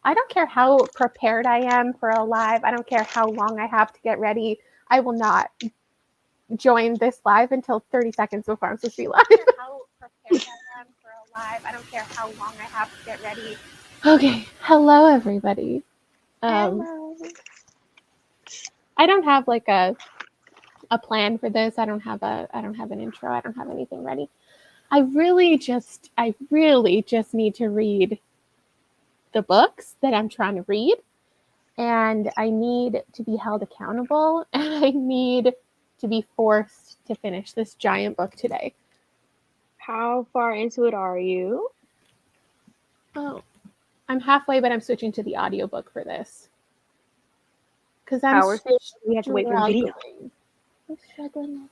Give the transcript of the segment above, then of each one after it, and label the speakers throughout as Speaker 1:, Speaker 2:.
Speaker 1: I don't care how prepared I am for a live. I don't care how long I have to get ready. I will not join this live until 30 seconds before I'm supposed to be live. How prepared I am for a live. I don't care how long I have to get ready. Okay. Hello, everybody.
Speaker 2: Hello.
Speaker 1: I don't have like a plan for this. I don't have an intro. I don't have anything ready. I really just need to read the books that I'm trying to read, and I need to be held accountable, and I need to be forced to finish this giant book today.
Speaker 2: How far into it are you?
Speaker 1: Oh, I'm halfway, but I'm switching to the audiobook for this because I'm
Speaker 2: Hours? We have to wait for the video.
Speaker 1: I'm struggling.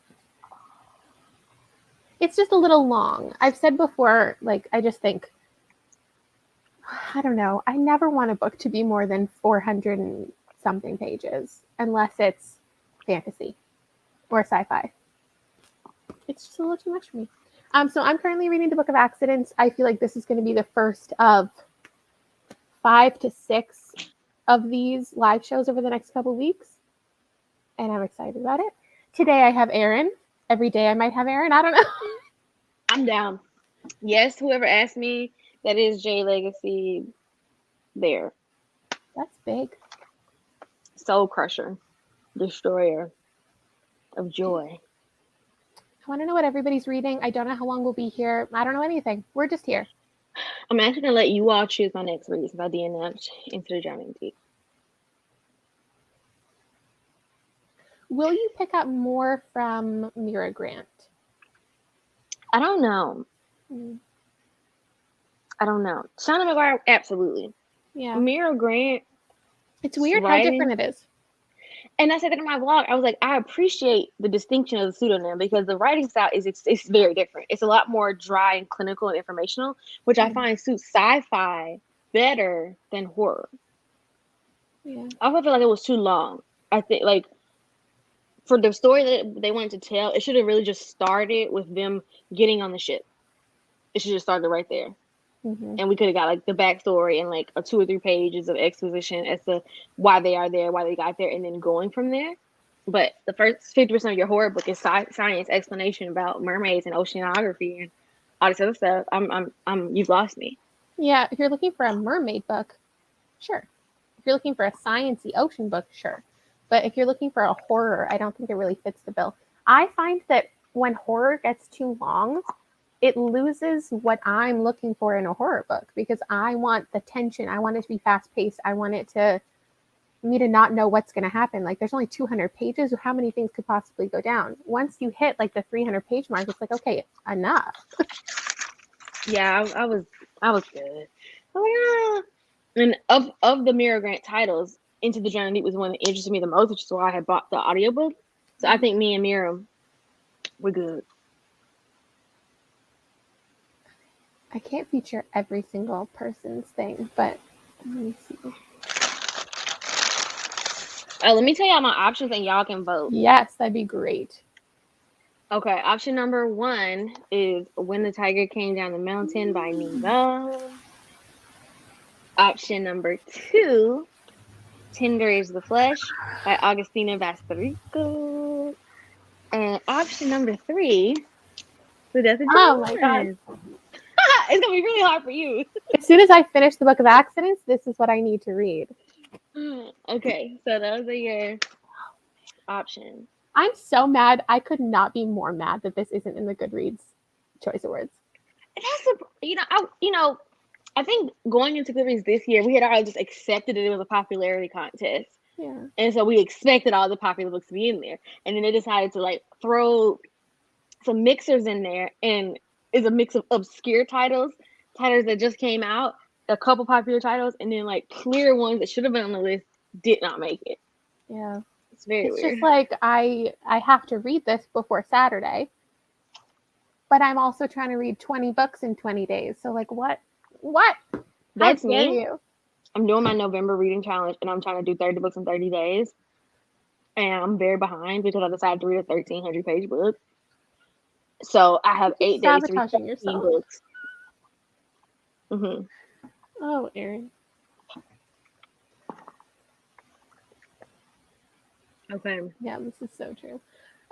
Speaker 1: It's just a little long. I've said before, like, I just think, I don't know, I never want a book to be more than 400 and something pages unless it's fantasy or sci-fi. It's just a little too much for me. So I'm currently reading the Book of Accidents. I feel like this is going to be the first of 5 to 6 of these live shows over the next couple weeks, and I'm excited about it. Today I have Aaron. Every day I might have Aaron. I don't know.
Speaker 2: I'm down. Yes, whoever asked me, that is J Legacy there.
Speaker 1: That's big.
Speaker 2: Soul Crusher. Destroyer of joy.
Speaker 1: I want to know what everybody's reading. I don't know how long we'll be here. I don't know anything. We're just here.
Speaker 2: I'm actually going to let you all choose my next read since I DNF'd into the Drowning Deep.
Speaker 1: Will you pick up more from Mira Grant?
Speaker 2: I don't know. I don't know. Shauna McGuire, absolutely.
Speaker 1: Yeah.
Speaker 2: Mira Grant.
Speaker 1: It's weird how different it is.
Speaker 2: And I said that in my vlog. I was like, I appreciate the distinction of the pseudonym because the writing style is it's very different. It's a lot more dry and clinical and informational, which I find suits sci-fi better than horror.
Speaker 1: Yeah.
Speaker 2: I feel like it was too long. I think like for the story that they wanted to tell, it should have really just started with them getting on the ship. It should have started right there.
Speaker 1: Mm-hmm.
Speaker 2: And we could have got like the backstory and like a 2 or 3 pages of exposition as to why they are there, why they got there, and then going from there. But the first 50% of your horror book is science explanation about mermaids and oceanography and all this other stuff. You've lost me.
Speaker 1: Yeah, if you're looking for a mermaid book, sure. If you're looking for a sciencey ocean book, sure. But if you're looking for a horror, I don't think it really fits the bill. I find that when horror gets too long, it loses what I'm looking for in a horror book because I want the tension. I want it to be fast paced. I want me to not know what's going to happen. Like there's only 200 pages. How many things could possibly go down? Once you hit like the 300 page mark, it's like, okay, enough.
Speaker 2: Yeah, I was good. Oh yeah. And of the Mira Grant titles, Into the Drowning Deep was one that interested me the most, which is why I had bought the audiobook. So I think me and Mira, we're good.
Speaker 1: I can't feature every single person's thing, but let me see.
Speaker 2: Let me tell y'all my options and y'all can vote.
Speaker 1: Yes, that'd be great.
Speaker 2: Okay, option number 1 is When the Tiger Came Down the Mountain by Mira. Option number 2, Tender is the Flesh by Agustina Bastorico. And option number 3, The Death of
Speaker 1: Oh my god.
Speaker 2: It's gonna be really hard for you.
Speaker 1: As soon as I finish the Book of Accidents, this is what I need to read.
Speaker 2: Okay, so those are your options.
Speaker 1: I'm so mad. I could not be more mad that this isn't in the Goodreads Choice Awards.
Speaker 2: I think going into Goodreads this year, we had already just accepted that it was a popularity contest.
Speaker 1: Yeah.
Speaker 2: And so we expected all the popular books to be in there. And then they decided to like throw some mixers in there, and it's a mix of obscure titles that just came out, a couple popular titles, and then like clear ones that should have been on the list did not make it.
Speaker 1: Yeah.
Speaker 2: It's very weird.
Speaker 1: Just like I have to read this before Saturday, but I'm also trying to read 20 books in 20 days. So like what?
Speaker 2: That's
Speaker 1: How dare
Speaker 2: me.
Speaker 1: You?
Speaker 2: I'm doing my November reading challenge, and I'm trying to do 30 books in 30 days. And I'm very behind because I decided to read a 1,300 page book. So I have 8 days to read 17 books.
Speaker 1: Oh, Erin.
Speaker 2: Okay.
Speaker 1: Yeah, this is so true.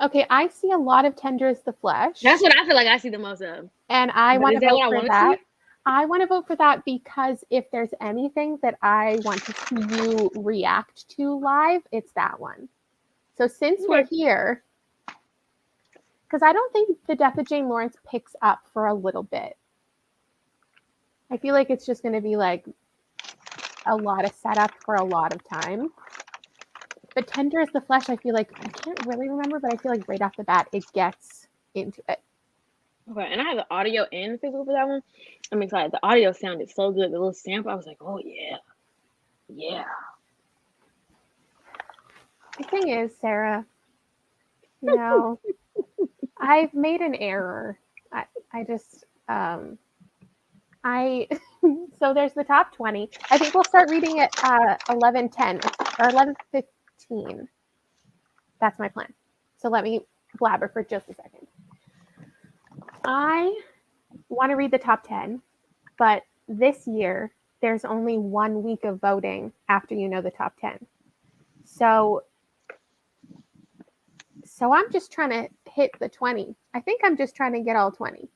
Speaker 1: Okay, I see a lot of Tender is the Flesh.
Speaker 2: That's what I feel like I see the most of.
Speaker 1: And I
Speaker 2: But
Speaker 1: want
Speaker 2: is
Speaker 1: to
Speaker 2: that
Speaker 1: vote
Speaker 2: what I
Speaker 1: for
Speaker 2: want to
Speaker 1: that.
Speaker 2: see?
Speaker 1: I want to vote for that because if there's anything that I want to see you react to live, it's that one. So since we're
Speaker 2: Okay.
Speaker 1: here, because I don't think the Death of Jane Lawrence picks up for a little bit. I feel like it's just going to be like a lot of setup for a lot of time. But Tender is the Flesh, I feel like, I can't really remember, but I feel like right off the bat, it gets into it.
Speaker 2: Okay, and I have the audio and the physical for that one. I'm excited. The audio sounded so good. The little sample, I was like, oh yeah. Yeah.
Speaker 1: The thing is, Sarah, you know, I've made an error. I just, so there's the top 20. I think we'll start reading at 11:10 or 11:15. That's my plan. So let me blabber for just a second. I want to read the top 10, but this year there's only 1 week of voting after you know the top 10. So I'm just trying to hit the 20. I think I'm just trying to get all 20.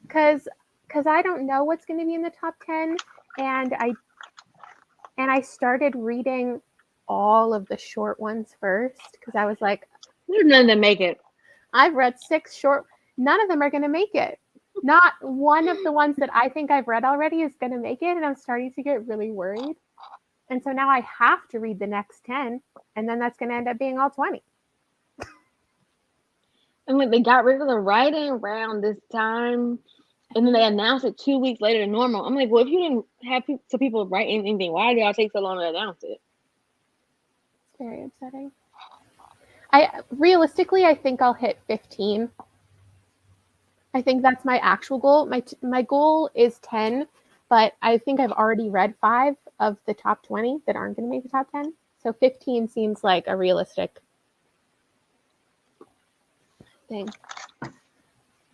Speaker 1: Cuz I don't know what's going to be in the top 10 and I started reading all of the short ones first cuz I was like,
Speaker 2: There's none of them make it.
Speaker 1: I've read 6 short, none of them are going to make it. Not one of the ones that I think I've read already is going to make it, and I'm starting to get really worried. And so now I have to read the next 10, and then that's going to end up being all 20.
Speaker 2: And like they got rid of the writing around this time, and then they announced it 2 weeks later than normal. I'm like, well, if you didn't have people write anything, why did y'all take so long to announce it?
Speaker 1: It's very upsetting. Realistically, I think I'll hit 15. I think that's my actual goal. My goal is 10, but I think I've already read 5 of the top 20 that aren't going to make the top 10. So 15 seems like a realistic thing.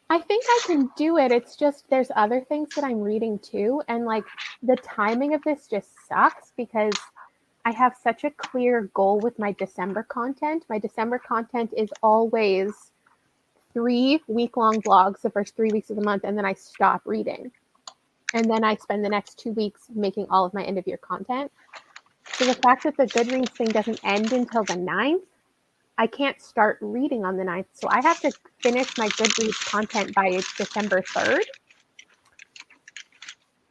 Speaker 1: I think I can do it. It's just there's other things that I'm reading too, and like the timing of this just sucks because I have such a clear goal with my December content. My December content is always 3 week-long vlogs the first 3 weeks of the month, and then I stop reading. And then I spend the next 2 weeks making all of my end of year content. So the fact that the Goodreads thing doesn't end until the 9th, I can't start reading on the 9th. So I have to finish my Goodreads content by December 3rd,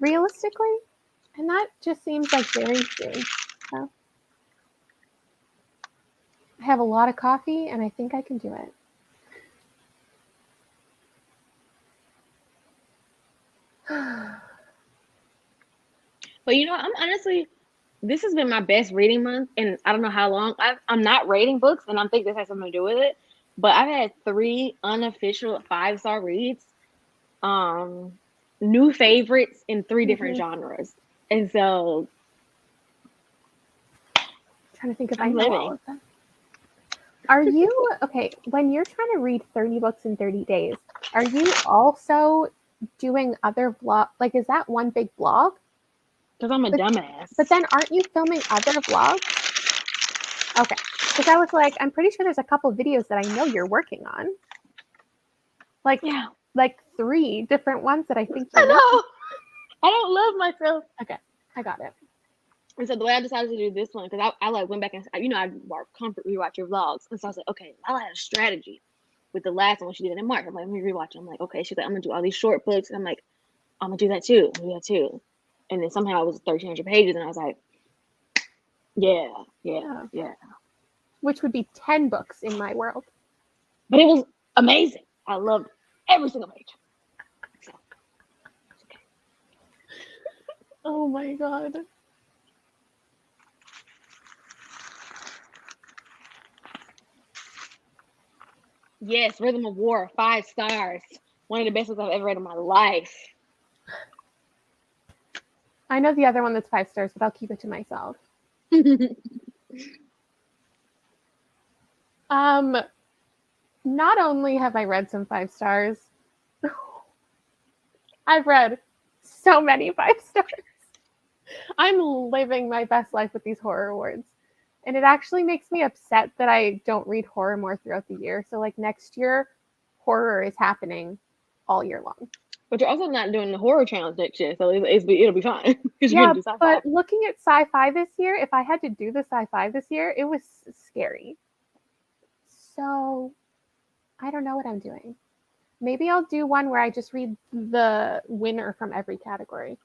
Speaker 1: realistically. And that just seems like very soon. So I have a lot of coffee, and I think I can do it.
Speaker 2: But you know, I'm honestly, this has been my best reading month, and I don't know how long. I'm not rating books, and I think this has something to do with it. But I've had 3 unofficial 5-star reads, new favorites in 3 different genres, and so
Speaker 1: I'm trying to think if I
Speaker 2: I'm
Speaker 1: know all
Speaker 2: living.
Speaker 1: of them. Are you okay when you're trying to read 30 books in 30 days? Are you also doing other vlog? Like, is that one big blog?
Speaker 2: Because I'm a dumbass.
Speaker 1: But then aren't you filming other vlogs? Okay. Because I was like, I'm pretty sure there's a couple of videos that I know you're working on. Like,
Speaker 2: yeah,
Speaker 1: like 3 different ones that I think
Speaker 2: I
Speaker 1: you're
Speaker 2: know. I don't love myself.
Speaker 1: Okay, I got it.
Speaker 2: And so the way I decided to do this one, because I like went back and I comfort rewatch your vlogs, and so I was like, okay, I had a strategy with the last one she did it in March. I'm like, let me rewatch it. I'm like, okay, she's like, I'm gonna do all these short books. And I'm like, I'm gonna do that too. I'm gonna do that too. And then somehow it was 1,300 pages, and I was like, yeah.
Speaker 1: Which would be 10 books in my world.
Speaker 2: But it was amazing. I loved every single page. So, it's okay.
Speaker 1: Oh my god.
Speaker 2: Yes, Rhythm of War, 5 stars. One of the best books I've ever read in my life.
Speaker 1: I know the other one that's 5 stars, but I'll keep it to myself. Not only have I read some 5 stars, I've read so many 5 stars. I'm living my best life with these horror awards. And it actually makes me upset that I don't read horror more throughout the year. So like next year, horror is happening all year long.
Speaker 2: But you're also not doing the horror challenge next year, so it'll be fine because you're
Speaker 1: Yeah,
Speaker 2: gonna do sci-fi.
Speaker 1: but looking at sci-fi this year, if I had to do the sci-fi this year, it was scary. So I don't know what I'm doing. Maybe I'll do one where I just read the winner from every category.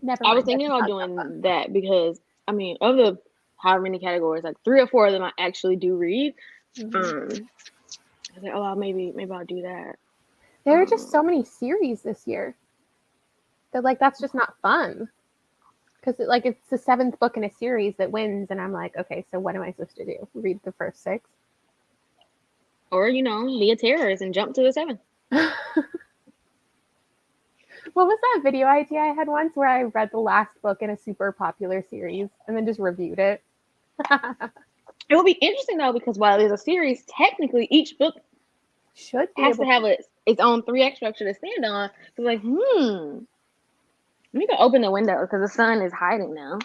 Speaker 1: Never mind.
Speaker 2: I was thinking about doing that because I mean, of the however many categories, like 3 or 4 of them I actually do read.
Speaker 1: Mm-hmm.
Speaker 2: I was like, oh, maybe I'll do that.
Speaker 1: There are just so many series this year that like that's just not fun. Because it's the 7th book in a series that wins, and I'm like, okay, so what am I supposed to do? Read the first 6?
Speaker 2: Or be a terrorist and jump to the 7th.
Speaker 1: What was that video idea I had once where I read the last book in a super popular series and then just reviewed it?
Speaker 2: It will be interesting though because while there's a series, technically each book has to have its own 3-act structure to stand on. So like, let me go open the window because the sun is hiding now.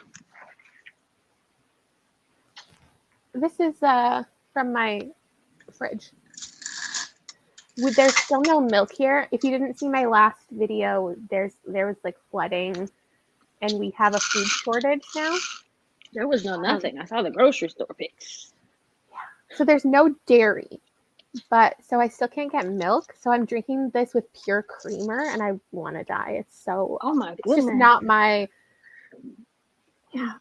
Speaker 1: This is from my fridge. There's still no milk here. If you didn't see my last video, there was like flooding, and we have a food shortage now.
Speaker 2: There was nothing. I saw the grocery store pics.
Speaker 1: Yeah. So there's no dairy, but so I still can't get milk. So I'm drinking this with pure creamer, and I want to die. It's so.
Speaker 2: Oh my goodness.
Speaker 1: It's just not my.
Speaker 2: Yeah.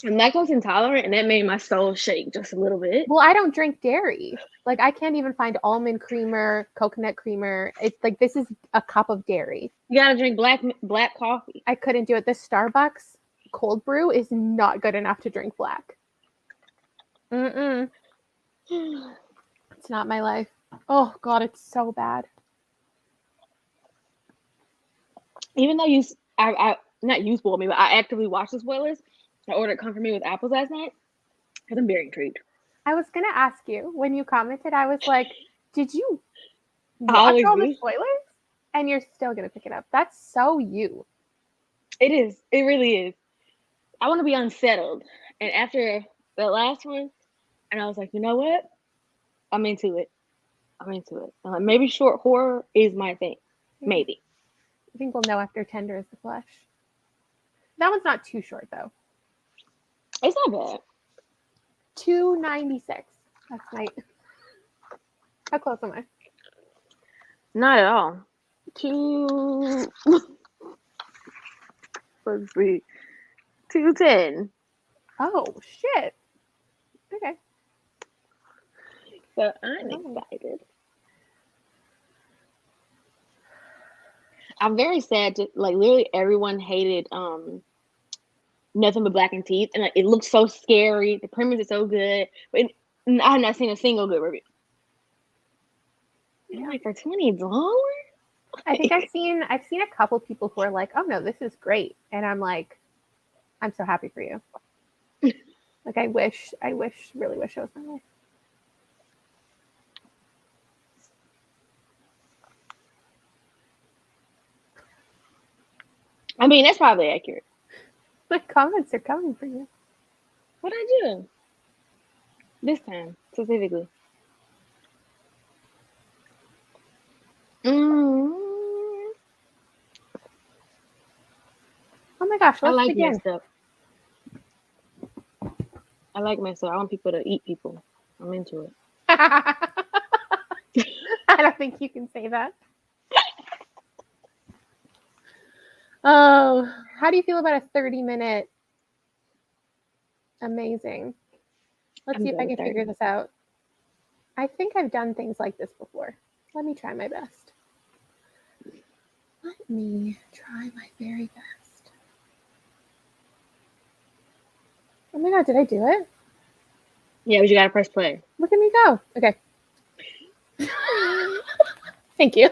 Speaker 2: I'm lactose intolerant, and that made my soul shake just a little bit.
Speaker 1: Well, I don't drink dairy. Like I can't even find almond creamer, coconut creamer. It's like this is a cup of dairy.
Speaker 2: You gotta drink black coffee.
Speaker 1: I couldn't do it. The Starbucks cold brew is not good enough to drink black. It's not my life. Oh God, it's so bad.
Speaker 2: Even though I not you spoiled me, but I actively watched the spoilers. I ordered Come For Me with apples last night because I'm very intrigued.
Speaker 1: I was gonna ask you when you commented. I was like, "Did you watch all the spoilers?" And you're still gonna pick it up. That's so you.
Speaker 2: It is. It really is. I want to be unsettled, and after the last one, and I was like, you know what? I'm into it. Maybe short horror is my thing. Maybe.
Speaker 1: I think we'll know after Tender is the Flesh. That one's not too short though.
Speaker 2: It's not bad.
Speaker 1: 296. That's my. How close am I?
Speaker 2: Not at all. 2. Let's see. 210.
Speaker 1: Oh shit. Okay.
Speaker 2: So I'm excited. I'm very sad to literally everyone hated Nothing But Black and Teeth, and it looks so scary. The premise is so good, but I have not seen a single good review. And I'm like, for $20?
Speaker 1: I think I've seen a couple people who are like, oh no, this is great, and I'm like, I'm so happy for you. Like I really wish it was my life.
Speaker 2: I mean, that's probably accurate.
Speaker 1: The comments are coming for you.
Speaker 2: What'd I do? This time, specifically.
Speaker 1: Oh my gosh, let's begin.
Speaker 2: Messed up. I like messed up. I want people to eat people. I'm into it.
Speaker 1: I don't think you can say that. Oh, how do you feel about a 30-minute? Amazing. Let's see if I can figure this out. I think I've done things like this before. Let me try my best. Let me try my very best. Oh my God, did I do it?
Speaker 2: Yeah, but you gotta press play.
Speaker 1: Look at me go. Okay. Thank you.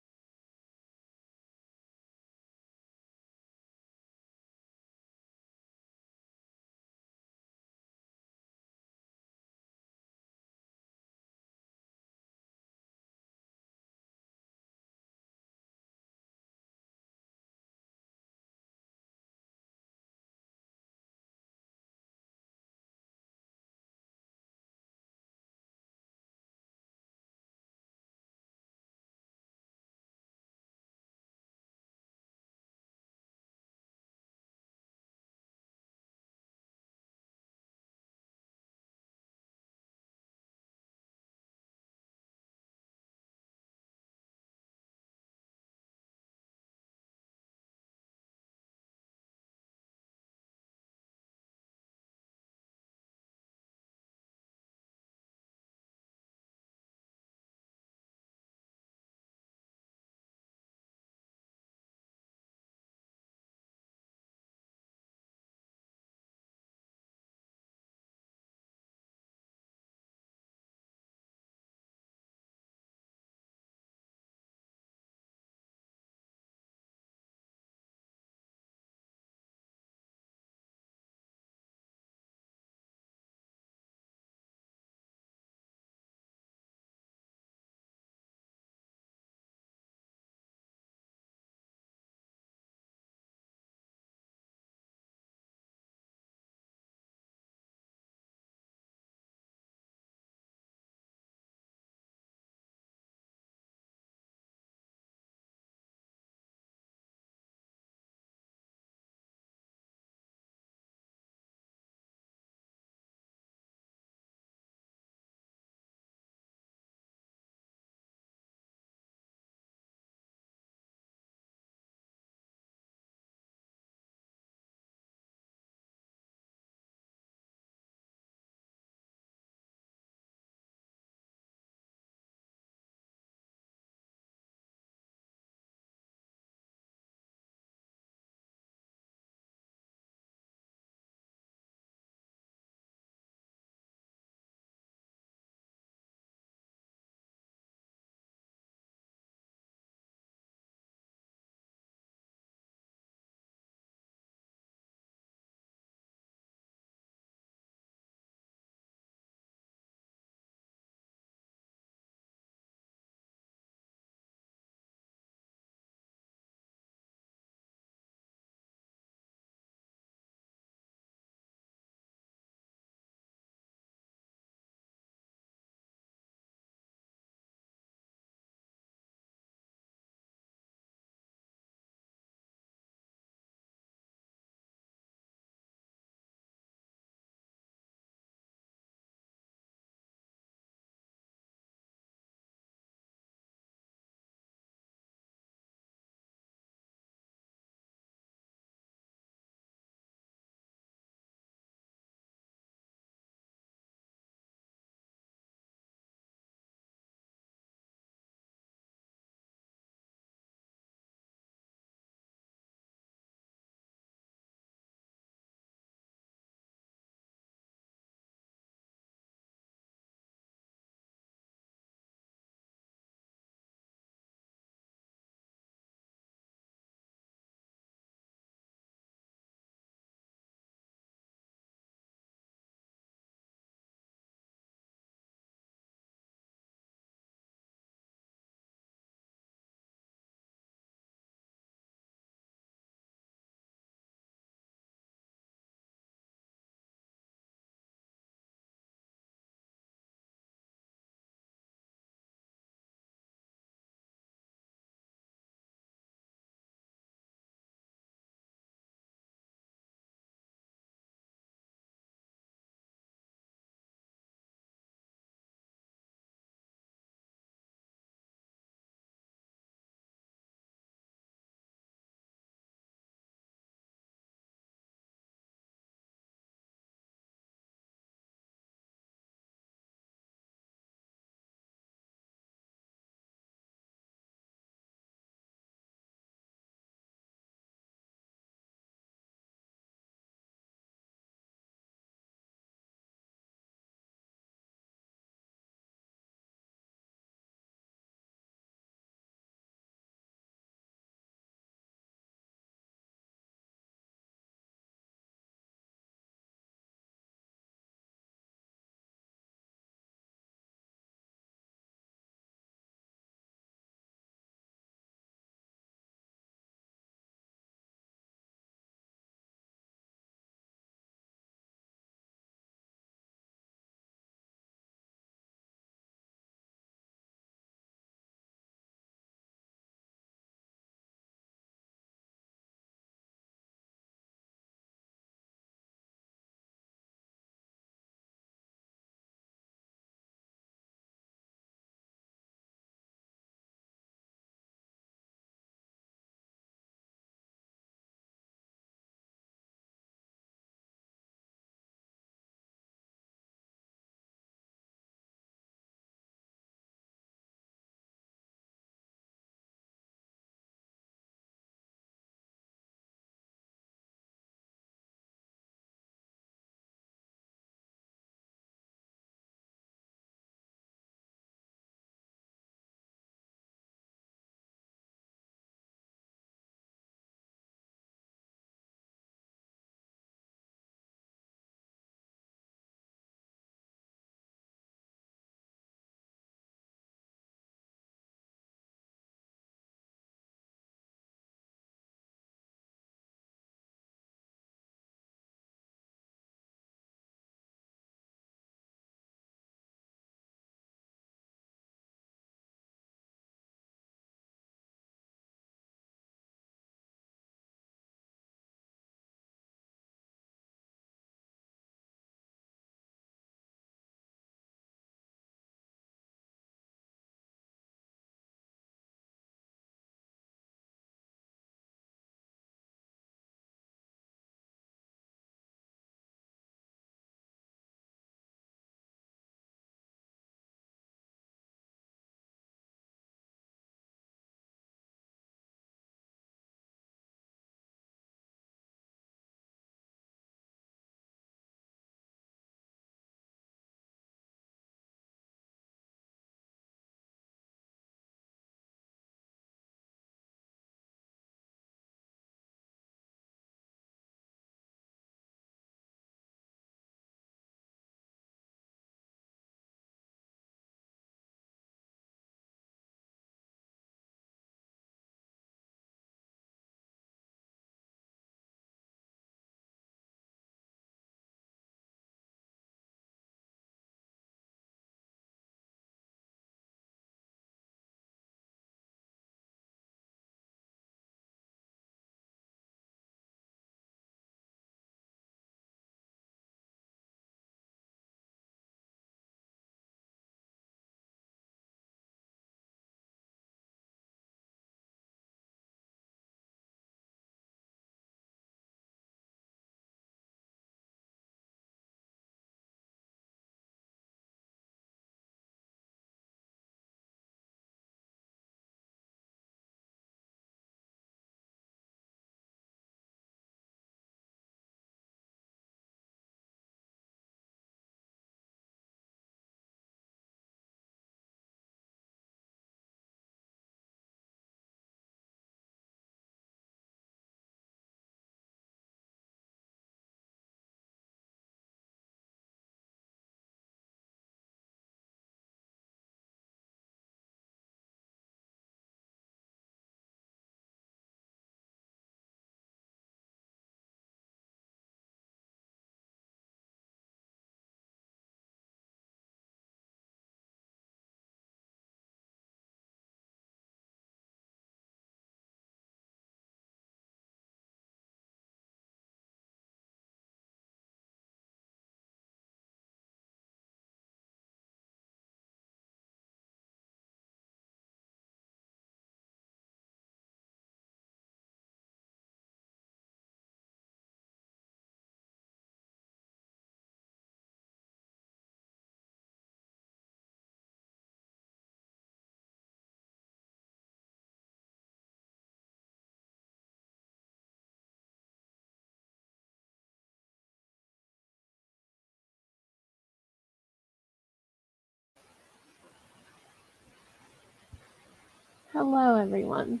Speaker 1: Hello, everyone.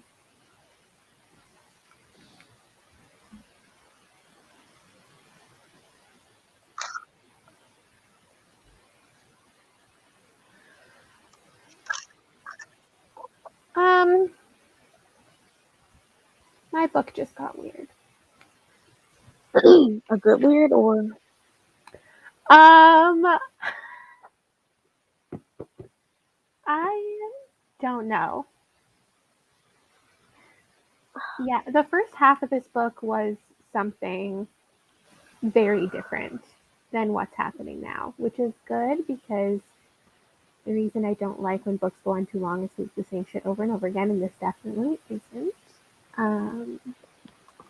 Speaker 1: My book just got weird.
Speaker 2: A good weird or
Speaker 1: I don't know. Yeah, the first half of this book was something very different than what's happening now, which is good because the reason I don't like when books go on too long is it's the same shit over and over again, and this definitely isn't. Um,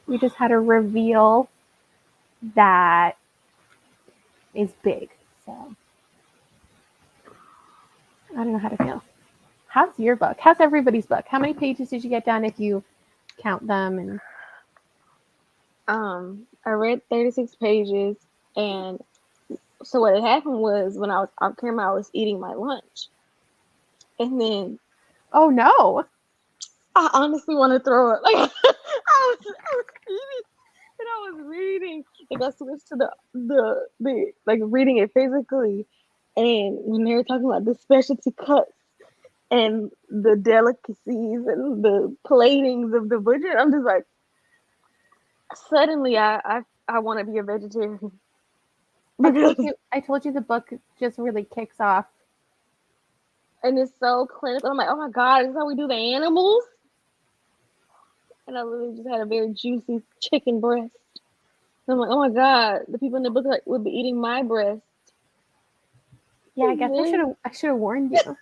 Speaker 1: we just had a reveal that is big, so I don't know how to feel. How's your book? How's everybody's book? How many pages did you get done if you count them? And
Speaker 2: I read 36 pages, and so what had happened was when I was off camera, I was eating my lunch, and then
Speaker 1: oh no,
Speaker 2: I honestly want to throw up. Like I was eating and I was reading. Like I switched to the like reading it physically, and when they were talking about the specialty cuts and the delicacies and the platings of the butcher, I'm just like, suddenly I want to be a vegetarian.
Speaker 1: I told you the book just really kicks off.
Speaker 2: And it's so clinical. I'm like, oh my God, is this how we do the animals? And I literally just had a very juicy chicken breast. And I'm like, oh my God, the people in the book would be eating my breast.
Speaker 1: Yeah, I guess I should have warned you.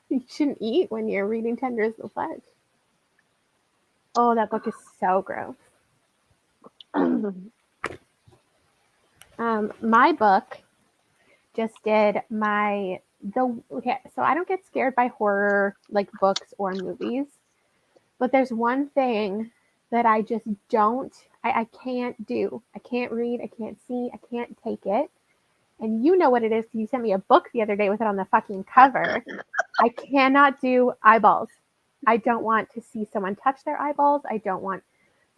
Speaker 1: You shouldn't eat when you're reading Tender as the Flesh. Oh, that book is so gross. My book just did okay, so I don't get scared by horror like books or movies, but there's one thing that I just don't I can't do. I can't read, I can't see, I can't take it. And you know what it is because you sent me a book the other day with it on the fucking cover. I cannot do eyeballs. I don't want to see someone touch their eyeballs. I don't want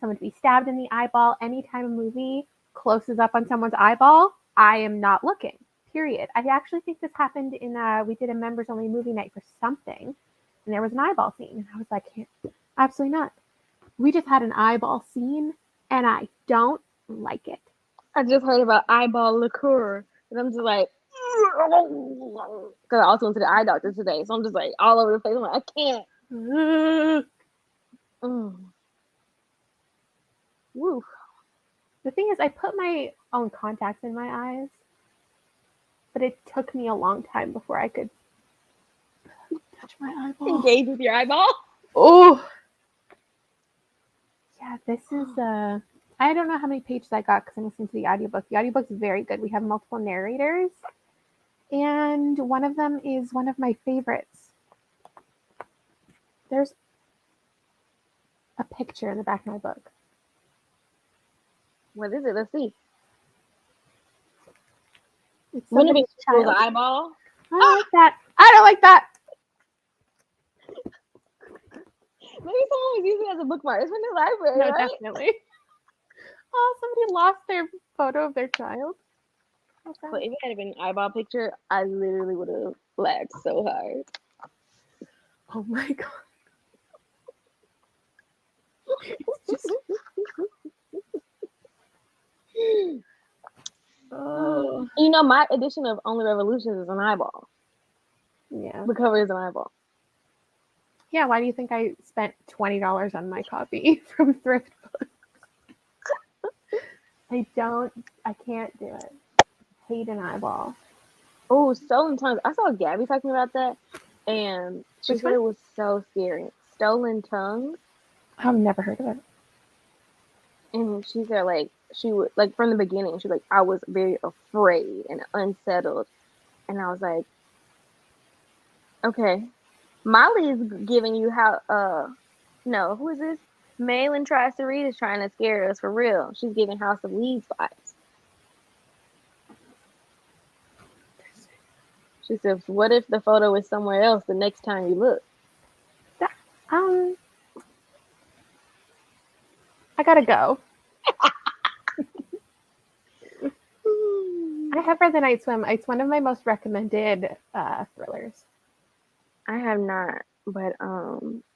Speaker 1: someone to be stabbed in the eyeball. Anytime a movie closes up on someone's eyeball, I am not looking. Period. I actually think this happened in we did a members only movie night for something, and there was an eyeball scene, and I was like, absolutely not. We just had an eyeball scene, and I don't like it.
Speaker 2: I just heard about eyeball liqueur, and I'm just like, because I also went to the eye doctor today, so I'm just like all over the place. I'm like, I can't. Woo.
Speaker 1: The thing is, I put my own contacts in my eyes, but it took me a long time before I could touch my eyeball.
Speaker 2: Engage with your eyeball.
Speaker 1: Oh, yeah. This is I don't know how many pages I got because I'm listening to the audiobook. The audiobook's very good. We have multiple narrators, and one of them is one of my favorites. There's a picture in the back of my book.
Speaker 2: What is it? Let's see.
Speaker 1: It's
Speaker 2: somebody's
Speaker 1: child's
Speaker 2: eyeball.
Speaker 1: I don't like that. I don't like that.
Speaker 2: Maybe someone was using it as a bookmark. It's from the library,
Speaker 1: No,
Speaker 2: right?
Speaker 1: definitely. Oh, somebody lost their photo of their child.
Speaker 2: Okay. But if it had been an eyeball picture, I literally would have laughed so hard.
Speaker 1: Oh my God. It's just...
Speaker 2: Oh. You know, my edition of Only Revolutions is an eyeball.
Speaker 1: Yeah.
Speaker 2: The cover is an eyeball.
Speaker 1: Yeah, why do you think I spent $20 on my copy from Thrift Books? I can't do it. I hate an eyeball.
Speaker 2: Oh, Stolen Tongues. I saw Gabby talking about that, and she said it was so scary. Stolen Tongues.
Speaker 1: I've never heard of it.
Speaker 2: And she said, like, she would, like, from the beginning, she was like, I was very afraid and unsettled. And I was like, okay. Molly is giving you no, who is this? Malin Tries to Read is trying to scare us for real. She's giving House of Leaves vibes. She says, what if the photo is somewhere else the next time you look?
Speaker 1: I gotta go. I have read The Night Swim. It's one of my most recommended thrillers.
Speaker 2: I have not, but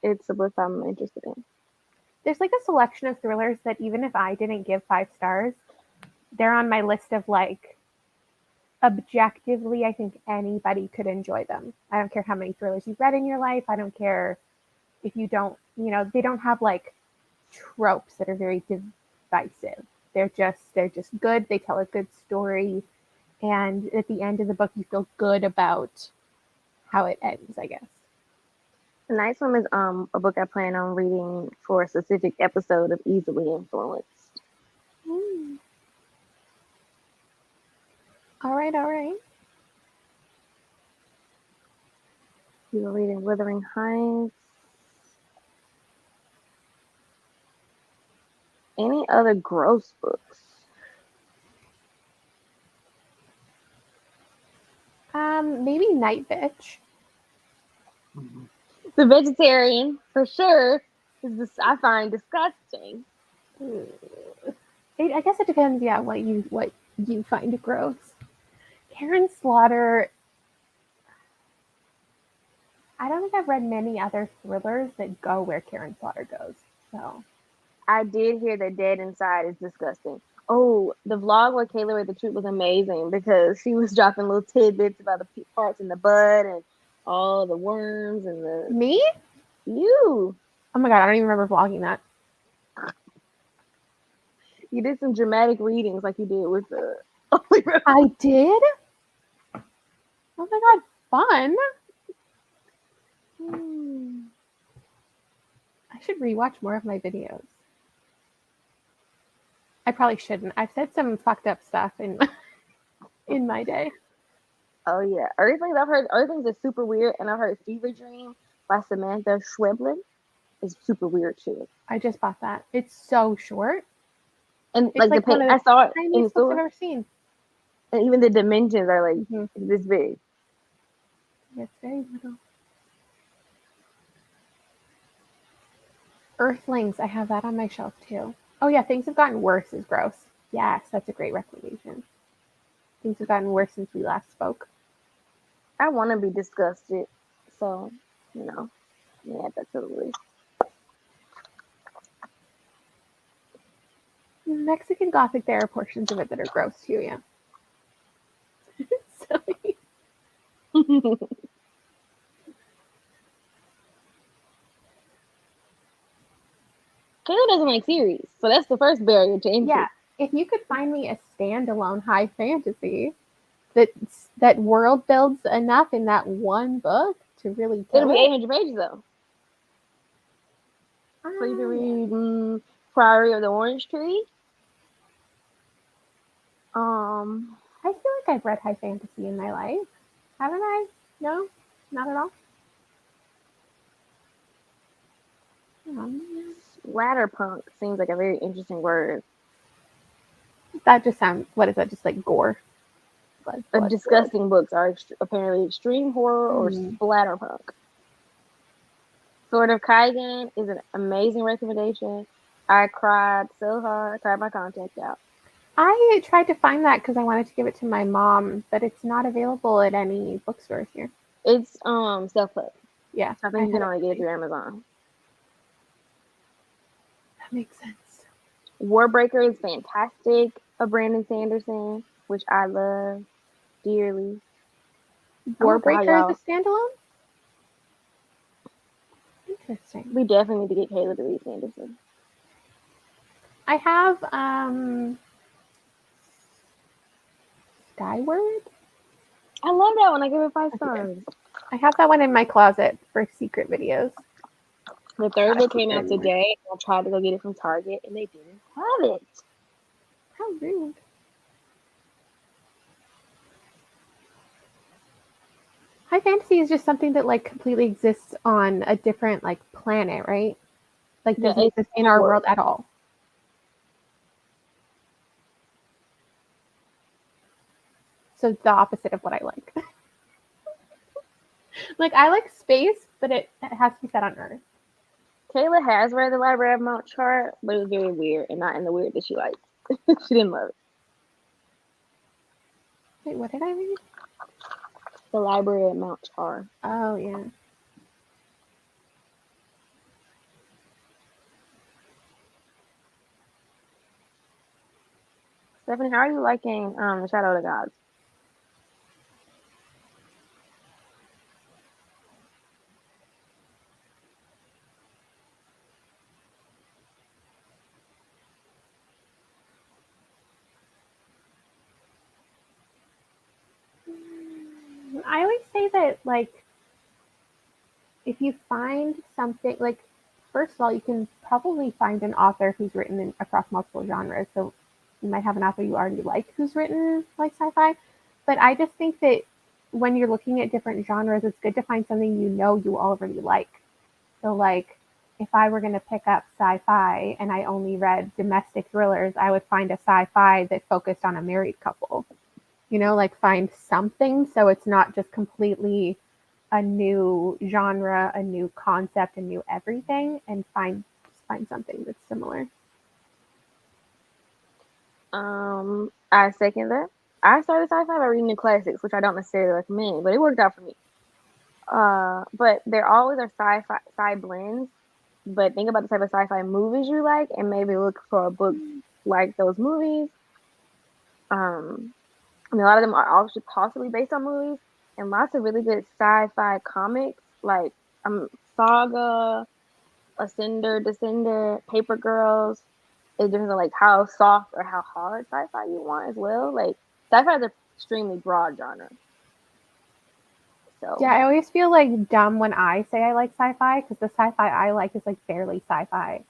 Speaker 2: it's a book I'm interested in.
Speaker 1: There's like a selection of thrillers that even if I didn't give 5 stars, they're on my list of like objectively, I think anybody could enjoy them. I don't care how many thrillers you've read in your life. I don't care if you don't, they don't have like tropes that are very divisive. They're just good. They tell a good story, and at the end of the book, you feel good about how it ends, I guess.
Speaker 2: The Night Swim is a book I plan on reading for a specific episode of Easily Influenced.
Speaker 1: Mm. All right, all right.
Speaker 2: You were reading Wuthering Heights. Any other gross books?
Speaker 1: Maybe Night Bitch.
Speaker 2: The vegetarian, for sure, is this I find disgusting.
Speaker 1: I guess it depends, yeah, what you find gross. Karen Slaughter. I don't think I've read many other thrillers that go where Karen Slaughter goes. So
Speaker 2: I did hear that Dead Inside is disgusting. Oh, the vlog where Kayla read the truth was amazing because she was dropping little tidbits about the parts in the bud and all the worms and the
Speaker 1: me?
Speaker 2: you.
Speaker 1: Oh my god, I don't even remember vlogging that.
Speaker 2: You did some dramatic readings like you did with the.
Speaker 1: I did? Oh my god, fun. I should rewatch more of my videos. I probably shouldn't. I've said some fucked up stuff in my day.
Speaker 2: Oh yeah, Earthlings. I've heard Earthlings is super weird, and I've heard Fever Dream by Samantha Schweblin is super weird too.
Speaker 1: I just bought that. It's so short.
Speaker 2: And
Speaker 1: It's
Speaker 2: like
Speaker 1: one of
Speaker 2: I
Speaker 1: the
Speaker 2: saw it in the
Speaker 1: tiniest books I've
Speaker 2: store,
Speaker 1: ever seen.
Speaker 2: and even the dimensions are like this big.
Speaker 1: It's very little. Earthlings, I have that on my shelf too. Oh yeah, Things Have Gotten Worse is gross. Yes, that's a great recommendation. Things have gotten worse since we last spoke.
Speaker 2: I want to be disgusted, so yeah, that's a list.
Speaker 1: Mexican Gothic, there are portions of it that are gross too, yeah. Silly.
Speaker 2: Kayla doesn't like series, so that's the first barrier to entry.
Speaker 1: Yeah, if you could find me a standalone high fantasy that world builds enough in that one book to really kill
Speaker 2: It'll be
Speaker 1: it.
Speaker 2: 800 pages though. So you can read Priory of the Orange Tree.
Speaker 1: I feel like I've read high fantasy in my life. Haven't I? No, not at all.
Speaker 2: Splatterpunk seems like a very interesting word.
Speaker 1: That just sounds. What is that? Just like gore. Blood,
Speaker 2: disgusting books are apparently extreme horror or splatterpunk. Sword of Kaigen is an amazing recommendation. I cried so hard, cried my contact out.
Speaker 1: I tried to find that because I wanted to give it to my mom, but it's not available at any bookstores here.
Speaker 2: It's self-pub.
Speaker 1: Yeah,
Speaker 2: I think you can only get it through Amazon.
Speaker 1: That makes sense.
Speaker 2: Warbreaker is fantastic of Brandon Sanderson, which I love dearly.
Speaker 1: Warbreaker is a standalone? Interesting.
Speaker 2: We definitely need to get Kayla to read Sanderson.
Speaker 1: I have Skyward.
Speaker 2: I love that one. I give it 5 stars.
Speaker 1: I have that one in my closet for secret videos.
Speaker 2: The third book came out today. I tried to go get it from Target, and they didn't have it.
Speaker 1: How rude. High fantasy is just something that like completely exists on a different like planet, right? Like doesn't exist in our world at all. So the opposite of what I like. Like I like space, but it has to be set on Earth.
Speaker 2: Kayla has read The Library of Mount Chart, but it was very weird and not in the weird that she liked. She didn't love it.
Speaker 1: Wait, what did I read?
Speaker 2: The Library of Mount Chart.
Speaker 1: Oh, yeah.
Speaker 2: Stephanie, how are you liking The Shadow of the Gods?
Speaker 1: I always say that, like, if you find something, like, first of all, you can probably find an author who's written across multiple genres. So you might have an author you already like who's written like sci-fi. But I just think that when you're looking at different genres, it's good to find something you know you already like. So, like, if I were going to pick up sci-fi and I only read domestic thrillers, I would find a sci-fi that focused on a married couple. Like, find something so it's not just completely a new genre, a new concept, a new everything, and find something that's similar.
Speaker 2: I second that. I started sci-fi by reading the classics, which I don't necessarily recommend, but it worked out for me. But there always are sci blends. But think about the type of sci-fi movies you like, and maybe look for a book like those movies. A lot of them are also possibly based on movies, and lots of really good sci-fi comics like Saga, Ascender, Descender, Paper Girls. It depends on like how soft or how hard sci-fi you want as well. Like sci-fi is an extremely broad genre. So
Speaker 1: Yeah, I always feel like dumb when I say I like sci-fi because the sci-fi I like is like barely sci-fi.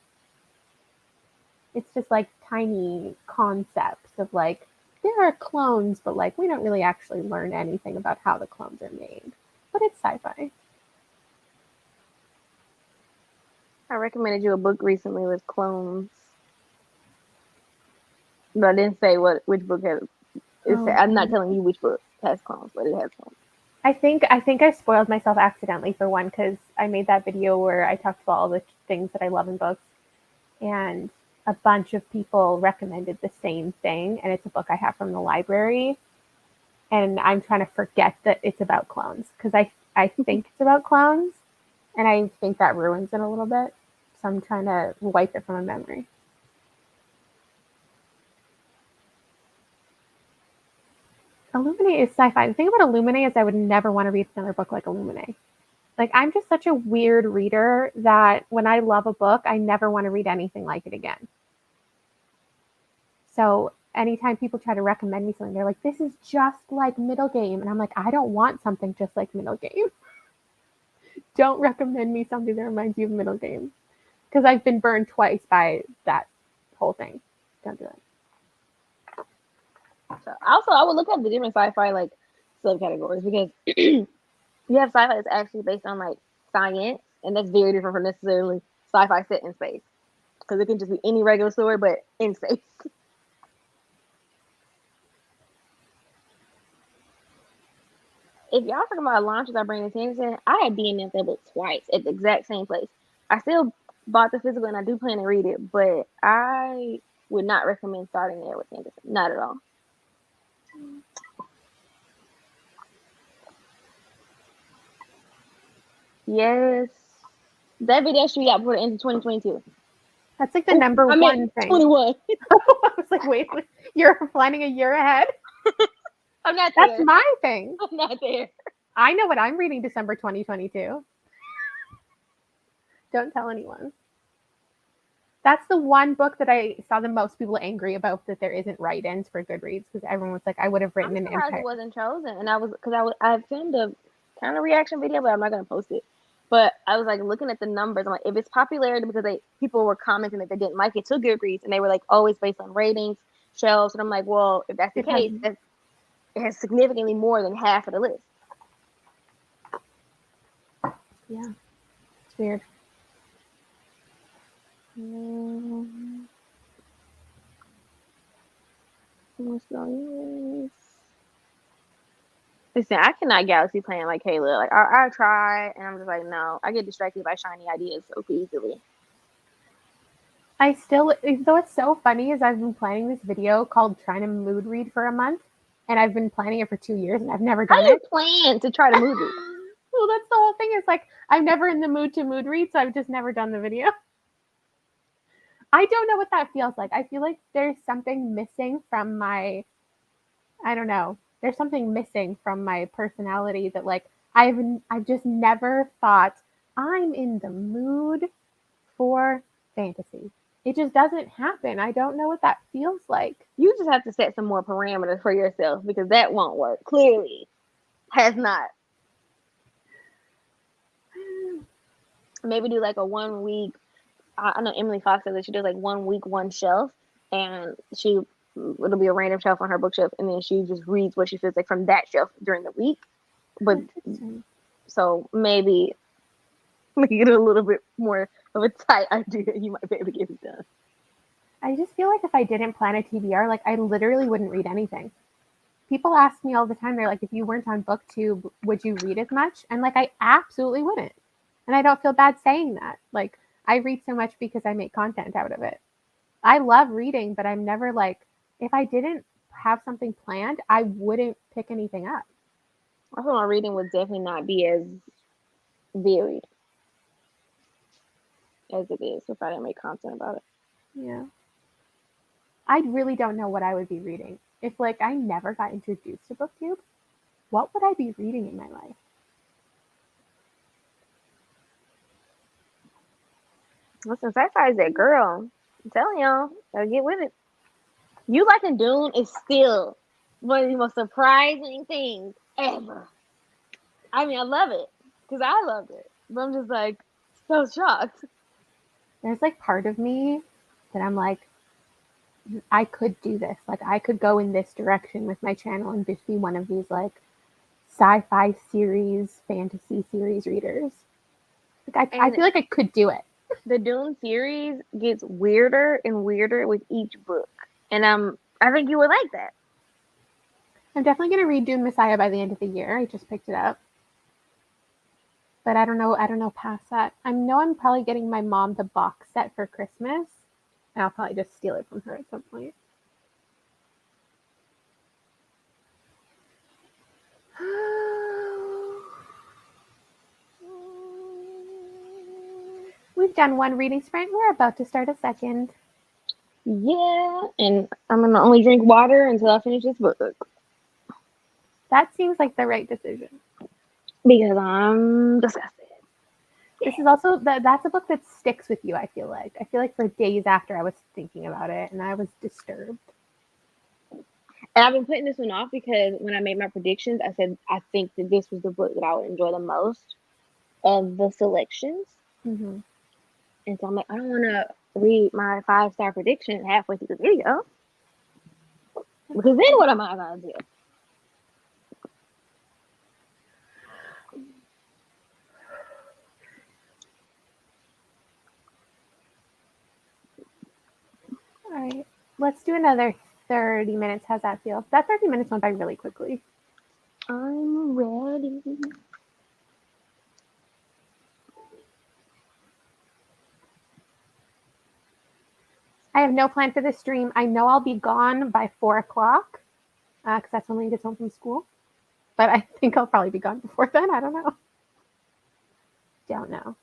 Speaker 1: It's just like tiny concepts of like there are clones, but like we don't really actually learn anything about how the clones are made. But it's sci-fi.
Speaker 2: I recommended you a book recently with clones, but I didn't say which book has.
Speaker 1: Oh,
Speaker 2: I'm not telling you which book has clones, but it has clones.
Speaker 1: I think I spoiled myself accidentally for one because I made that video where I talked about all the things that I love in books, and a bunch of people recommended the same thing, and it's a book I have from the library, and I'm trying to forget that it's about clones because I think it's about clones, and I think that ruins it a little bit. So I'm trying to wipe it from my memory. Illuminate is sci-fi. The thing about Illuminate is I would never want to read another book like Illuminate. Like, I'm just such a weird reader that when I love a book, I never want to read anything like it again. So anytime people try to recommend me something, they're like, this is just like Middle Game. And I'm like, I don't want something just like Middle Game. Don't recommend me something that reminds you of Middle Game. Because I've been burned twice by that whole thing. Don't do it.
Speaker 2: So also, I would look at the different sci-fi like subcategories because you have sci-fi that's actually based on like science, and that's very different from necessarily sci-fi set in space because it can just be any regular story but in space. If y'all talking about launches I bring attention, I had DNF that book twice at the exact same place. I still bought the physical and I do plan to read it, but I would not recommend starting there with Anderson. Not at all. Yes. That video should be out before the end of 2022.
Speaker 1: That's like the number
Speaker 2: I meant
Speaker 1: one thing.
Speaker 2: 21.
Speaker 1: I was like, wait, you're planning a year ahead?
Speaker 2: I'm not
Speaker 1: That's
Speaker 2: there.
Speaker 1: my thing.
Speaker 2: I'm not there.
Speaker 1: I know what I'm reading December 2022. Don't tell anyone. That's the one book that I saw the most people angry about that there isn't write-ins for Goodreads because everyone was like, I would have written
Speaker 2: I'm
Speaker 1: an
Speaker 2: surprised
Speaker 1: entire.
Speaker 2: it wasn't chosen, and I filmed a kind of reaction video, but I'm not gonna post it. But I was like looking at the numbers. I'm like, if it's popularity because people were commenting that they didn't like it to Goodreads, and they were like always based on ratings, shelves, and I'm like, well, if that's the
Speaker 1: It has,
Speaker 2: case, it has significantly more than half of the list.
Speaker 1: yeah, it's weird.
Speaker 2: Listen, I cannot galaxy plan like Kayla. Like I try, and I'm just like, no. I get distracted by shiny ideas so easily.
Speaker 1: I still, though it's so funny, is I've been planning this video called "Trying to Mood Read" for a month, and I've been planning it for 2 years, and I've never
Speaker 2: How
Speaker 1: done
Speaker 2: you
Speaker 1: it.
Speaker 2: plan to try to mood read?
Speaker 1: Well, that's the whole thing. Is like I'm never in the mood to mood read, so I've just never done the video. I don't know what that feels like. I feel like there's something missing from my, I don't know. There's something missing from my personality that like I've just never thought I'm in the mood for fantasy. It just doesn't happen. I don't know what that feels like.
Speaker 2: You just have to set some more parameters for yourself because that won't work. Clearly, has not. Maybe do like a 1 week. I know Emily Fox says that she does like 1 week, one shelf, and it'll be a random shelf on her bookshelf, and then she just reads what she feels like from that shelf during the week. But so maybe make it a little bit more of a tight idea. You might be able to get it done.
Speaker 1: I just feel like if I didn't plan a TBR, like I literally wouldn't read anything. People ask me all the time, they're like, if you weren't on booktube, would you read as much? And like I absolutely wouldn't. And I don't feel bad saying that. Like I read so much because I make content out of it. I love reading, but I'm never like, if I didn't have something planned, I wouldn't pick anything up.
Speaker 2: I feel my reading would definitely not be as varied as it is if I didn't make content about it.
Speaker 1: Yeah. I really don't know what I would be reading. If like I never got introduced to booktube, what would I be reading in my life?
Speaker 2: Listen, sci-fi is that girl. I'm telling y'all, gotta get with it. You liking Dune is still one of the most surprising things ever. I mean, I love it because I loved it, but I'm just like so shocked.
Speaker 1: There's like part of me that I'm like, I could do this. Like I could go in this direction with my channel and just be one of these like sci-fi series, fantasy series readers. Like I
Speaker 2: And
Speaker 1: feel like I could do it.
Speaker 2: the Dune series gets weirder and weirder with each book, and I think you would like that.
Speaker 1: I'm definitely gonna read Dune Messiah by the end of the year. I just picked it up. But I don't know. I don't know past that. I know I'm probably getting my mom the box set for Christmas, and I'll probably just steal it from her at some point. We've done one reading sprint. We're about to start a second.
Speaker 2: Yeah, and I'm gonna only drink water until I finish this book
Speaker 1: That seems like the right decision.
Speaker 2: because I'm disgusted.
Speaker 1: This is also that's a book that sticks with you. I feel like for days after I was thinking about it and I was disturbed.
Speaker 2: And I've been putting this one off because when I made my predictions, I said I think that this was the book that I would enjoy the most of the selections.
Speaker 1: Mm-hmm.
Speaker 2: And so I'm like, I don't want to read my 5-star prediction halfway through the video because then what am I gonna do?
Speaker 1: All right, let's do another 30 minutes. How's that feel? That 30 minutes went by really quickly.
Speaker 2: I'm ready.
Speaker 1: I have no plan for this stream. I know I'll be gone by 4 o'clock because that's when Lynn gets home from school. But I think I'll probably be gone before then. I don't know. Don't know.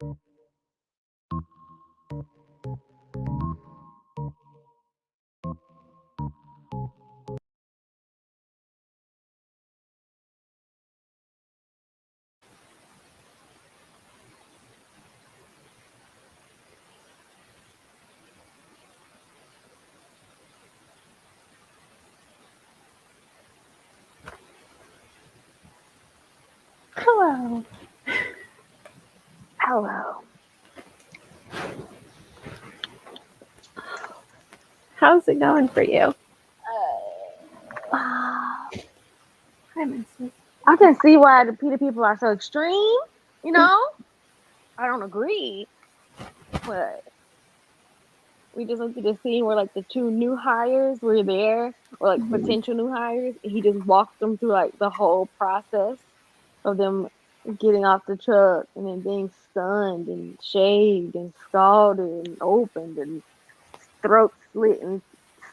Speaker 1: Hello.
Speaker 2: Hello.
Speaker 1: How's it going for you?
Speaker 2: I
Speaker 1: Hi, Mrs.
Speaker 2: can see why the PETA people are so extreme. You know, I don't agree, but we just went to the scene where like the two new hires were there, or like potential new hires, and he just walked them through like the whole process of them getting off the truck and then being stunned and shaved and scalded and opened and throat slit and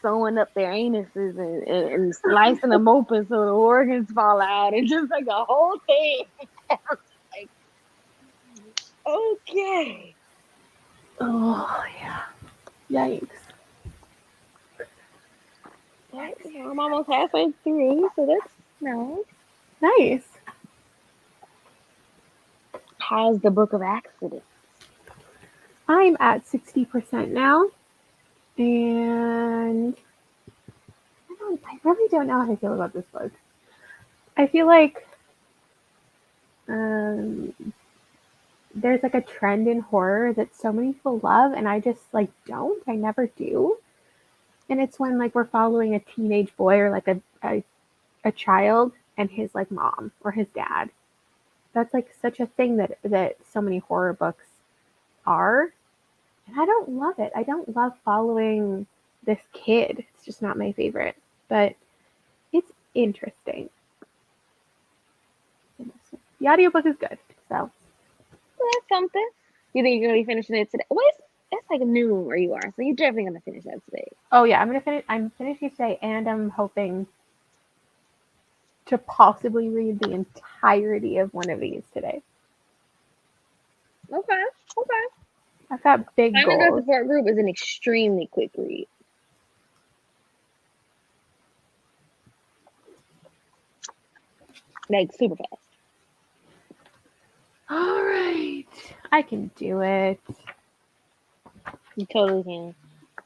Speaker 2: sewing up their anuses and slicing them open so the organs fall out and just like a whole thing. Like, okay.
Speaker 1: Oh, yeah. Yikes.
Speaker 2: I'm almost halfway through, so that's nice.
Speaker 1: Nice.
Speaker 2: How's the Book of Accidents?
Speaker 1: I'm at 60% now, and I really don't know how I feel about this book. I feel like there's like a trend in horror that so many people love, and I just like don't. I never do. And it's when like we're following a teenage boy or like a child and his like mom or his dad. That's like such a thing that so many horror books are. And I don't love it. I don't love following this kid. It's just not my favorite. But it's interesting. The audiobook is good. So
Speaker 2: That's something. You think you're gonna be finishing it today? Well, it's like noon where you are, so you're definitely gonna finish that today.
Speaker 1: oh yeah, I'm finishing today, and I'm hoping to possibly read the entirety of one of these today.
Speaker 2: Okay.
Speaker 1: I've got big
Speaker 2: Final Girl
Speaker 1: goals.
Speaker 2: Support Group is an extremely quick read. Like super fast.
Speaker 1: All right, I can do it.
Speaker 2: You totally can.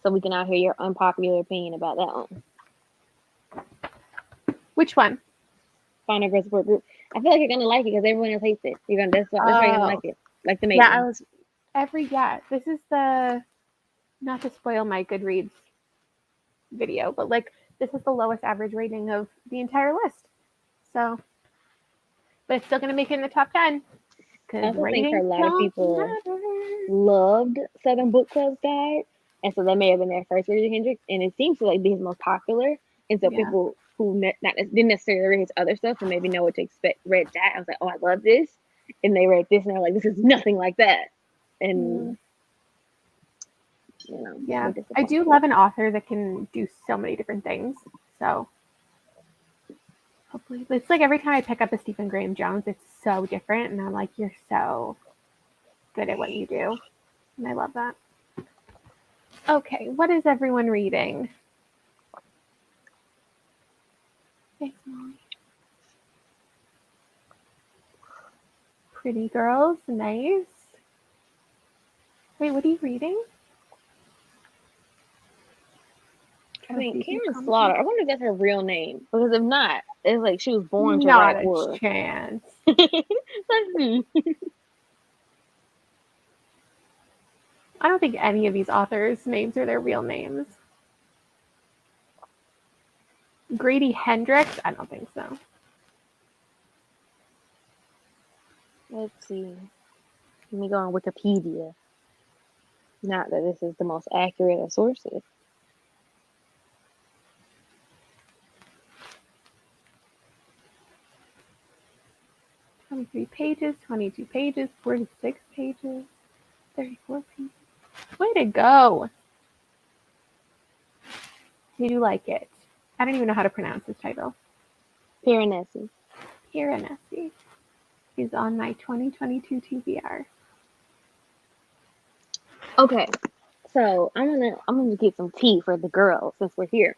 Speaker 2: So we can now hear your unpopular opinion about that one.
Speaker 1: Which one?
Speaker 2: Final Girl Support Group. I feel like you're gonna like it because everyone else hates it. That's why you're gonna like it. Like the Maiden.
Speaker 1: Yeah, this is the, not to spoil my Goodreads video, but like this is the lowest average rating of the entire list. So, but it's still gonna make it in the top 10
Speaker 2: I
Speaker 1: because
Speaker 2: also think for a
Speaker 1: ratings
Speaker 2: lot of
Speaker 1: don't
Speaker 2: people
Speaker 1: matter.
Speaker 2: loved Southern Book Club's guide, and so that may have been their first read of Hendrix, and it seems to like be his most popular. And so
Speaker 1: Yeah.
Speaker 2: people who didn't necessarily read his other stuff and maybe know what to expect read that. I was like, oh, I love this, and they read this, and they're like, this is nothing like that, and
Speaker 1: Yeah, I do love an author that can do so many different things. So hopefully, it's like every time I pick up a Stephen Graham Jones, it's so different, and I'm like, you're so good at what you do, and I love that. Okay, what is everyone reading? Thanks, Molly. Pretty Girls, nice. Wait, what are you reading?
Speaker 2: I mean, Karen Slaughter. I wonder if that's her real name, because if not, it's like she was born to
Speaker 1: Not
Speaker 2: write
Speaker 1: a
Speaker 2: horror.
Speaker 1: chance.
Speaker 2: Let's see.
Speaker 1: I don't think any of these authors' names are their real names. Grady Hendrix? I don't think so.
Speaker 2: Let's see. Let me go on Wikipedia. Not that this is the most accurate of sources.
Speaker 1: pages, 22 pages, 46 pages, 34 pages. Way to go. Did you like it? I don't even know how to pronounce this title.
Speaker 2: Piranesi.
Speaker 1: Piranesi is on my 2022 TBR.
Speaker 2: Okay, so I'm gonna get some tea for the girls since we're here.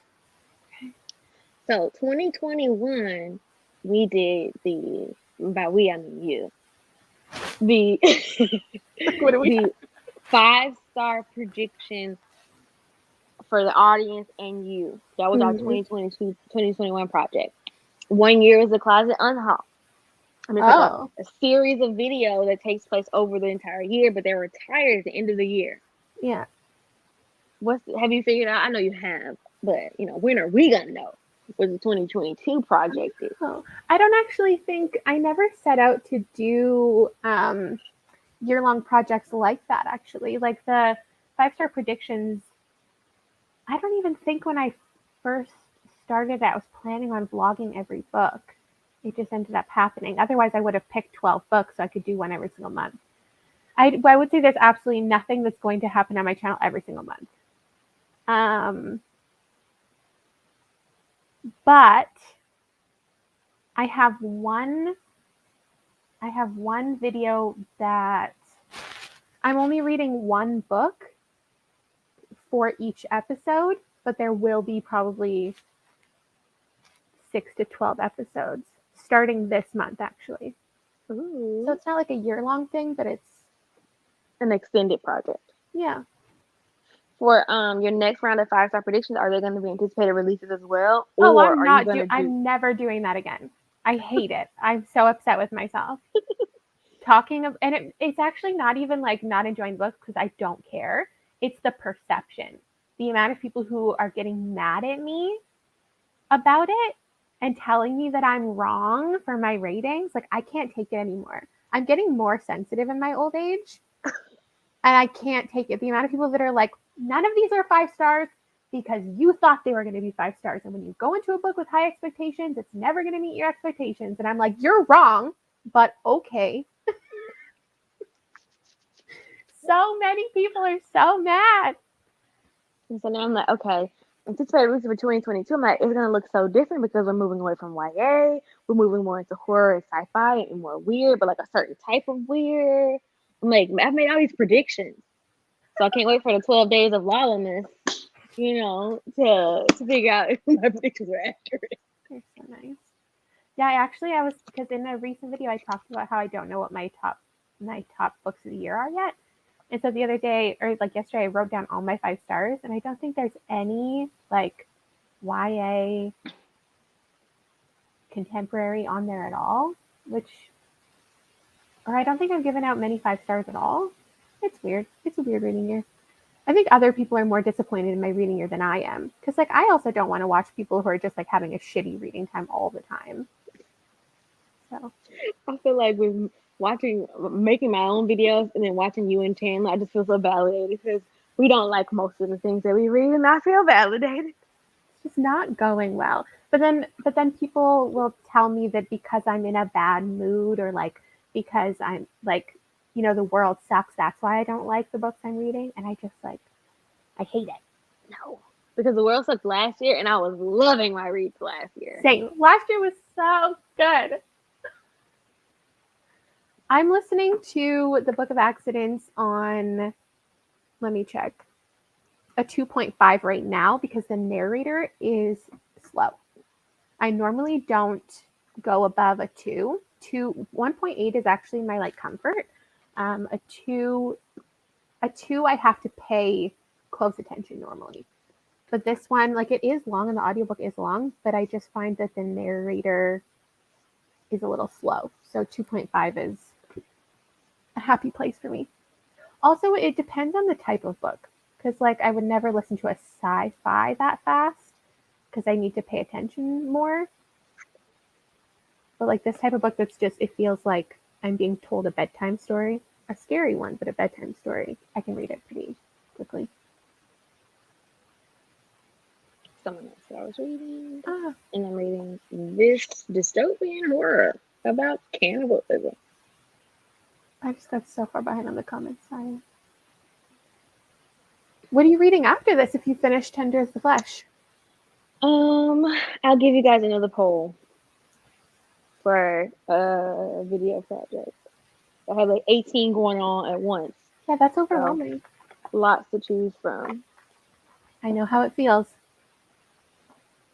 Speaker 2: So 2021, we did by we I mean you the
Speaker 1: What do we
Speaker 2: the 5-star prediction for the audience and you. That was our
Speaker 1: have?
Speaker 2: 2022 2021 project. 1 year is the closet unhaul. I mean, it's like
Speaker 1: Oh,
Speaker 2: a series of video that takes place over the entire year, but they're retired at the end of the year.
Speaker 1: yeah.
Speaker 2: Have you figured out? I know you have, but when are we gonna know what the 2022 project is?
Speaker 1: Oh, I don't actually think I never set out to do year-long projects like that. Actually, like the 5-star predictions. I don't even think when I first started, I was planning on vlogging every book. It just ended up happening. Otherwise, I would have picked 12 books so I could do one every single month. I would say there's absolutely nothing that's going to happen on my channel every single month. But I have one video that I'm only reading one book for each episode, but there will be probably 6 to 12 episodes starting this month, actually.
Speaker 2: Ooh.
Speaker 1: So it's not like a year-long thing, but it's
Speaker 2: An extended project.
Speaker 1: Yeah.
Speaker 2: For your next round of 5-star predictions, are they going to be anticipated releases as well,
Speaker 1: Oh,
Speaker 2: or are you going to do?
Speaker 1: I'm never doing that again. I hate it. I'm so upset with myself. It's actually not even like not enjoying the book because I don't care. It's the perception. The amount of people who are getting mad at me about it and telling me that I'm wrong for my ratings, like I can't take it anymore. I'm getting more sensitive in my old age and I can't take it. The amount of people that are like, none of these are 5 stars because you thought they were going to be 5 stars. And when you go into a book with high expectations, it's never going to meet your expectations. And I'm like, you're wrong, but okay. So many people are so mad.
Speaker 2: And so now I'm like, okay, anticipated release for 2022. I'm like, it's going to look so different because we're moving away from YA. We're moving more into horror and sci-fi and more weird, but like a certain type of weird. I'm like, I've made all these predictions. So I can't wait for the 12 days of lawlessness, to figure out if my predictions are accurate.
Speaker 1: They're so nice. Yeah, I was because in a recent video I talked about how I don't know what my top books of the year are yet. And so the other day, or like yesterday, I wrote down all my 5 stars, and I don't think there's any like YA contemporary on there at all, or I don't think I've given out many 5 stars at all. It's weird. It's a weird reading year. I think other people are more disappointed in my reading year than I am. Because like I also don't want to watch people who are just like having a shitty reading time all the time. So
Speaker 2: I feel like with making my own videos and then watching you and Chandler, I just feel so validated because we don't like most of the things that we read, and I feel validated.
Speaker 1: it's just not going well. But then people will tell me that because I'm in a bad mood or like because I'm like, the world sucks, that's why I don't like the books I'm reading. And I just like I hate it.
Speaker 2: No, because the world sucked last year, and I was loving my reads last year.
Speaker 1: Same. Last year was so good. I'm listening to the Book of Accidents on, let me check, a 2.5 right now because the narrator is slow. I normally don't go above a 2. 1.8 is actually my like comfort. A 2 I have to pay close attention normally. But this one, like it is long and the audiobook is long, but I just find that the narrator is a little slow. So 2.5 is a happy place for me. Also, it depends on the type of book. Because, like, I would never listen to a sci-fi that fast because I need to pay attention more. But, like, this type of book that's just, it feels like I'm being told a bedtime story. A scary one, but a bedtime story. I can read it pretty quickly.
Speaker 2: Someone else that I was reading,
Speaker 1: Ah,
Speaker 2: and I'm reading this dystopian horror about cannibalism.
Speaker 1: I just got so far behind on the comments. Sorry. What are you reading after this if you finish Tender as the Flesh?
Speaker 2: I'll give you guys another poll for a video project. I have like 18 going on at once.
Speaker 1: Yeah, that's overwhelming.
Speaker 2: lots to choose from.
Speaker 1: I know how it feels.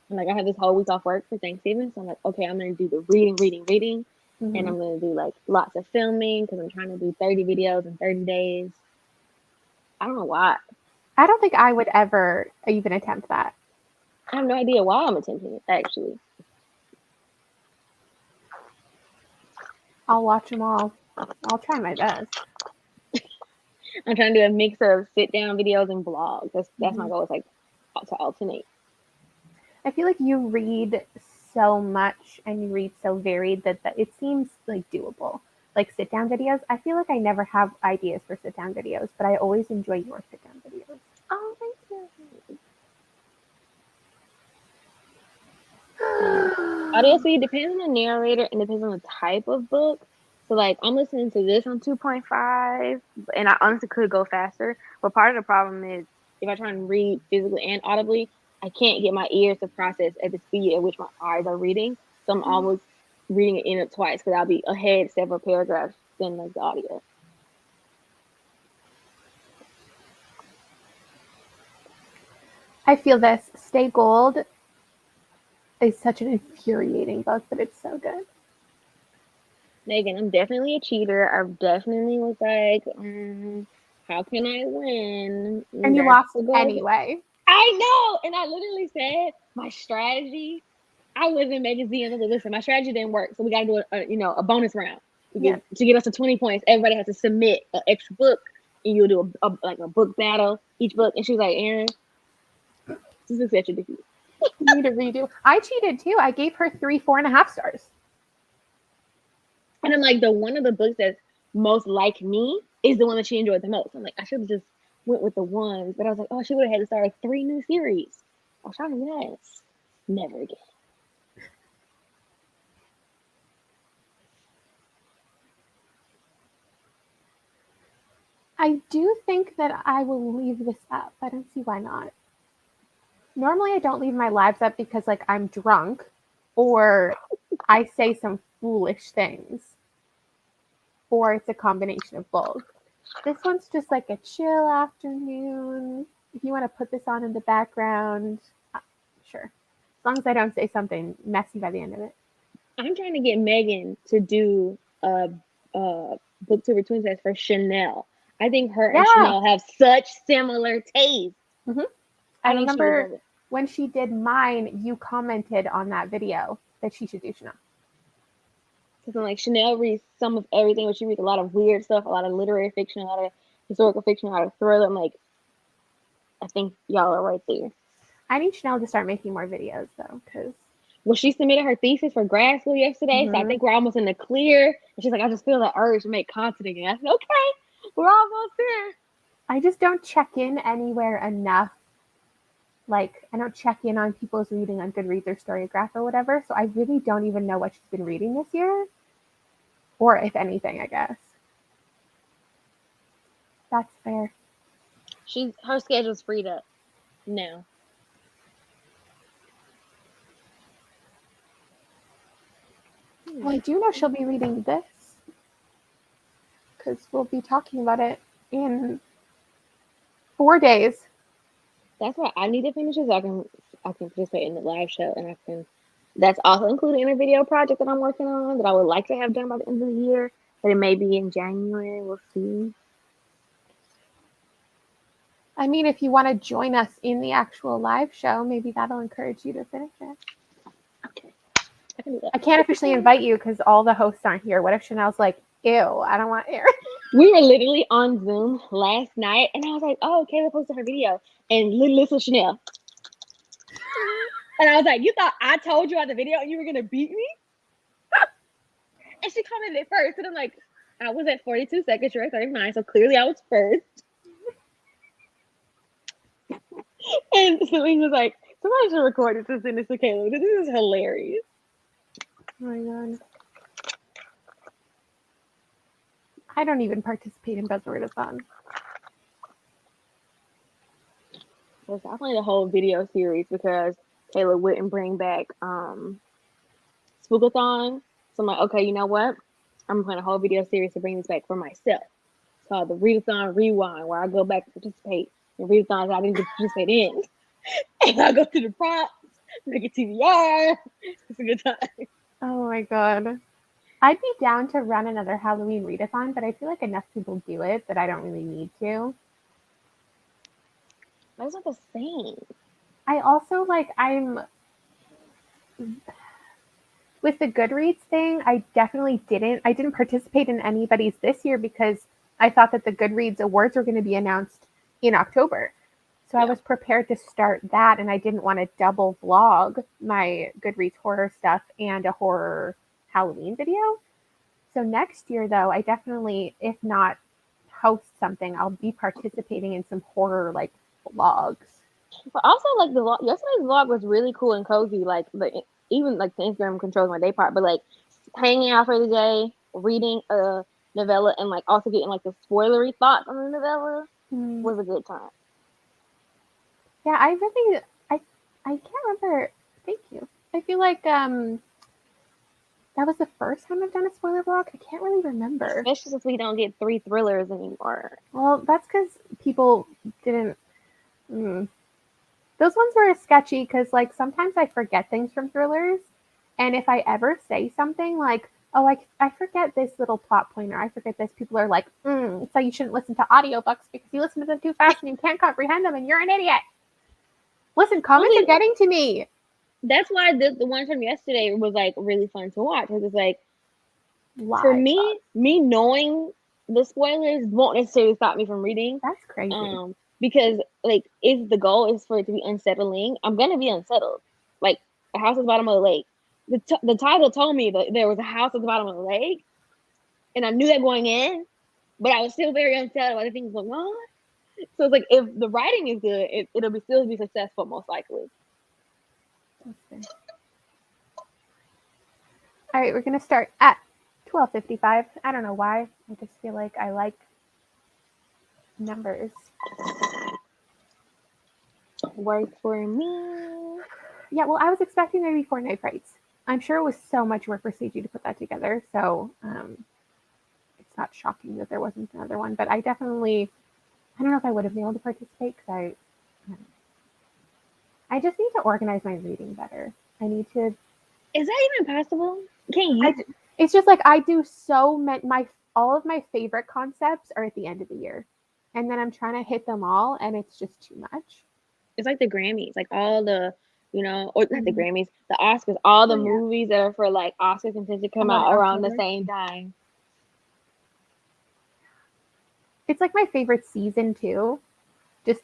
Speaker 2: And like I have this whole week off work for Thanksgiving, so I'm like, okay, I'm gonna do the reading, and I'm gonna do like lots of filming because I'm trying to do 30 videos in 30 days. I don't know why.
Speaker 1: I don't think I would ever even attempt that.
Speaker 2: I have no idea why I'm attempting it, actually.
Speaker 1: I'll watch them all. I'll try my best.
Speaker 2: I'm trying to do a mix of sit down videos and vlogs. That's my goal. Is like to alternate.
Speaker 1: I feel like you read so much and you read so varied that it seems like doable. Like sit down videos, I feel like I never have ideas for sit down videos, but I always enjoy your sit down videos.
Speaker 2: Oh, thank you. Obviously, it depends on the narrator and depends on the type of book. So, like, I'm listening to this on 2.5, and I honestly could go faster. But part of the problem is if I try and read physically and audibly, I can't get my ears to process at the speed at which my eyes are reading. So I'm almost reading it in it twice because I'll be ahead several paragraphs than like the audio.
Speaker 1: I feel this. Stay Gold is such an infuriating book, but it's so good.
Speaker 2: Megan, I'm definitely a cheater. I definitely was like, how can I win?
Speaker 1: And you lost anyway.
Speaker 2: I know. And I literally said my strategy. I was in Megan's DM. Listen, my strategy didn't work. So we got to do a bonus round. To get us to 20 points, everybody has to submit an extra book. And you'll do a book battle, each book. And she was like, Aaron, this is such a defeat.
Speaker 1: You need to redo. I cheated too. I gave her 4.5 stars.
Speaker 2: And I'm like, one of the books that's most like me is the one that she enjoyed the most. I'm like, I should have just went with the ones, but I was like, oh, she would have had to start 3 new series. I was trying to yes. Never again.
Speaker 1: I do think that I will leave this up. I don't see why not. Normally I don't leave my lives up because like I'm drunk or I say some foolish things. Or it's a combination of both. This one's just like a chill afternoon. If you want to put this on in the background, sure. As long as I don't say something messy by the end of it.
Speaker 2: I'm trying to get Megan to do a booktuber twin test for Chanel. I think her and Chanel have such similar tastes.
Speaker 1: Mm-hmm. I remember when she did mine, you commented on that video that she should do Chanel.
Speaker 2: Because I'm like, Chanel reads some of everything, but she reads a lot of weird stuff, a lot of literary fiction, a lot of historical fiction, a lot of thriller. I'm like, I think y'all are right there.
Speaker 1: I need Chanel to start making more videos though, because
Speaker 2: she submitted her thesis for grad school yesterday, so I think we're almost in the clear. And she's like, I just feel the urge to make content again. I said, okay, we're almost there.
Speaker 1: I just don't check in anywhere enough. Like, I don't check in on people's reading on Goodreads or Storygraph or whatever, so I really don't even know what she's been reading this year. Or if anything, I guess. That's fair.
Speaker 2: Her schedule's freed up now.
Speaker 1: Well, I do know she'll be reading this because we'll be talking about it in 4 days.
Speaker 2: That's why I need to finish it so I can participate in the live show, and that's also included in a video project that I'm working on that I would like to have done by the end of the year. But it may be in January. We'll see.
Speaker 1: I mean, if you want to join us in the actual live show, maybe that'll encourage you to finish it.
Speaker 2: Okay. I can do that.
Speaker 1: I can't officially invite you because all the hosts aren't here. What if Chanel's like, ew, I don't want air.
Speaker 2: We were literally on Zoom last night, and I was like, oh, Kayla posted her video, and listen to Chanel. And I was like, you thought I told you on the video and you were going to beat me? And she commented first, and I'm like, I was at 42 seconds, you're at 39, so clearly I was first. And Celine was like, somebody should record it to send this to Kayla. This is hilarious.
Speaker 1: Oh my god. I don't even participate in Buzzwordathon.
Speaker 2: Well, it's definitely the whole video series because Kayla wouldn't bring back Spookathon. So I'm like, okay, you know what? I'm playing a whole video series to bring this back for myself. called the Readathon Rewind, where I go back to participate in readathons I didn't get to participate in. And I go to the prompts, make a TBR. It's a good time.
Speaker 1: Oh my god. I'd be down to run another Halloween readathon, but I feel like enough people do it that I don't really need to.
Speaker 2: Those are the same.
Speaker 1: I also I'm with the Goodreads thing, I didn't participate in anybody's this year because I thought that the Goodreads awards were going to be announced in October. So I
Speaker 2: Yeah.
Speaker 1: was prepared to start that, and I didn't want to double vlog my Goodreads horror stuff and a horror Halloween video. So next year, though, I definitely, if not host something, I'll be participating in some horror vlogs.
Speaker 2: But also, like yesterday's vlog was really cool and cozy. Like even like the Instagram controls my day part, but like hanging out for the day, reading a novella, and like also getting like the spoilery thoughts on the novella was a good time.
Speaker 1: Yeah, I can't remember. Thank you. I feel like that was the first time I've done a spoiler vlog. I can't really remember.
Speaker 2: Especially since we don't get 3 thrillers anymore.
Speaker 1: Well, that's because people didn't. Those ones were sketchy because sometimes I forget things from thrillers, and if I ever say something like, "Oh, I forget this little plot point," or "I forget this," people are like, "So you shouldn't listen to audiobooks because you listen to them too fast and you can't comprehend them, and you're an idiot." Listen, comments are getting to me.
Speaker 2: That's why the one from yesterday was like really fun to watch because it's like for
Speaker 1: Live.
Speaker 2: me knowing the spoilers won't necessarily stop me from reading.
Speaker 1: That's crazy.
Speaker 2: Because like if the goal is for it to be unsettling, I'm gonna be unsettled. Like a house at the bottom of the lake. The title told me that there was a house at the bottom of the lake, and I knew that going in, but I was still very unsettled by the things going on. So it's like if the writing is good, it'll still be successful most likely.
Speaker 1: Okay. All right, we're gonna start at 12:55. I don't know why. I just feel like I like numbers.
Speaker 2: Works for me.
Speaker 1: Yeah, well, I was expecting there to be 4 night frights. I'm sure it was so much work for CG to put that together, so it's not shocking that there wasn't another one. But I don't know if I would have been able to participate because I just need to organize my reading better. I need to.
Speaker 2: Is that even possible? Can you?
Speaker 1: It's just like I do so many. All of my favorite concepts are at the end of the year, and then I'm trying to hit them all, and it's just too much.
Speaker 2: It's like the Grammys, like all the, or not the Grammys, the Oscars, all the movies that are for like Oscar contention come out around the same time.
Speaker 1: It's like my favorite season too, just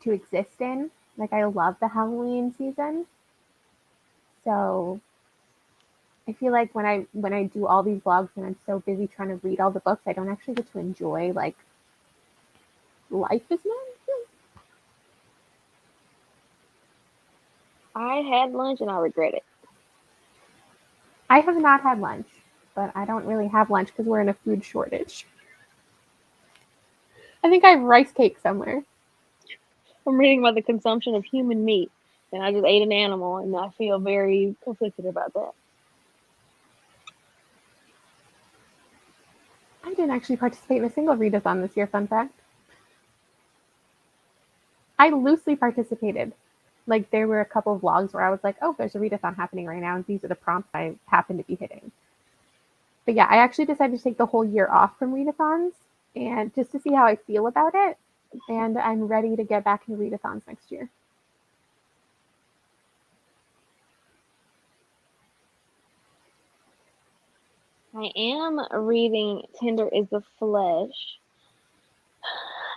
Speaker 1: to exist in. Like I love the Halloween season. So I feel like when I do all these vlogs and I'm so busy trying to read all the books, I don't actually get to enjoy like life as much.
Speaker 2: I had lunch and I regret it.
Speaker 1: I have not had lunch, but I don't really have lunch because we're in a food shortage. I think I have rice cake somewhere.
Speaker 2: I'm reading about the consumption of human meat, and I just ate an animal, and I feel very conflicted about that.
Speaker 1: I didn't actually participate in a single readathon this year, fun fact. I loosely participated. Like there were a couple of vlogs where I was like, oh, there's a readathon happening right now, and these are the prompts I happen to be hitting. But yeah, I actually decided to take the whole year off from readathons and just to see how I feel about it. And I'm ready to get back into readathons next year.
Speaker 2: I am reading Tender is the Flesh.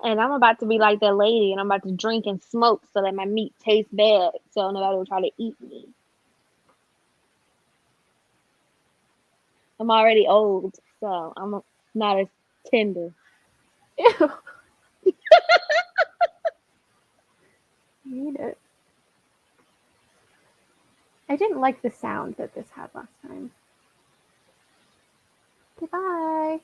Speaker 2: And I'm about to be like that lady, and I'm about to drink and smoke so that my meat tastes bad, so nobody will try to eat me. I'm already old, so I'm not as tender.
Speaker 1: Ew. Need it. I didn't like the sound that this had last time. Goodbye.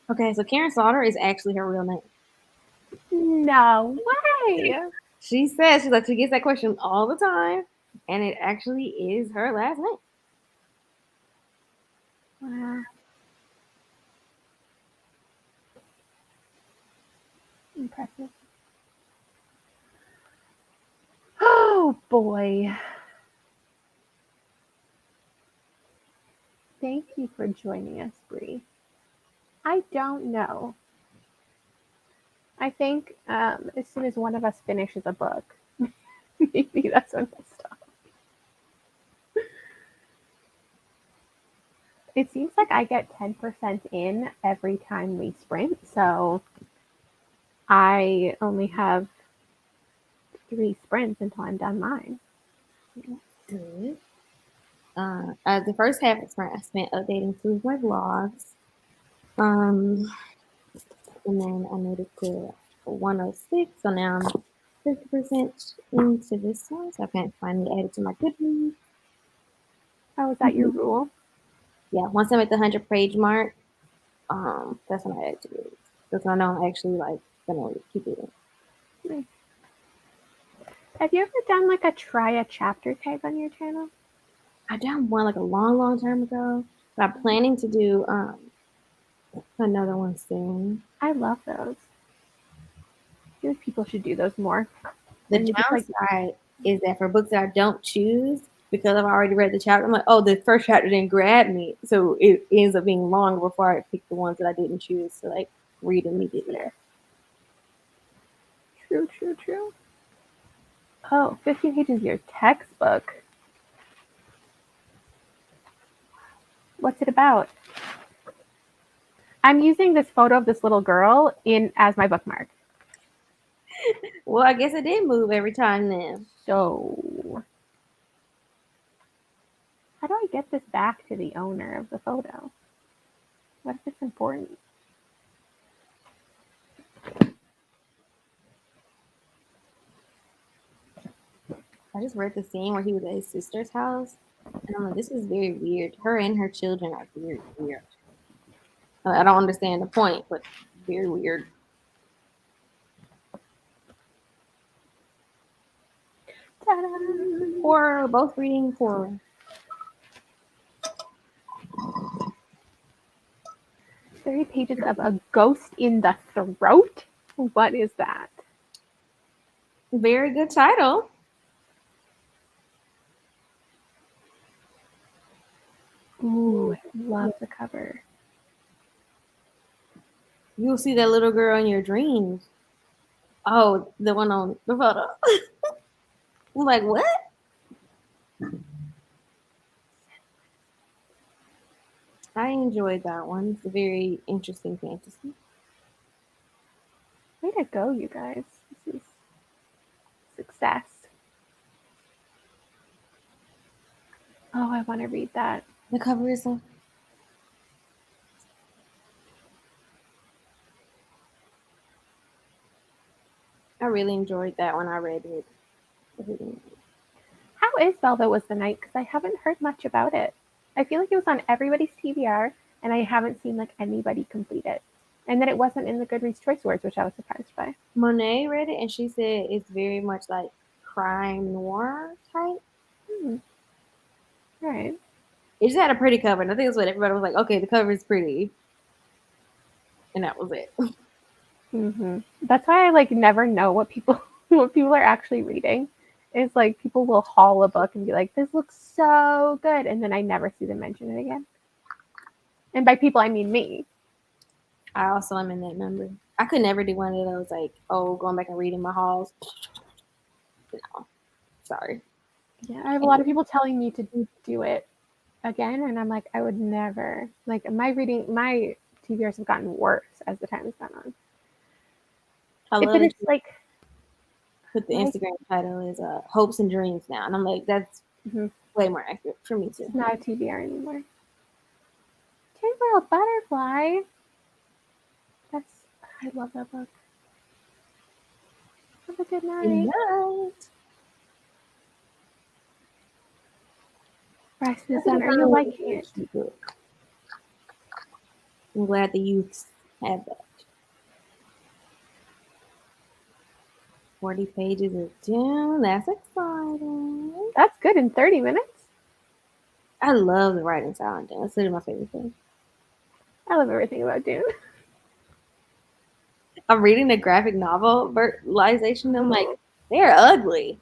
Speaker 2: Okay, so Karen Slaughter is actually her real name.
Speaker 1: No way.
Speaker 2: She says she gets that question all the time, and it actually is her last name.
Speaker 1: Wow. Impressive. Oh boy. Thank you for joining us, Bree. I don't know. I think as soon as one of us finishes a book, maybe that's when we'll stop. It seems like I get 10% in every time we sprint, so I only have 3 sprints until I'm done mine.
Speaker 2: Good. The first half of the sprint I spent updating 2 of my vlogs. And then I made it to 106, so now I'm 50% into this one, so I can finally add it to my goodreads.
Speaker 1: Oh, is that your rule?
Speaker 2: Yeah, once I'm at the 100-page mark, that's when I add it to goodreads. Because I know I'm actually gonna keep it in.
Speaker 1: Nice. Have you ever done like a try a chapter tag on your channel?
Speaker 2: I done one like a long time ago, but I'm planning to do another one soon.
Speaker 1: I love those. I feel like people should do those more.
Speaker 2: The
Speaker 1: And you just
Speaker 2: downside is that for books that I don't choose, because I've already read the chapter, I'm like, oh, the first chapter didn't grab me, so it ends up being longer before I pick the ones that I didn't choose to like read immediately.
Speaker 1: True. Oh, 15 pages of your textbook. What's it about? I'm using this photo of this little girl in as my bookmark.
Speaker 2: Well, I guess it did move every time then.
Speaker 1: So, how do I get this back to the owner of the photo? What if it's important?
Speaker 2: I just read the scene where he was at his sister's house, and I'm like, this is very weird. Her and her children are very weird. I don't understand the point, but very weird.
Speaker 1: Ta-da!
Speaker 2: Horror, both reading horror.
Speaker 1: 30 pages of A Ghost in the Throat? What is that?
Speaker 2: Very good title.
Speaker 1: Ooh, I love the cover.
Speaker 2: You'll see that little girl in your dreams. Oh, the one on the photo. I'm like, what? I enjoyed that one. It's a very interesting fantasy.
Speaker 1: Way to go, you guys. This is success. Oh, I want to read that.
Speaker 2: The cover is a. I really enjoyed that when I read it.
Speaker 1: How is Velvet Was the Night? Because I haven't heard much about it. I feel like it was on everybody's TBR, and I haven't seen like anybody complete it. And then it wasn't in the Goodreads Choice Awards, which I was surprised by.
Speaker 2: Monet read it and she said it's very much like crime noir type.
Speaker 1: All right.
Speaker 2: It just had a pretty cover, and I think that's what everybody was like. Okay, the cover is pretty, and that was it.
Speaker 1: That's why I like never know what people what people are actually reading. Is like people will haul a book and be like, "This looks so good," and then I never see them mention it again. And by people, I mean me.
Speaker 2: I also am in that number. I could never do one of those like, oh, going back and reading my hauls. No, sorry.
Speaker 1: Yeah, I have a lot of people telling me to do it again, and I'm like, I would never. Like my TBRs have gotten worse as the time has gone on.
Speaker 2: I
Speaker 1: But
Speaker 2: love
Speaker 1: it's
Speaker 2: that
Speaker 1: like
Speaker 2: put the Instagram title is hopes and dreams now, and I'm like, that's way more accurate for me too.
Speaker 1: It's not a TBR anymore. Tinfoil Butterfly. I love that book. Have a good night.
Speaker 2: Good night.
Speaker 1: Rise to the Sun. Are you liking it?
Speaker 2: I'm glad the youths
Speaker 3: Have that. 40 pages of Dune. That's exciting.
Speaker 1: That's good in 30 minutes.
Speaker 3: I love the writing style on Dune. That's literally my favorite thing.
Speaker 1: I love everything about Dune.
Speaker 3: I'm reading the graphic novel versionization. I'm like, they're ugly.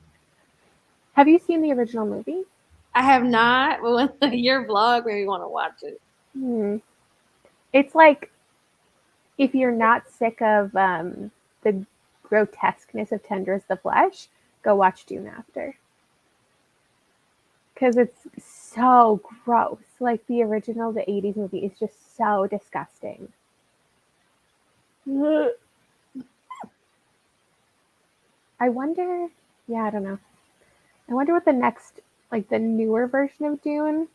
Speaker 1: Have you seen the original movie?
Speaker 3: I have not, but when your vlog made me want to watch it.
Speaker 1: It's like, if you're not sick of the grotesqueness of Tender as the Flesh, go watch Dune after. Because it's so gross. Like the original, the 80s movie is just so disgusting. I wonder, I don't know. I wonder what the next, like the newer version of Dune,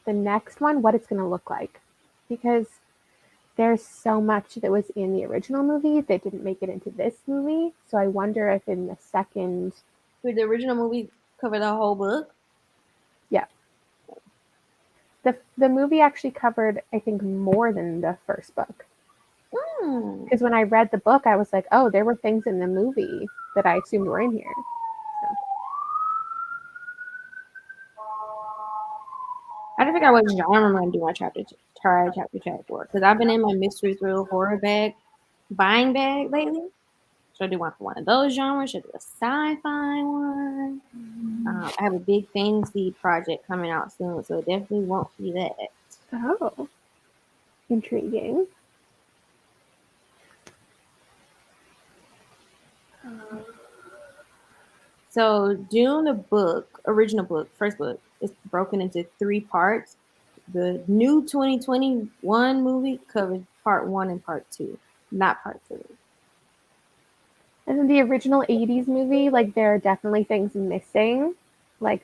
Speaker 1: the next one, what it's going to look like. Because there's so much that was in the original movie that didn't make it into this movie. So I wonder if in the second.
Speaker 3: Did the original movie cover the whole book?
Speaker 1: Yeah. The movie actually covered, I think, more than the first book. Because when I read the book, I was like, oh, there were things in the movie that I assumed were in here. So.
Speaker 3: I don't think I was genre I'm gonna do my chapter 4 because I've been in my mystery thrill horror buying bag lately. Should I do one for one of those genres? Should I do a sci-fi one? I have a big fantasy project coming out soon, so it definitely won't be that.
Speaker 1: Oh, intriguing.
Speaker 3: So Dune, the book, original book, first book, is broken into 3 parts. The new 2021 movie covers part 1 and part 2, not part 3.
Speaker 1: And then the original 80s movie, like there are definitely things missing. Like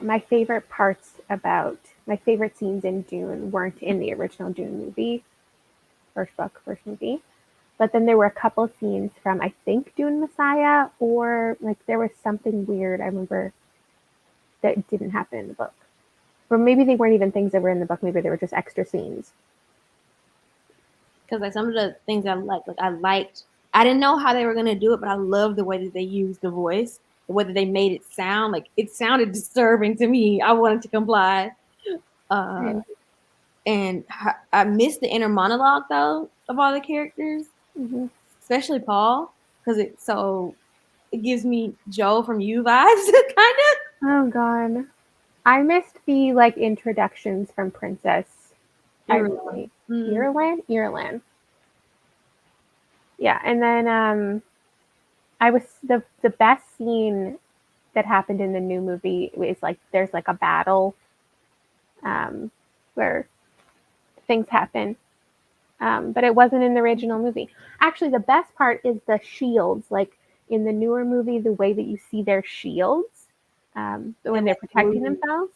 Speaker 1: my favorite my favorite scenes in Dune weren't in the original Dune movie, first book, first movie. But then there were a couple scenes from, I think, Dune Messiah, or like there was something weird I remember that didn't happen in the book. Or maybe they weren't even things that were in the book, maybe they were just extra scenes.
Speaker 3: Because like some of the things I didn't know how they were gonna do it, but I love the way that they used the voice, the way that they made it sound. Like it sounded disturbing to me. I wanted to comply. And I missed the inner monologue though of all the characters, especially Paul, because it gives me Joe from You vibes, kind of.
Speaker 1: Oh god, I missed the like introductions from Princess
Speaker 3: Ireland.
Speaker 1: Ireland. Yeah, and then I was the best scene that happened in the new movie is like there's like a battle where things happen. But it wasn't in the original movie. Actually, the best part is the shields. Like in the newer movie, the way that you see their shields when they're protecting themselves.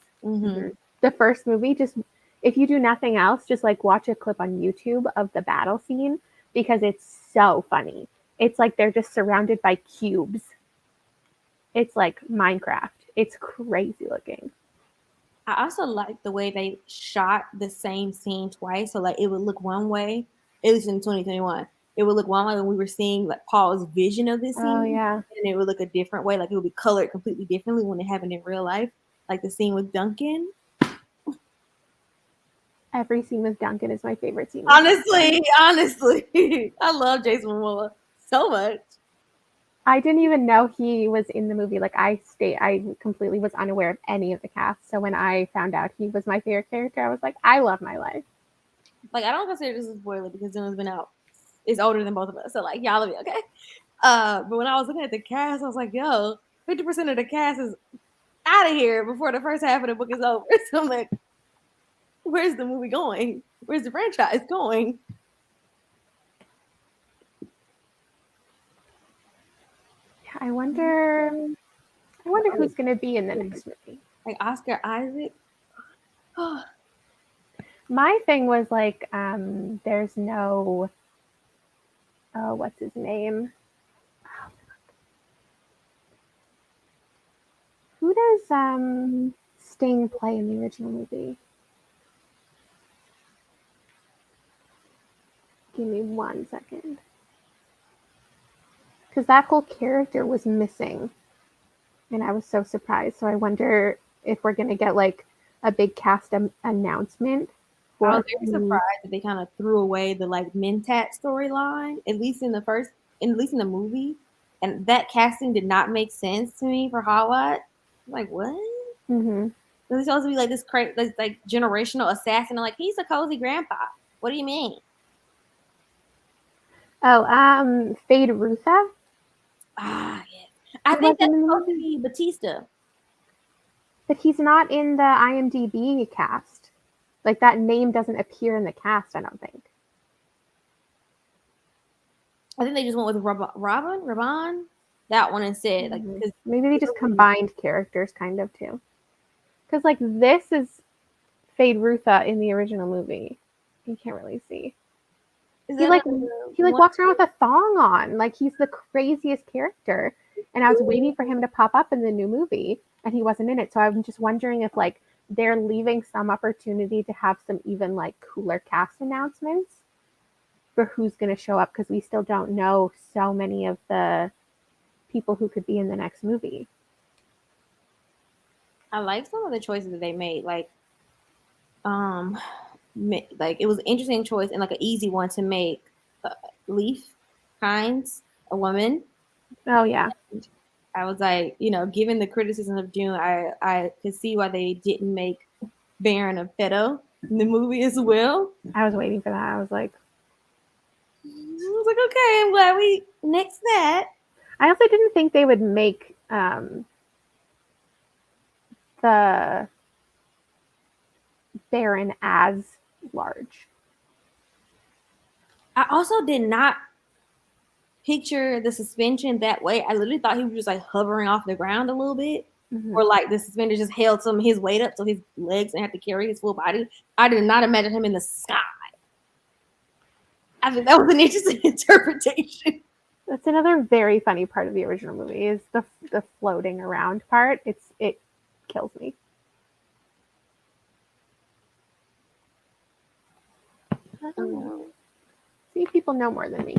Speaker 1: The first movie, just if you do nothing else, just like watch a clip on YouTube of the battle scene because it's so funny. It's like they're just surrounded by cubes. It's like Minecraft. It's crazy looking.
Speaker 3: I also like the way they shot the same scene twice. So like it would look one way, at least in 2021. It would look one way when we were seeing like Paul's vision of this scene.
Speaker 1: Oh yeah.
Speaker 3: And it would look a different way. Like it would be colored completely differently when it happened in real life. Like the scene with Duncan.
Speaker 1: Every scene with Duncan is my favorite scene.
Speaker 3: Honestly, I love Jason Momoa so much.
Speaker 1: I didn't even know he was in the movie. Like I completely was unaware of any of the cast. So when I found out he was my favorite character, I was like, I love my life.
Speaker 3: Like I don't consider this a spoiler because Dylan's been out. It's older than both of us, so like y'all will be okay. But when I was looking at the cast, I was like, yo, 50% of the cast is out of here before the first half of the book is over. So I'm like, where's the movie going? Where's the franchise going?
Speaker 1: Yeah, I wonder who's going to be in the next movie.
Speaker 3: Like Oscar Isaac.
Speaker 1: My thing was like, there's no, what's his name? Who does Sting play in the original movie? Give me 1 second. Because that whole character was missing. And I was so surprised. So I wonder if we're going to get like a big cast announcement.
Speaker 3: I was very surprised that they kind of threw away the like Mentat storyline, at least in the movie. And that casting did not make sense to me for Hawat. Like, what?
Speaker 1: Mm-hmm.
Speaker 3: He's supposed to be like this like generational assassin. I'm like, he's a cozy grandpa. What do you mean?
Speaker 1: Oh, Fade Rutha.
Speaker 3: Ah, yes. I think that's supposed to be Batista.
Speaker 1: But he's not in the IMDb cast. Like that name doesn't appear in the cast, I don't think.
Speaker 3: I think they just went with Rabban, that one instead. Like,
Speaker 1: maybe they just combined characters, kind of too. Because like this is Fade Rutha in the original movie. You can't really see. He like walks around with a thong on. Like he's the craziest character. And I was waiting for him to pop up in the new movie, and he wasn't in it. So I'm just wondering if like they're leaving some opportunity to have some even like cooler cast announcements for who's going to show up, because we still don't know so many of the people who could be in the next movie.
Speaker 3: I like some of the choices that they made. Like it was an interesting choice and like an easy one to make. Leaf Hines, a woman.
Speaker 1: Oh yeah.
Speaker 3: And I was like, given the criticism of June, I could see why they didn't make Baron a pedo in the movie as well.
Speaker 1: I was waiting for that. I was like,
Speaker 3: okay, I'm glad we nixed that.
Speaker 1: I also didn't think they would make the Baron as large.
Speaker 3: I also did not picture the suspension that way. I literally thought he was just like hovering off the ground a little bit, or like the suspender just held some of his weight up so his legs didn't have to carry his full body. I did not imagine him in the sky. I think that was an interesting interpretation.
Speaker 1: That's another very funny part of the original movie is the floating around part. It kills me. See, people know more than me.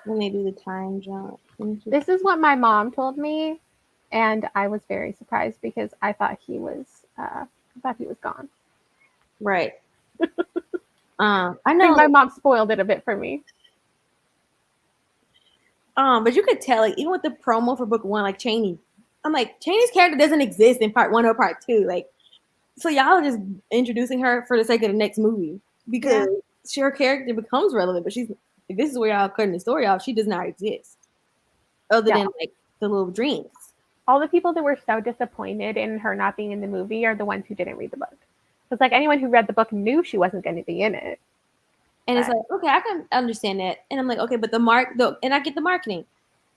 Speaker 3: When they do the time jump.
Speaker 1: This is what my mom told me, and I was very surprised because I thought he was gone.
Speaker 3: Right. I know
Speaker 1: my mom spoiled it a bit for me.
Speaker 3: But you could tell, like, even with the promo for book 1, like Chaney, I'm like, Chaney's character doesn't exist in part 1 or part 2. Like, so y'all are just introducing her for the sake of the next movie because her character becomes relevant, but if this is where y'all cutting the story off, she does not exist other than like the little dreams.
Speaker 1: All the people that were so disappointed in her not being in the movie are the ones who didn't read the book. Because like anyone who read the book knew she wasn't going to be in it.
Speaker 3: And it's like, okay, I can understand that. And I'm like, okay, but and I get the marketing.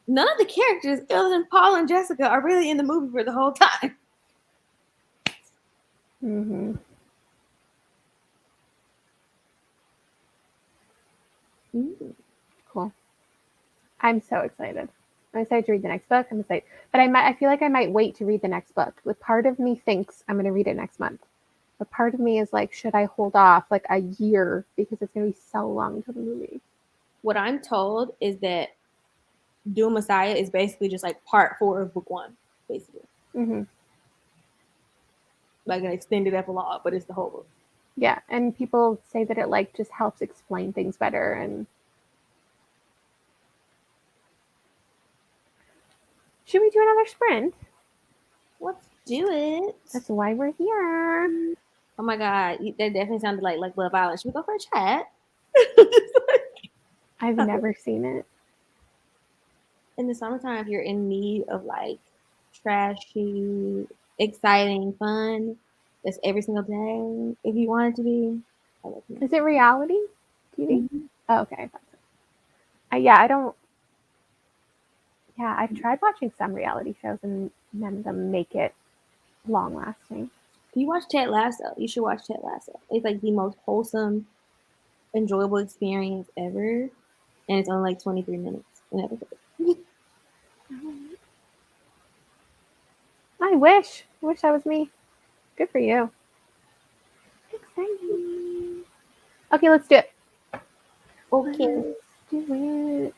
Speaker 3: None of the characters, other than Paul and Jessica, are really in the movie for the whole time.
Speaker 1: Mm-hmm. Cool. I'm so excited. I'm excited to read the next book. I'm excited, but I feel like I might wait to read the next book. With part of me thinks I'm going to read it next month, but part of me is like, should I hold off like a year because it's going to be so long to the movie?
Speaker 3: What I'm told is that Doom Messiah is basically just like part 4 of book 1, basically.
Speaker 1: Mm-hmm.
Speaker 3: Like an extended epilogue, but it's the whole book.
Speaker 1: Yeah, and people say that it like just helps explain things better. And should we do another sprint?
Speaker 3: Let's do it.
Speaker 1: That's why we're here.
Speaker 3: Oh my god, that definitely sounded like Love Island. Should we go for a chat?
Speaker 1: I've never seen it.
Speaker 3: In the summertime, if you're in need of like trashy, exciting fun, that's every single day. If you want it to be,
Speaker 1: is it reality TV? Mm-hmm. Oh, okay. I don't. Yeah, I've tried watching some reality shows and none of them make it long lasting.
Speaker 3: You watch Ted Lasso. You should watch Ted Lasso. It's like the most wholesome, enjoyable experience ever, and it's only like 23 minutes an episode. I
Speaker 1: wish that was me. Good for you. exciting. Okay, let's do it.
Speaker 3: Okay.
Speaker 1: Let's do it.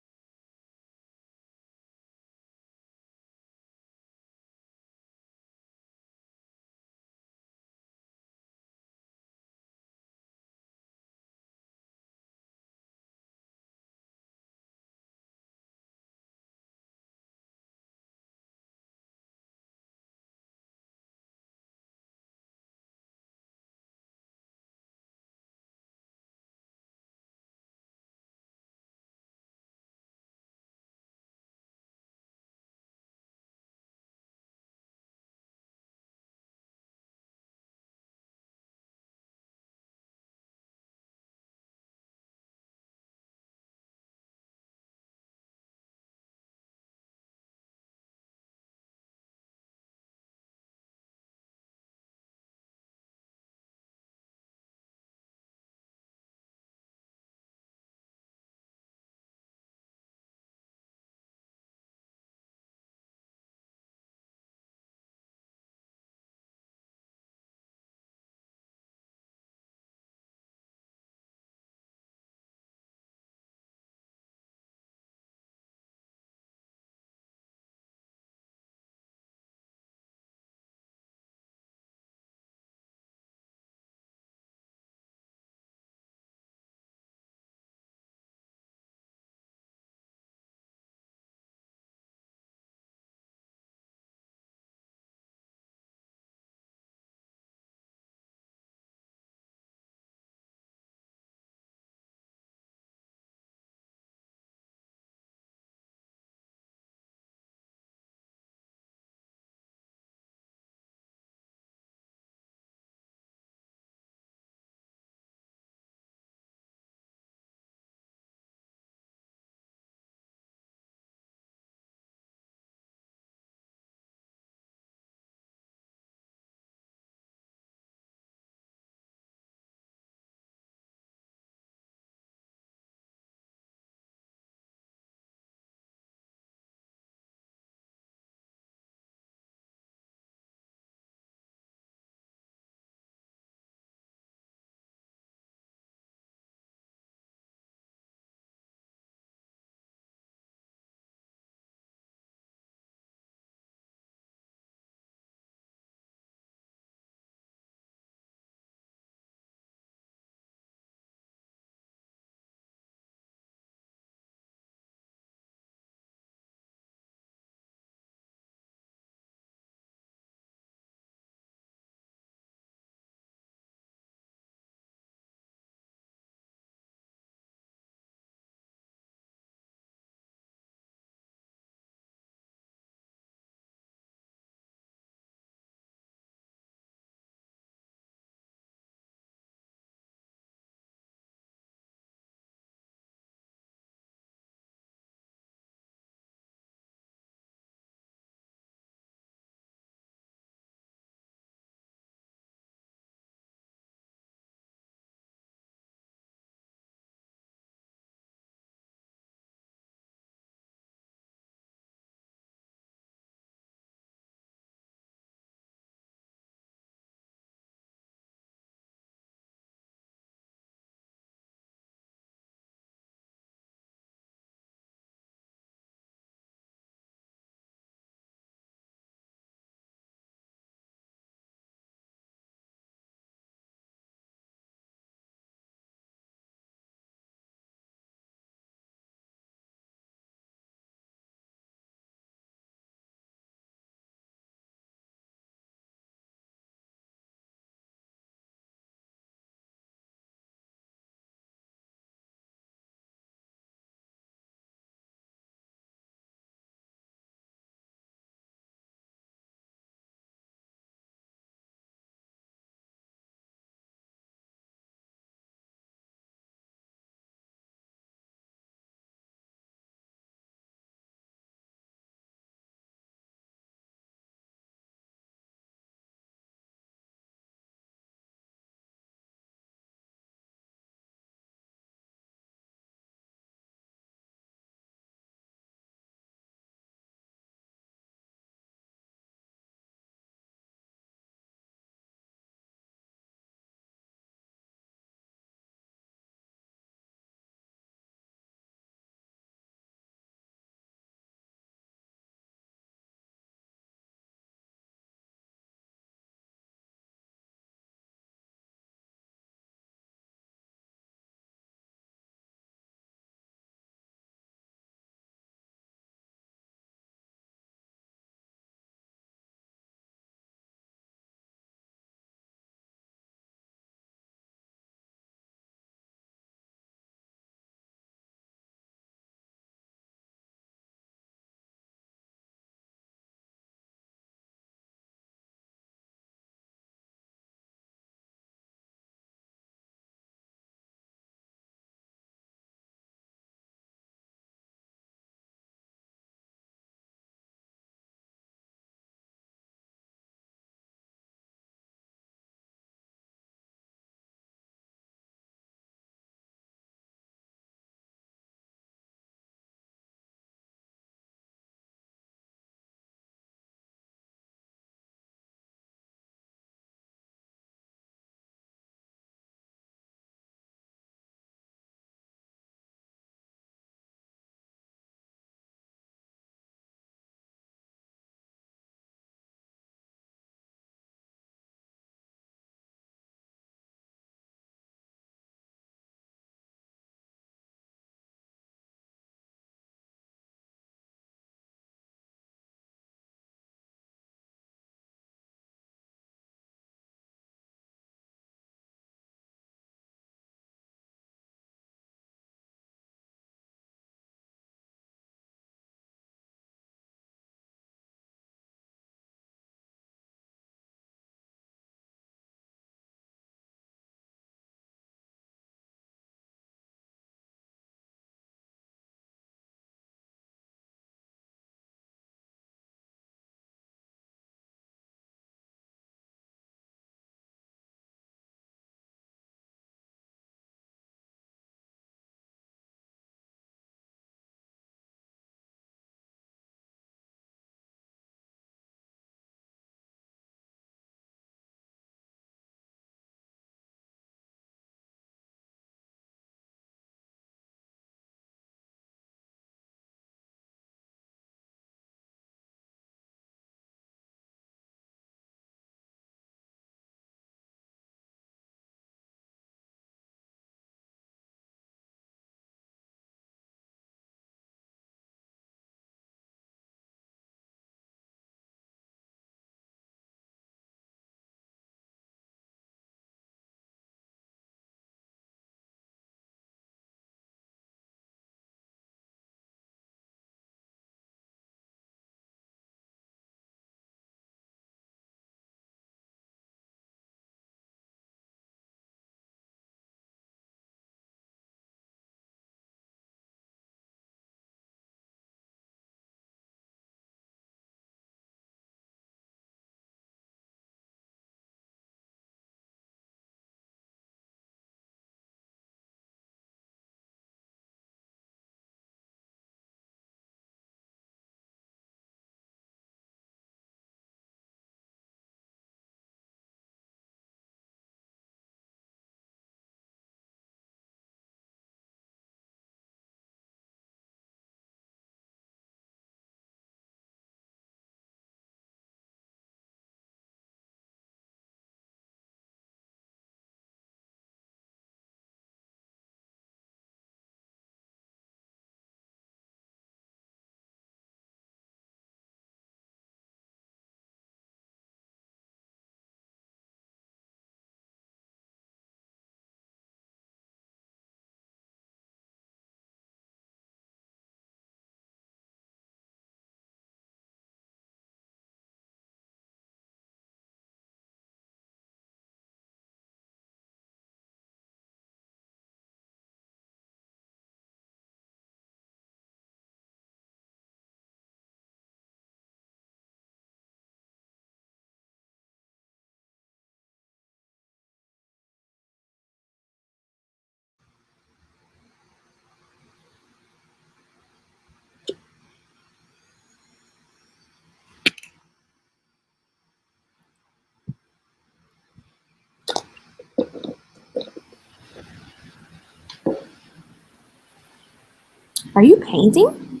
Speaker 3: Are you painting?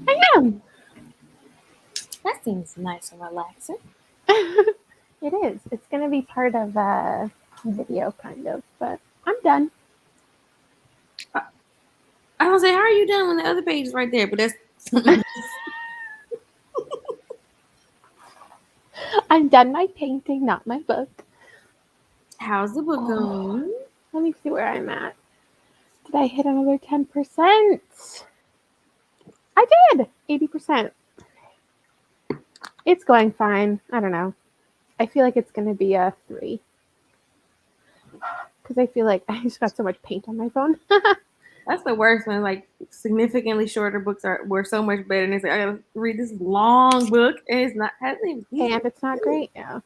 Speaker 1: I am.
Speaker 3: That seems nice and relaxing.
Speaker 1: It is. It's going to be part of a video, kind of, but I'm done.
Speaker 3: I was like, how are you done when the other page is right there? But that's
Speaker 1: I'm done my painting, not my book.
Speaker 3: how's the book going?
Speaker 1: Let me see where I'm at. Did I hit another 10%? I did. 80%. It's going fine. I don't know. I feel like it's going to be a 3. Because I feel like I just got so much paint on my phone.
Speaker 3: That's the worst when like significantly shorter books were so much better. And it's like I gotta read this long book and it's not hasn't even
Speaker 1: And it's not great. Yeah.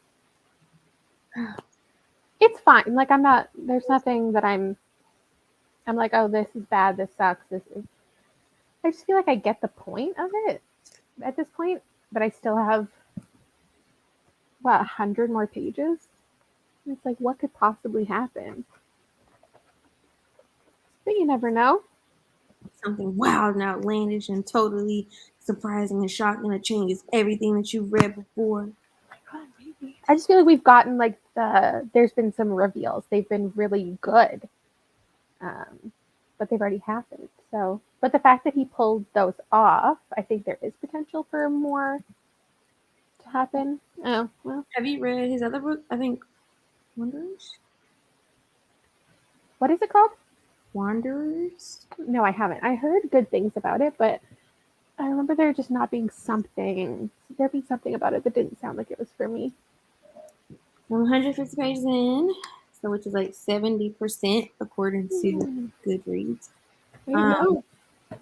Speaker 1: It's fine. Like, there's nothing that I'm like, oh, this is bad. This sucks. I just feel like I get the point of it at this point, but I still have, 100 more pages? It's like, what could possibly happen? But you never know.
Speaker 3: something wild and outlandish and totally surprising and shocking that changes everything that you've read before.
Speaker 1: I just feel like we've gotten like there's been some reveals. They've been really good, but they've already happened. So, but the fact that he pulled those off, I think there is potential for more to happen. Oh well.
Speaker 3: Have you read his other book? I think Wanderers.
Speaker 1: What is it called?
Speaker 3: Wanderers.
Speaker 1: No, I haven't. I heard good things about it, but I remember there just not being something. There being something about it that didn't sound like it was for me.
Speaker 3: 150 pages in, so which is like 70% according to Goodreads.
Speaker 1: I don't know.
Speaker 3: I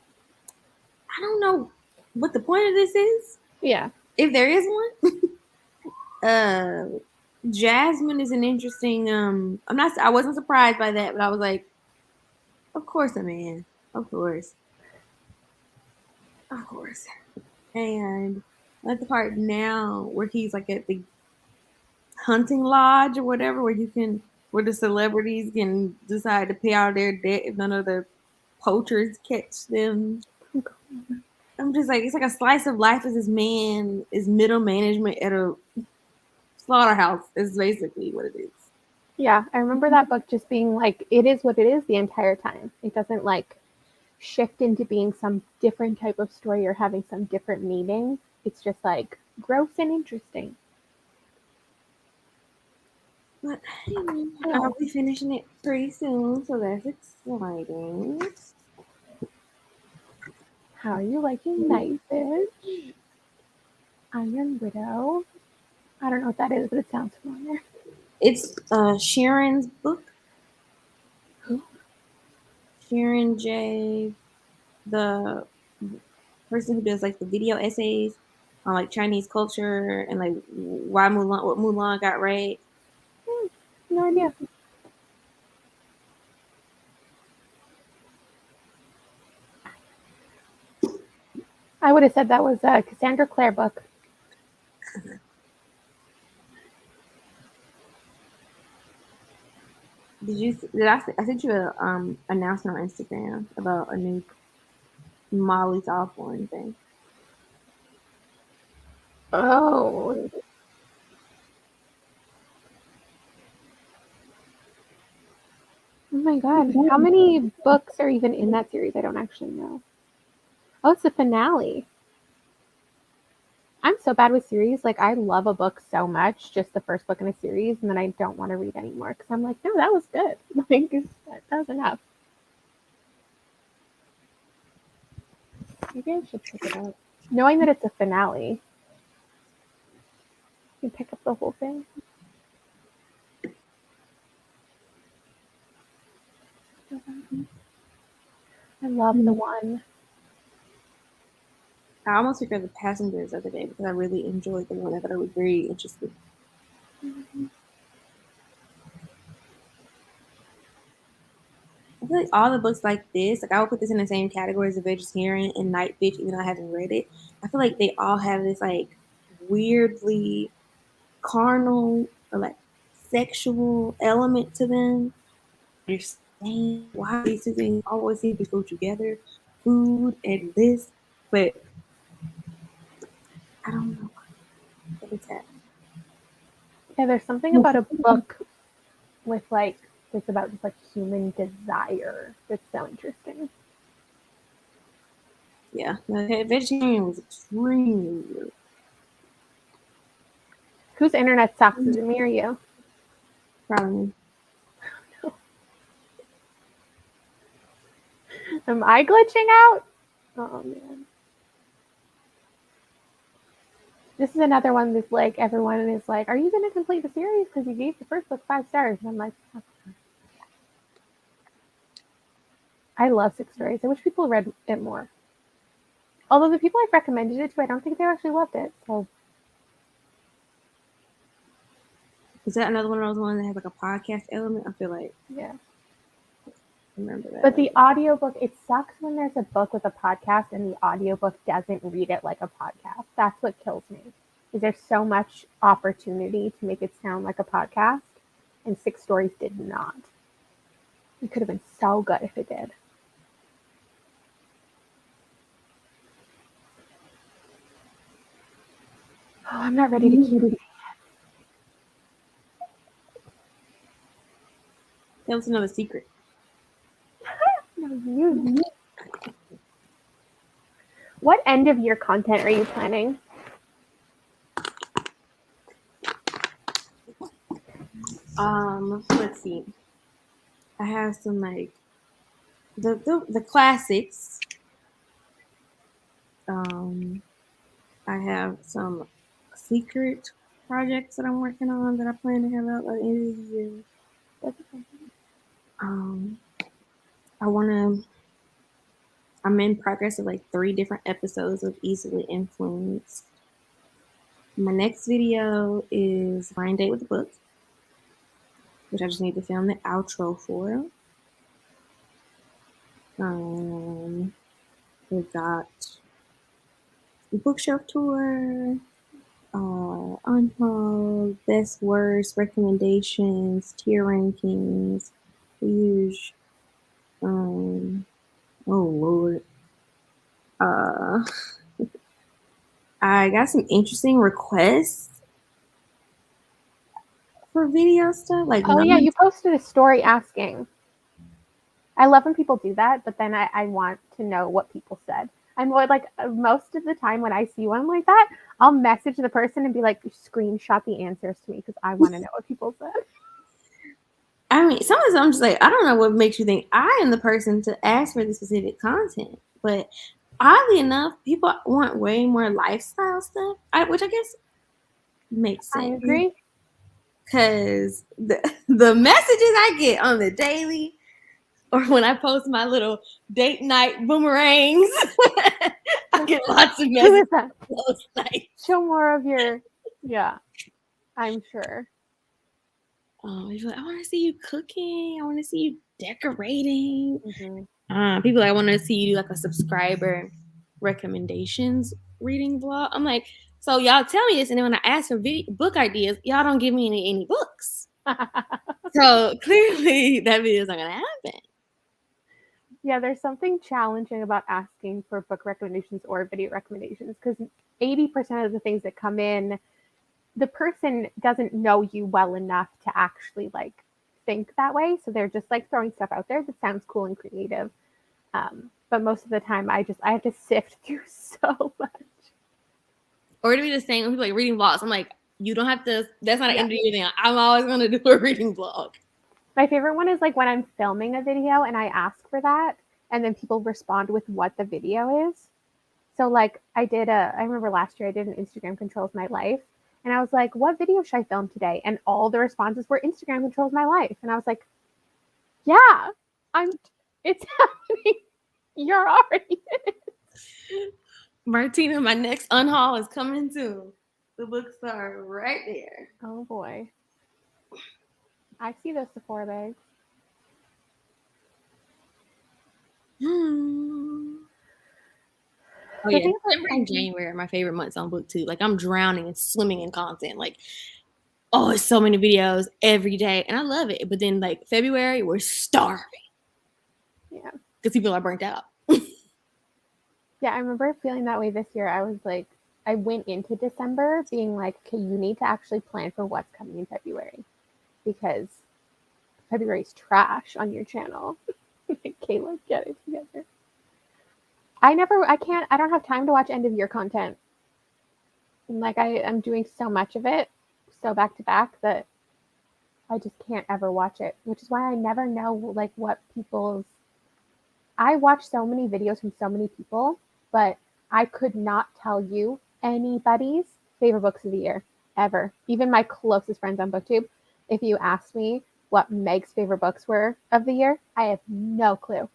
Speaker 3: don't know what the point of this is.
Speaker 1: Yeah.
Speaker 3: If there is one. Jasmine is an interesting I wasn't surprised by that, but I was like, of course a man. Of course. Of course. And at the part now where he's like at the hunting lodge or whatever, where the celebrities can decide to pay out their debt if none of the poachers catch them. I'm just like, it's like a slice of life as this man is middle management at a slaughterhouse is basically what it is.
Speaker 1: Yeah, I remember that book just being like, it is what it is the entire time. It doesn't like shift into being some different type of story or having some different meaning. It's just like gross and interesting.
Speaker 3: But I'll be finishing it pretty soon, so that's exciting.
Speaker 1: How are you liking Nightfish? Iron Widow. I don't know what that is, but it sounds familiar.
Speaker 3: It's Sharon's book.
Speaker 1: Who?
Speaker 3: Sharon J, the person who does like the video essays on like Chinese culture and like what Mulan got right.
Speaker 1: No idea. I would have said that was a Cassandra Clare book.
Speaker 3: I sent you a announcement on Instagram about a new Molly's Osborne thing.
Speaker 1: Oh. Oh my god. How many books are even in that series? I don't actually know. Oh, it's the finale. I'm so bad with series. Like, I love a book so much, just the first book in a series, and then I don't want to read anymore because I'm like, no, that was good. Like, that was enough. Maybe I should pick it up. Knowing that it's a finale, you can pick up the whole thing. I love the one.
Speaker 3: I almost picked up The Passengers the other day because I really enjoyed the one. I thought it was very interesting. I feel like all the books like this, like I would put this in the same category as The Vegetarian and Night Bitch, even though I haven't read it. I feel like they all have this like weirdly carnal or like sexual element to them. You're saying why these two things always seem to go together. food and this, but I don't know what it's at.
Speaker 1: Yeah, there's something about a book with like it's about just like human desire that's so interesting.
Speaker 3: Yeah, the vegetarian was extremely weird.
Speaker 1: Whose internet sucks? Is it me or you?
Speaker 3: Probably.
Speaker 1: Am I glitching out? Oh man. This is another one that's like everyone is like, "Are you going to complete the series? Because you gave the first book 5 stars." And I'm like, oh. I love 6 stories. I wish people read it more. Although the people I've recommended it to, I don't think they actually loved it. So
Speaker 3: is that another one of those ones that has like a podcast element? I feel like
Speaker 1: yeah.
Speaker 3: Remember that.
Speaker 1: But the audiobook, it sucks when there's a book with a podcast and the audiobook doesn't read it like a podcast. That's what kills me. Is there's so much opportunity to make it sound like a podcast, and 6 stories did not. It could have been so good if it did. Oh, I'm not ready to keep it.
Speaker 3: Tell us another secret.
Speaker 1: No, you. What end of year content are you planning?
Speaker 3: Let's see. I have some like the classics. I have some secret projects that I'm working on that I plan to have out by the end of the year. I'm in progress of like 3 different episodes of Easily Influenced. My next video is Blind Date with a Book, which I just need to film the outro for. We've got the bookshelf tour, unhaul, best worst, recommendations, tier rankings, the usual. Oh Lord. I got some interesting requests for video stuff. Like,
Speaker 1: oh yeah, you posted a story asking. I love when people do that, but then I want to know what people said. I'm like most of the time when I see one like that, I'll message the person and be like, screenshot the answers to me because I want to know what people said.
Speaker 3: I mean, sometimes I'm just like, I don't know what makes you think I am the person to ask for the specific content. But oddly enough, people want way more lifestyle stuff, which I guess makes sense.
Speaker 1: I agree.
Speaker 3: Because the messages I get on the daily, or when I post my little date night boomerangs, I get lots of messages.
Speaker 1: Who is that? Show more of your, yeah, I'm sure.
Speaker 3: You're like, I want to see you cooking. I want to see you decorating. Mm-hmm. People, I want to see you do like a subscriber recommendations reading vlog. I'm like, so y'all tell me this, and then when I ask for book ideas, y'all don't give me any books. So clearly that video is not gonna happen.
Speaker 1: Yeah, there's something challenging about asking for book recommendations or video recommendations because 80% of the things that come in, the person doesn't know you well enough to actually like think that way. So they're just like throwing stuff out there that sounds cool and creative. But most of the time I have to sift through so much.
Speaker 3: Or to be the same when people like reading vlogs. I'm like, you don't have to, that's not an interview thing. I'm always going to do a reading vlog.
Speaker 1: My favorite one is like when I'm filming a video and I ask for that and then people respond with what the video is. So like I remember last year I did an Instagram controls my life and I was like, what video should I film today? And all the responses were Instagram controls my life. And I was like, yeah, it's happening. You're already in it.
Speaker 3: Martina, my next unhaul is coming soon. The books are right there.
Speaker 1: Oh boy. I see those Sephora bags.
Speaker 3: Oh yeah, December and January are my favorite months on BookTube. Like I'm drowning and swimming in content. Like, oh, it's so many videos every day, and I love it. But then like February, we're starving.
Speaker 1: Yeah,
Speaker 3: because people are burnt out.
Speaker 1: Yeah, I remember feeling that way this year. I was like, I went into December being like, okay, you need to actually plan for what's coming in February because February's trash on your channel. Like, Kayla, get it together. I don't have time to watch end of year content. And like, I'm doing so much of it, so back to back that I just can't ever watch it, which is why I never know like what people's. I watch so many videos from so many people, but I could not tell you anybody's favorite books of the year ever. Even my closest friends on BookTube, if you asked me what Meg's favorite books were of the year, I have no clue.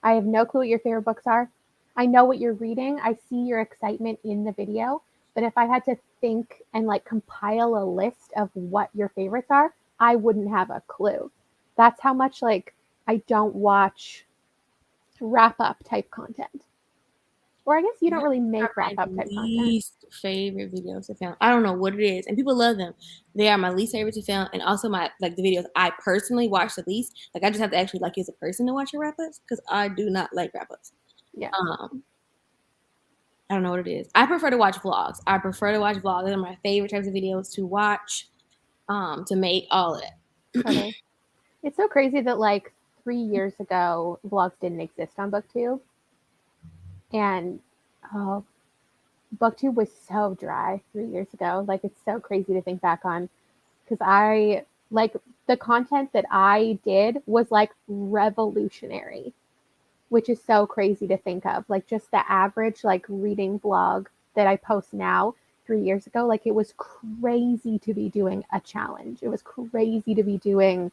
Speaker 1: I have no clue what your favorite books are. I know what you're reading. I see your excitement in the video, but if I had to think and like compile a list of what your favorites are, I wouldn't have a clue. That's how much like I don't watch wrap up type content. Or I guess you don't really make wrap up type content.
Speaker 3: Least favorite videos to film. I don't know what it is, and people love them. They are my least favorite to film, and also my like the videos I personally watch the least. Like I just have to actually like you as a person to watch your wrap ups because I do not like wrap ups.
Speaker 1: Yeah.
Speaker 3: I don't know what it is. I prefer to watch vlogs. Those are my favorite types of videos to watch, to make all of that.
Speaker 1: Totally. It's so crazy that like 3 years ago, vlogs didn't exist on BookTube. And oh, BookTube was so dry 3 years ago. Like it's so crazy to think back on because I like the content that I did was like revolutionary, which is so crazy to think of. Like just the average like reading vlog that I post now 3 years ago, like it was crazy to be doing a challenge. It was crazy to be doing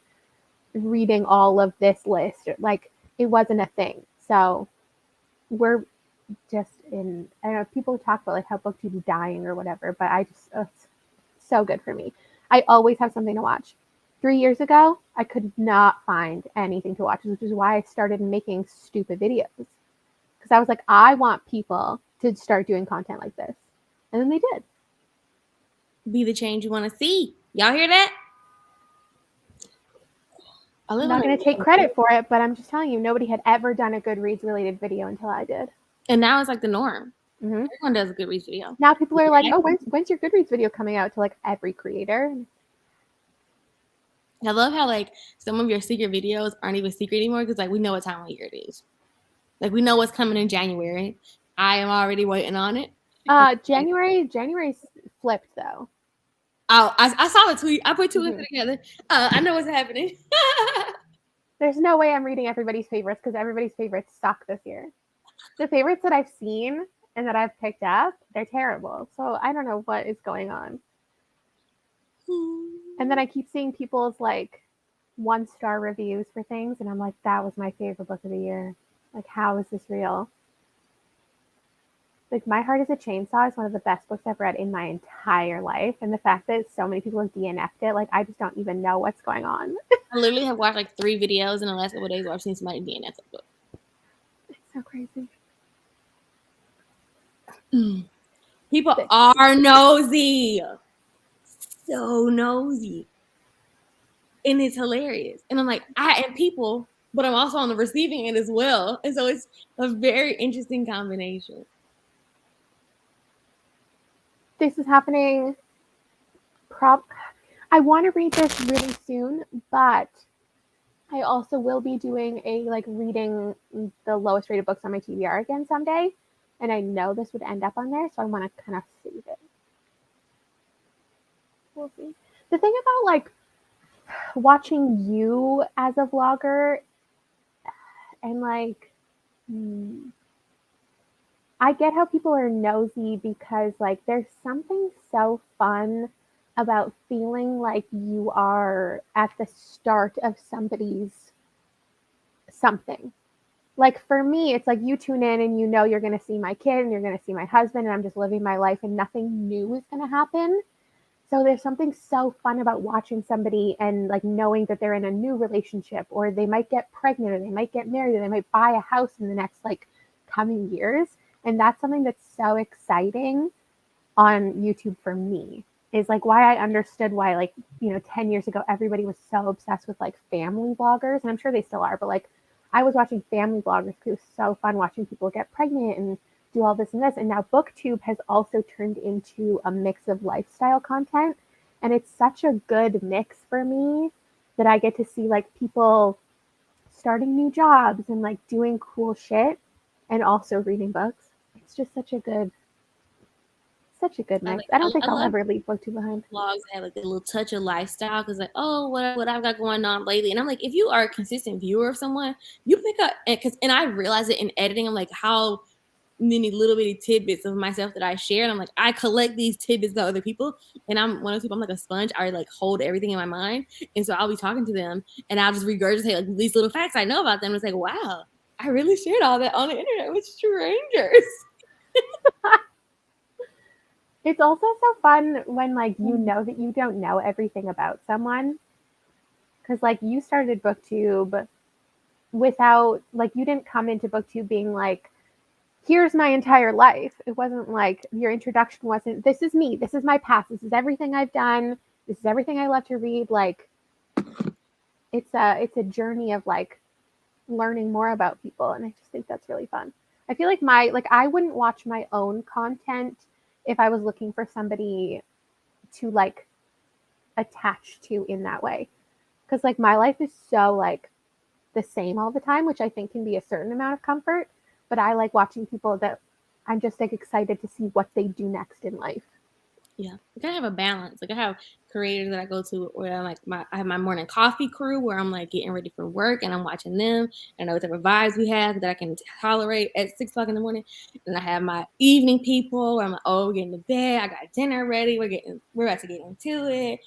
Speaker 1: reading all of this list. Like it wasn't a thing. So we're just in, I don't know, people talk about like how BookTube is dying or whatever, but I just, it's so good for me. I always have something to watch. 3 years ago, I could not find anything to watch, which is why I started making stupid videos. Because I was like, I want people to start doing content like this. And then they did.
Speaker 3: Be the change you want to see. Y'all hear that?
Speaker 1: I'm not going to take credit for it, but I'm just telling you, nobody had ever done a Goodreads related video until I did.
Speaker 3: And now it's like the norm.
Speaker 1: Mm-hmm.
Speaker 3: Everyone does a Goodreads video.
Speaker 1: Now people are like, oh, when's your Goodreads video coming out to like every creator?
Speaker 3: I love how like some of your secret videos aren't even secret anymore because like we know what time of year it is. Like we know what's coming in January. I am already waiting on it.
Speaker 1: January's flipped though.
Speaker 3: Oh, I saw a tweet. I put two and two together. I know what's happening.
Speaker 1: There's no way I'm reading everybody's favorites because everybody's favorites suck this year. The favorites that I've seen and that I've picked up, they're terrible. So I don't know what is going on. And then I keep seeing people's like 1-star reviews for things, and I'm like, that was my favorite book of the year. Like, how is this real? Like, My Heart is a Chainsaw is one of the best books I've read in my entire life. And the fact that so many people have DNF'd it, like, I just don't even know what's going on.
Speaker 3: I literally have watched like 3 videos in the last couple of days where I've seen somebody DNF the book.
Speaker 1: It's so crazy.
Speaker 3: People are nosy. So nosy. And it's hilarious. And I'm like, I am people, but I'm also on the receiving end as well. And so it's a very interesting combination.
Speaker 1: This is happening. I want to read this really soon, but I also will be doing a like reading the lowest rated books on my TBR again someday. And I know this would end up on there, so I want to kind of save it. We'll see. The thing about like watching you as a vlogger and like I get how people are nosy because like there's something so fun about feeling like you are at the start of somebody's something. Like for me, it's like you tune in and you know you're going to see my kid and you're going to see my husband and I'm just living my life and nothing new is going to happen. So there's something so fun about watching somebody and like knowing that they're in a new relationship or they might get pregnant or they might get married or they might buy a house in the next like coming years. And that's something that's so exciting on YouTube for me is like why I understood why like, 10 years ago, everybody was so obsessed with like family vloggers and I'm sure they still are, but like I was watching family vloggers because it was so fun watching people get pregnant and do all this and this. And now BookTube has also turned into a mix of lifestyle content. And it's such a good mix for me that I get to see like people starting new jobs and like doing cool shit and also reading books. It's just such a good mix. I don't think I'll ever leave BookTube behind.
Speaker 3: Blogs have like a little touch of lifestyle because like, oh, what I've got going on lately, and I'm like, if you are a consistent viewer of someone, you pick up and I realize it in editing. I'm like, how many little bitty tidbits of myself that I share, and I'm like, I collect these tidbits about other people, and I'm one of those people. I'm like a sponge. I like hold everything in my mind, and so I'll be talking to them, and I'll just regurgitate like these little facts I know about them. And it's like, wow, I really shared all that on the internet with strangers.
Speaker 1: It's also so fun when like you know that you don't know everything about someone, because like you started BookTube without like you didn't come into BookTube being like, here's my entire life. It wasn't like your introduction wasn't, this is me, this is my past, this is everything I've done, this is everything I love to read. Like it's a journey of like learning more about people, and I just think that's really fun. I feel like I wouldn't watch my own content if I was looking for somebody to like attach to in that way, because like my life is so like the same all the time, which I think can be a certain amount of comfort, but I like watching people that I'm just like excited to see what they do next in life.
Speaker 3: Yeah, I gotta have a balance. Like I have creators that I go to where I'm like I have my morning coffee crew where I'm like getting ready for work and I'm watching them and I know what type of vibes we have that I can tolerate at 6 o'clock in the morning. And I have my evening people where I'm like, oh, we're getting to bed. I got dinner ready. We're about to get into it.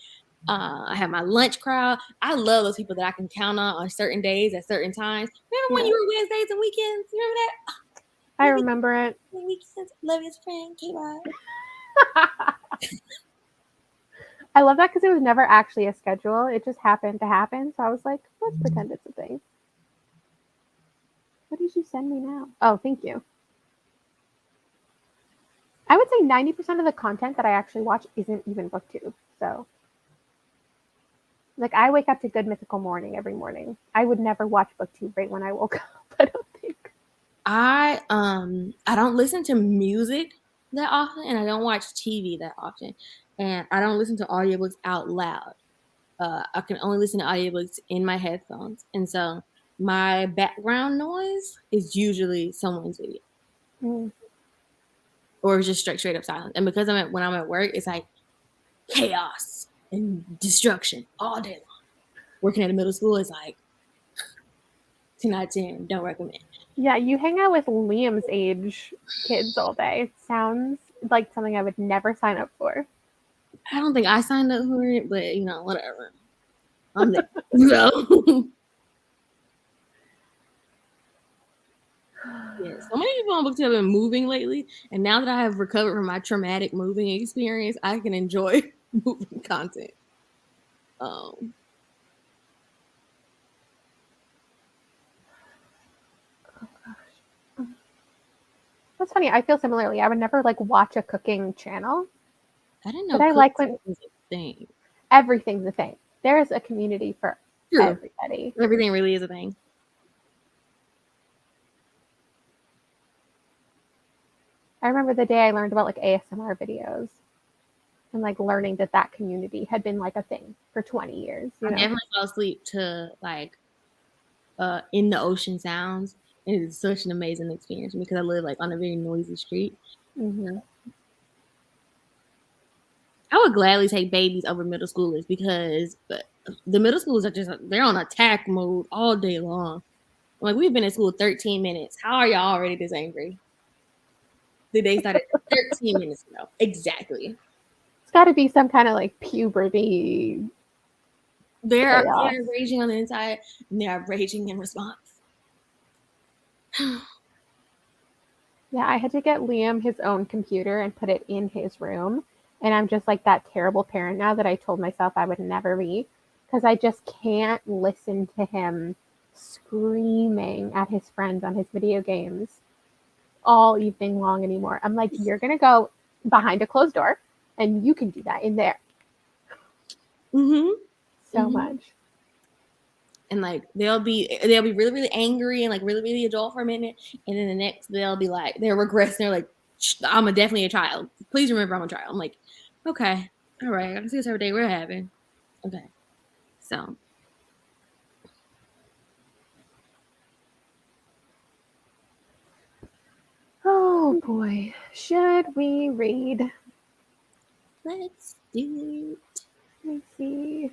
Speaker 3: I have my lunch crowd. I love those people that I can count on certain days at certain times. Remember when you were Wednesdays and weekends? Remember that?
Speaker 1: I remember it.
Speaker 3: Weekends, love his friend, K-Rod.
Speaker 1: I love that because it was never actually a schedule. It just happened to happen. So I was like, let's pretend it's a thing. What did you send me now? Oh, thank you. I would say 90% of the content that I actually watch isn't even BookTube. So like I wake up to Good Mythical Morning every morning. I would never watch BookTube right when I woke up, I don't think.
Speaker 3: I don't listen to music that often and I don't watch TV that often. And I don't listen to audiobooks out loud. I can only listen to audiobooks in my headphones. And so my background noise is usually someone's video. Or just straight up silence. And because when I'm at work, it's like chaos and destruction all day long. Working at a middle school is like 10 out of 10, don't recommend.
Speaker 1: Yeah, you hang out with Liam's age kids all day. It sounds like something I would never sign up for.
Speaker 3: I don't think I signed up for it, but you know, whatever. I'm there. So yeah, so many people on BookTube have been moving lately, and now that I have recovered from my traumatic moving experience, I can enjoy moving content.
Speaker 1: That's funny. I feel similarly. I would never like watch a cooking channel.
Speaker 3: I didn't know.
Speaker 1: But I like when
Speaker 3: was a thing.
Speaker 1: Everything's a thing. There's a community for everybody.
Speaker 3: Everything really is a thing.
Speaker 1: I remember the day I learned about like ASMR videos and like learning that community had been like a thing for 20 years.
Speaker 3: I definitely fell asleep to like in the ocean sounds. It is such an amazing experience because I live like on a very noisy street.
Speaker 1: Mm-hmm.
Speaker 3: I would gladly take babies over middle schoolers because the middle schoolers are they're on attack mode all day long. Like we've been in school 13 minutes. How are y'all already this angry? The day started 13 minutes ago. Exactly.
Speaker 1: It's got to be some kind of like puberty.
Speaker 3: They're raging on the inside and they are raging in response.
Speaker 1: Yeah, I had to get Liam his own computer and put it in his room. And I'm just like that terrible parent now that I told myself I would never be, because I just can't listen to him screaming at his friends on his video games all evening long anymore. I'm like, you're going to go behind a closed door and you can do that in there.
Speaker 3: Mm-hmm.
Speaker 1: So much.
Speaker 3: and like they'll be really really angry and like really really adult for a minute, and then the next they'll be like they'll regress and they're like, I'm definitely a child. Please remember I'm a child. I'm like, okay, all right, I can see this every day we're having. Okay, so.
Speaker 1: Oh boy, should we read?
Speaker 3: Let's do it.
Speaker 1: Let me see.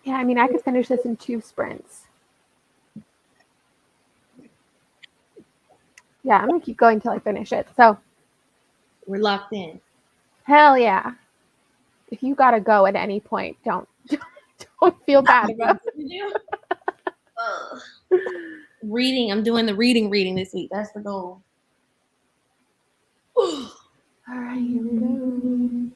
Speaker 1: Yeah, I mean, I could finish this in 2 sprints. Yeah, I'm gonna keep going till I finish it. So,
Speaker 3: We're locked in.
Speaker 1: hell yeah. If you gotta go at any point, don't feel bad about it.
Speaker 3: Reading. I'm doing the reading this week. That's the goal.
Speaker 1: All right, here we go.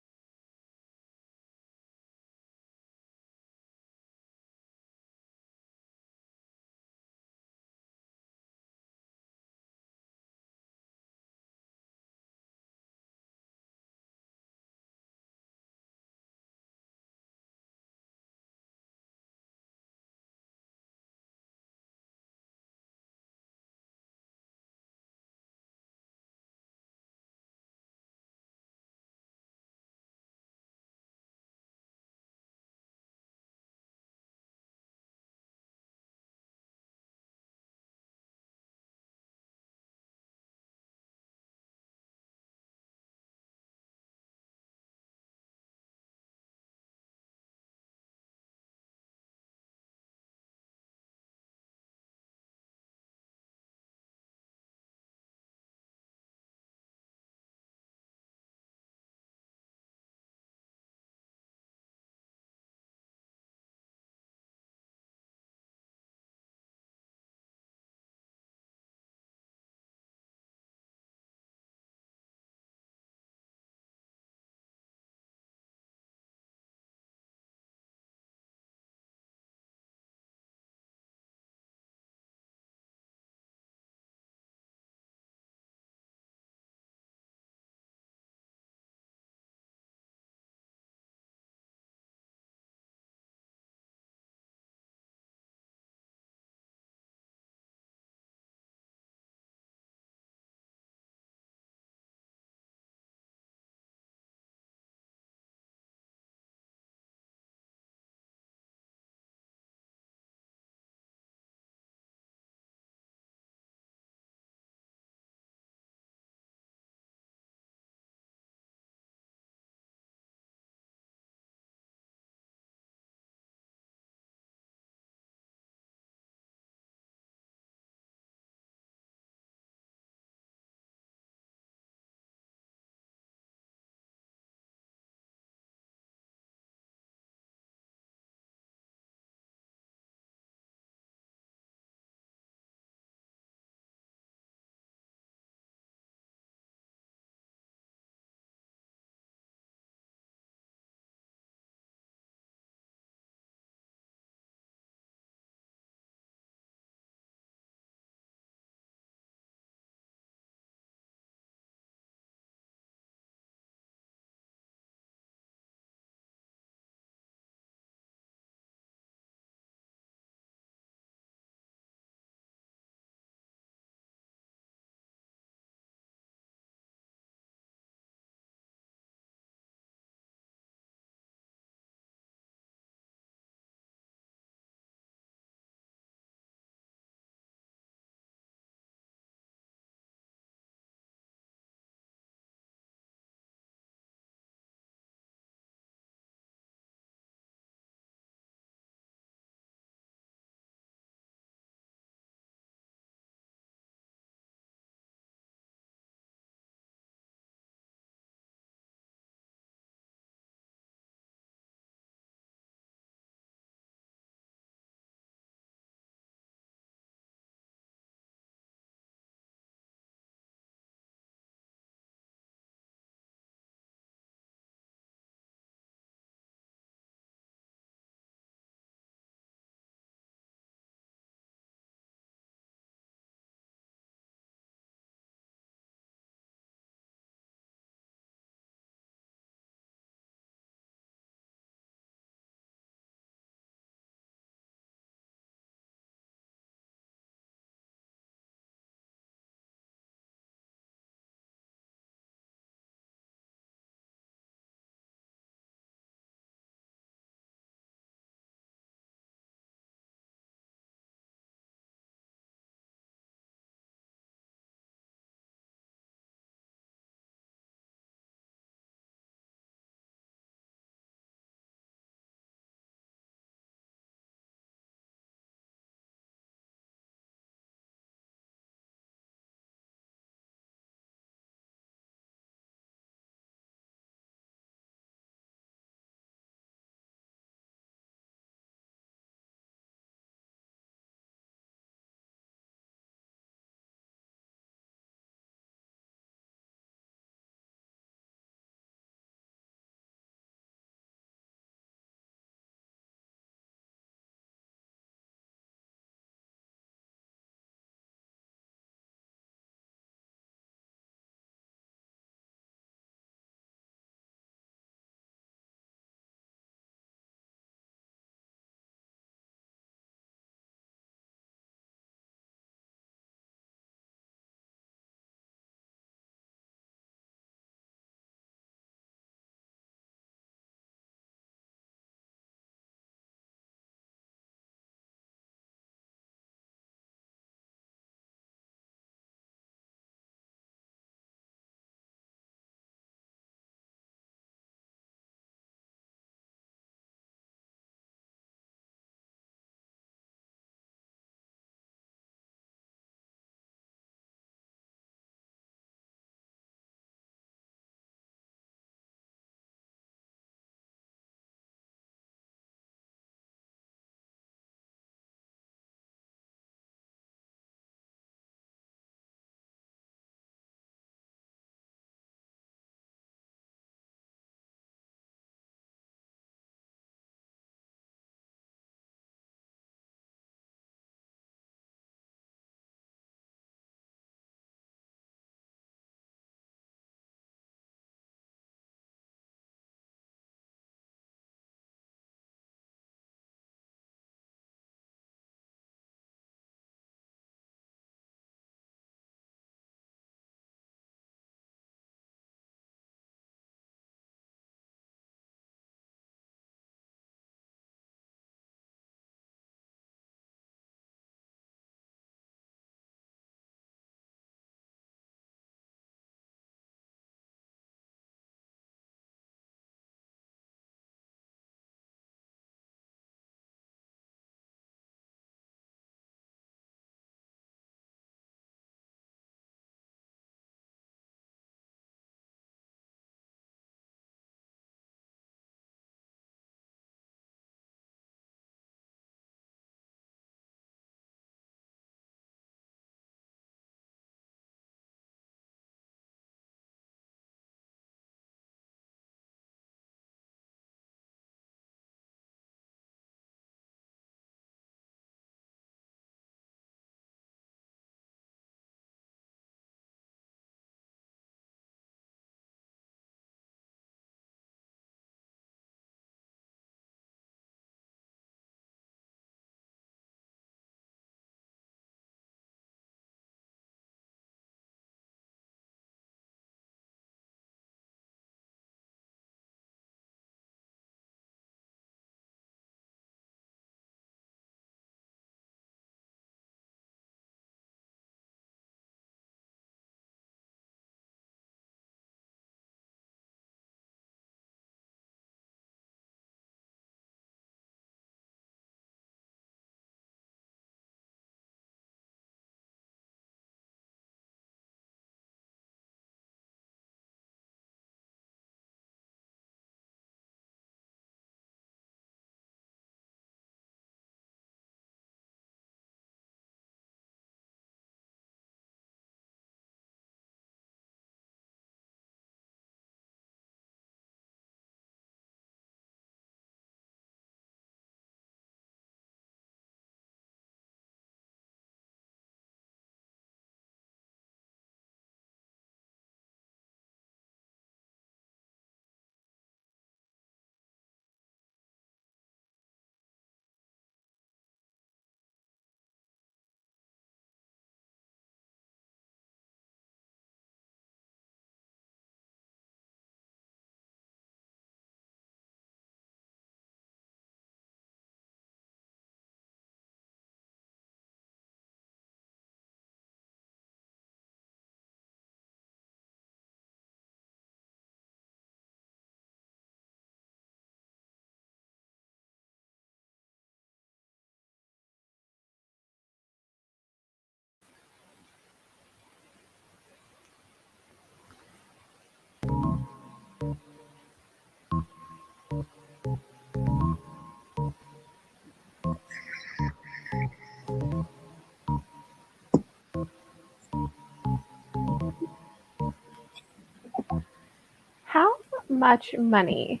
Speaker 1: much money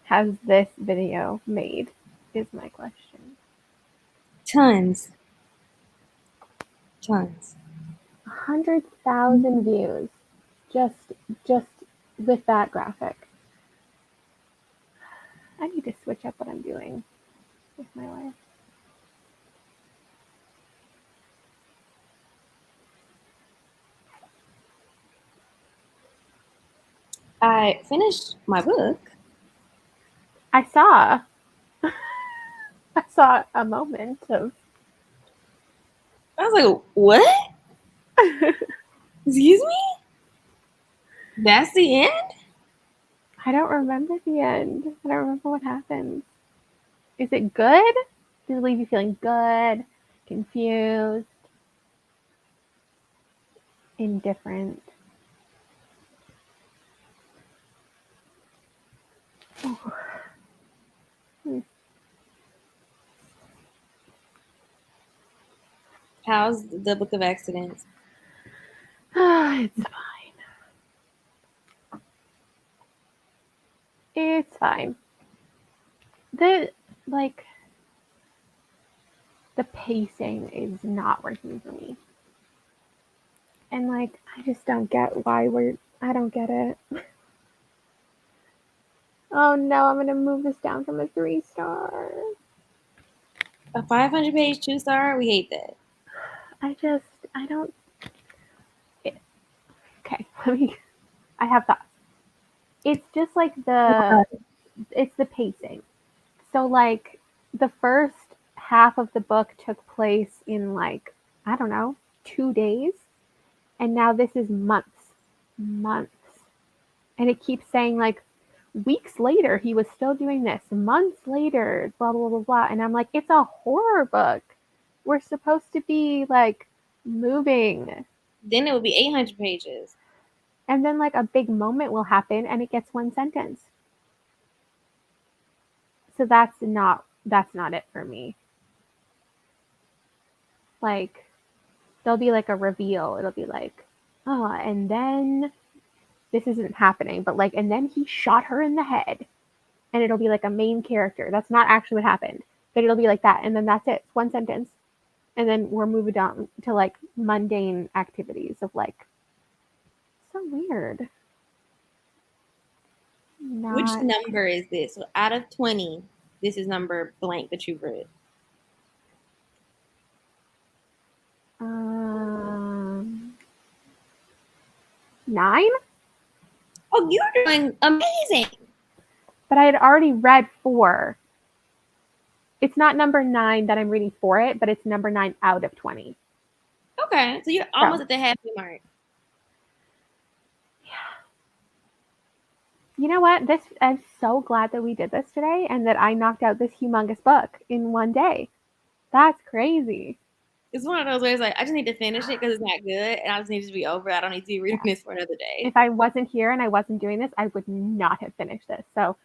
Speaker 1: has this video made? Is my question.
Speaker 3: Tons.
Speaker 1: 100,000 views just with that graphic. I need to switch up what I'm doing with my life.
Speaker 3: I finished my book.
Speaker 1: I saw a moment of
Speaker 3: I was like, what? Excuse me? That's the end?
Speaker 1: I don't remember the end. I don't remember what happened. Is it good? Does it leave you feeling good, confused, indifferent? Oh.
Speaker 3: How's the Book of Accidents?
Speaker 1: It's fine. It's fine. The pacing is not working for me. And I just don't get why I don't get it. Oh no, I'm gonna move this down from a 3-star.
Speaker 3: A 500-page 2-star? We hate that.
Speaker 1: I don't. Okay, I have thoughts. It's just it's the pacing. So the first half of the book took place in I don't know, 2 days, and now this is months. And it keeps saying weeks later he was still doing this, months later, blah blah blah blah. And I'm like, it's a horror book. We're supposed to be moving.
Speaker 3: Then it would be 800 pages.
Speaker 1: And then a big moment will happen and it gets one sentence. So that's not it for me. There'll be a reveal. It'll be oh, and then this isn't happening, but and then he shot her in the head. And it'll be a main character. That's not actually what happened. But it'll be like that, and then that's it. It's one sentence. And then we're moving down to mundane activities of so weird.
Speaker 3: Which number is this? So out of 20, this is number blank that you've read.
Speaker 1: 9?
Speaker 3: Oh, you're doing amazing.
Speaker 1: But I had already read 4. It's not number 9 that I'm reading for it, but it's number 9 out of 20.
Speaker 3: Okay, so you're almost at the halfway mark.
Speaker 1: Yeah. You know what? I'm so glad that we did this today and that I knocked out this humongous book in one day. That's crazy.
Speaker 3: It's one of those ways I just need to finish it because it's not good and I just need it to be over. I don't need to be reading this for another day.
Speaker 1: If I wasn't here and I wasn't doing this, I would not have finished this. So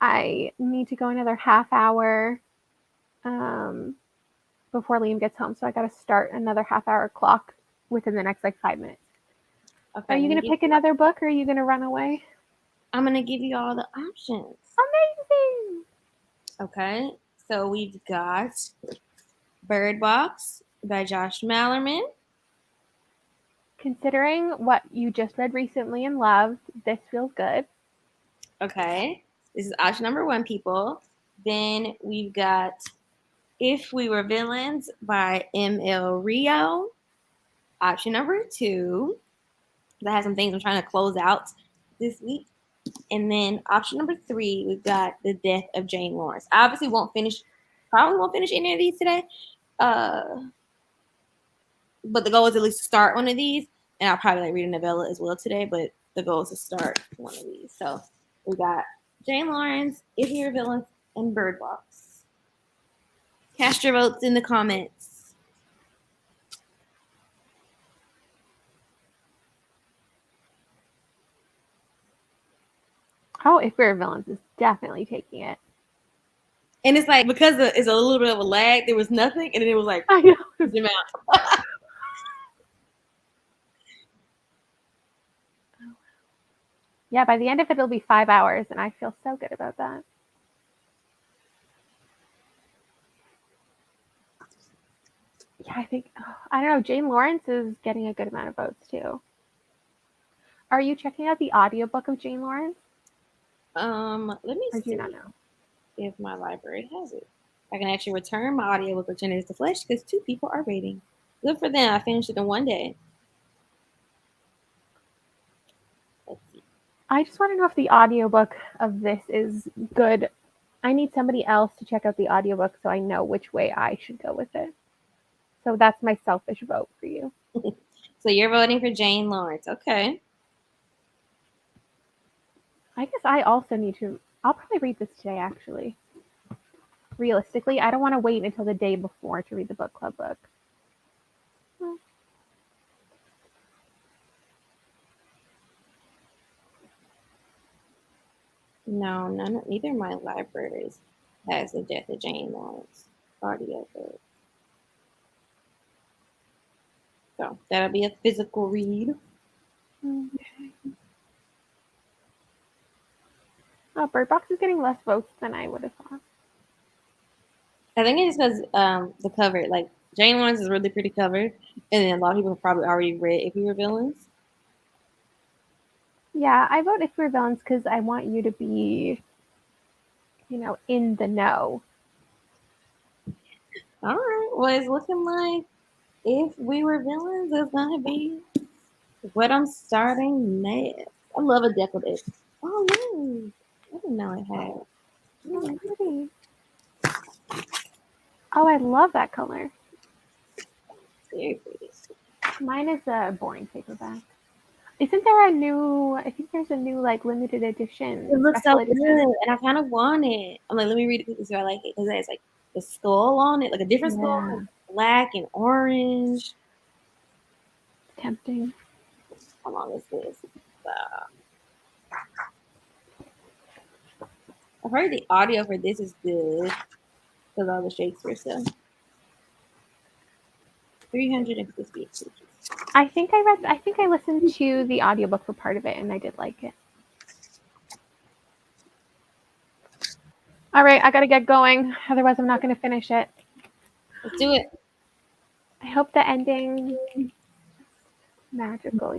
Speaker 1: I need to go another half hour before Liam gets home. So I got to start another half-hour clock within the next 5 minutes. Okay, are you going to pick another book or are you going to run away?
Speaker 3: I'm going to give you all the options.
Speaker 1: Amazing.
Speaker 3: Okay, so we've got Bird Box by Josh Malerman.
Speaker 1: Considering what you just read recently and loved, this feels good.
Speaker 3: Okay, this is option number 1, people. Then we've got If We Were Villains by M.L. Rio. Option number 2. That has some things I'm trying to close out this week. And then option number 3, we've got The Death of Jane Lawrence. I obviously probably won't finish any of these today. But the goal is at least to start one of these. And I'll probably read a novella as well today, but the goal is to start one of these. So we got Jane Lawrence, If You're a Villain, and Bird Box. Cast your votes in the comments.
Speaker 1: Oh, If We're Villains is definitely taking it.
Speaker 3: And it's because it's a little bit of a lag, there was nothing, and then it was
Speaker 1: I know.
Speaker 3: Zoom out.
Speaker 1: Yeah, by the end of it, it'll be 5 hours, and I feel so good about that. Yeah, I think, I don't know, Jane Lawrence is getting a good amount of votes too. Are you checking out the audiobook of Jane Lawrence?
Speaker 3: Let me
Speaker 1: Or do you
Speaker 3: see
Speaker 1: not know?
Speaker 3: if my library has it. I can actually return my audiobook of Genesis to Flesh because 2 people are rating. Good for them. I finished it in 1 day. Let's see.
Speaker 1: I just want to know if the audiobook of this is good. I need somebody else to check out the audiobook so I know which way I should go with it. So that's my selfish vote for you.
Speaker 3: So you're voting for Jane Lawrence. Okay.
Speaker 1: I guess I also need to. I'll probably read this today, actually. Realistically, I don't want to wait until the day before to read the book club book.
Speaker 3: No, neither of my libraries has the Death of Jane Lawrence audiobook. So that'll be a physical read.
Speaker 1: Oh, Bird Box is getting less votes than I would have thought.
Speaker 3: I think it's because the cover, like Jane Lawrence is really pretty cover, and then a lot of people have probably already read If We Were Villains.
Speaker 1: Yeah, I vote If We're Villains because I want you to be, in the know.
Speaker 3: All right. Well, it's looking like If We Were Villains is gonna be what I'm starting next. I love a decorative. Oh no, I didn't know it had.
Speaker 1: Oh, pretty. Oh, I love that color.
Speaker 3: Very pretty.
Speaker 1: Mine is a boring paperback. Isn't there a new? I think there's a new like limited edition,
Speaker 3: It looks so
Speaker 1: special
Speaker 3: good,
Speaker 1: edition.
Speaker 3: and I kind of want it. I'm like, let me read it quickly so I like it because it has like the skull on it, like a different skull,
Speaker 1: Yeah,
Speaker 3: like black and orange.
Speaker 1: tempting.
Speaker 3: How long is this? I heard the audio for this is good because all the Shakespeare stuff. 358 pages.
Speaker 1: I think I read. I think I listened to the audiobook for part of it, and I did like it. All right, I gotta get going. Otherwise, I'm not gonna finish it.
Speaker 3: Let's do it.
Speaker 1: I hope the ending magical.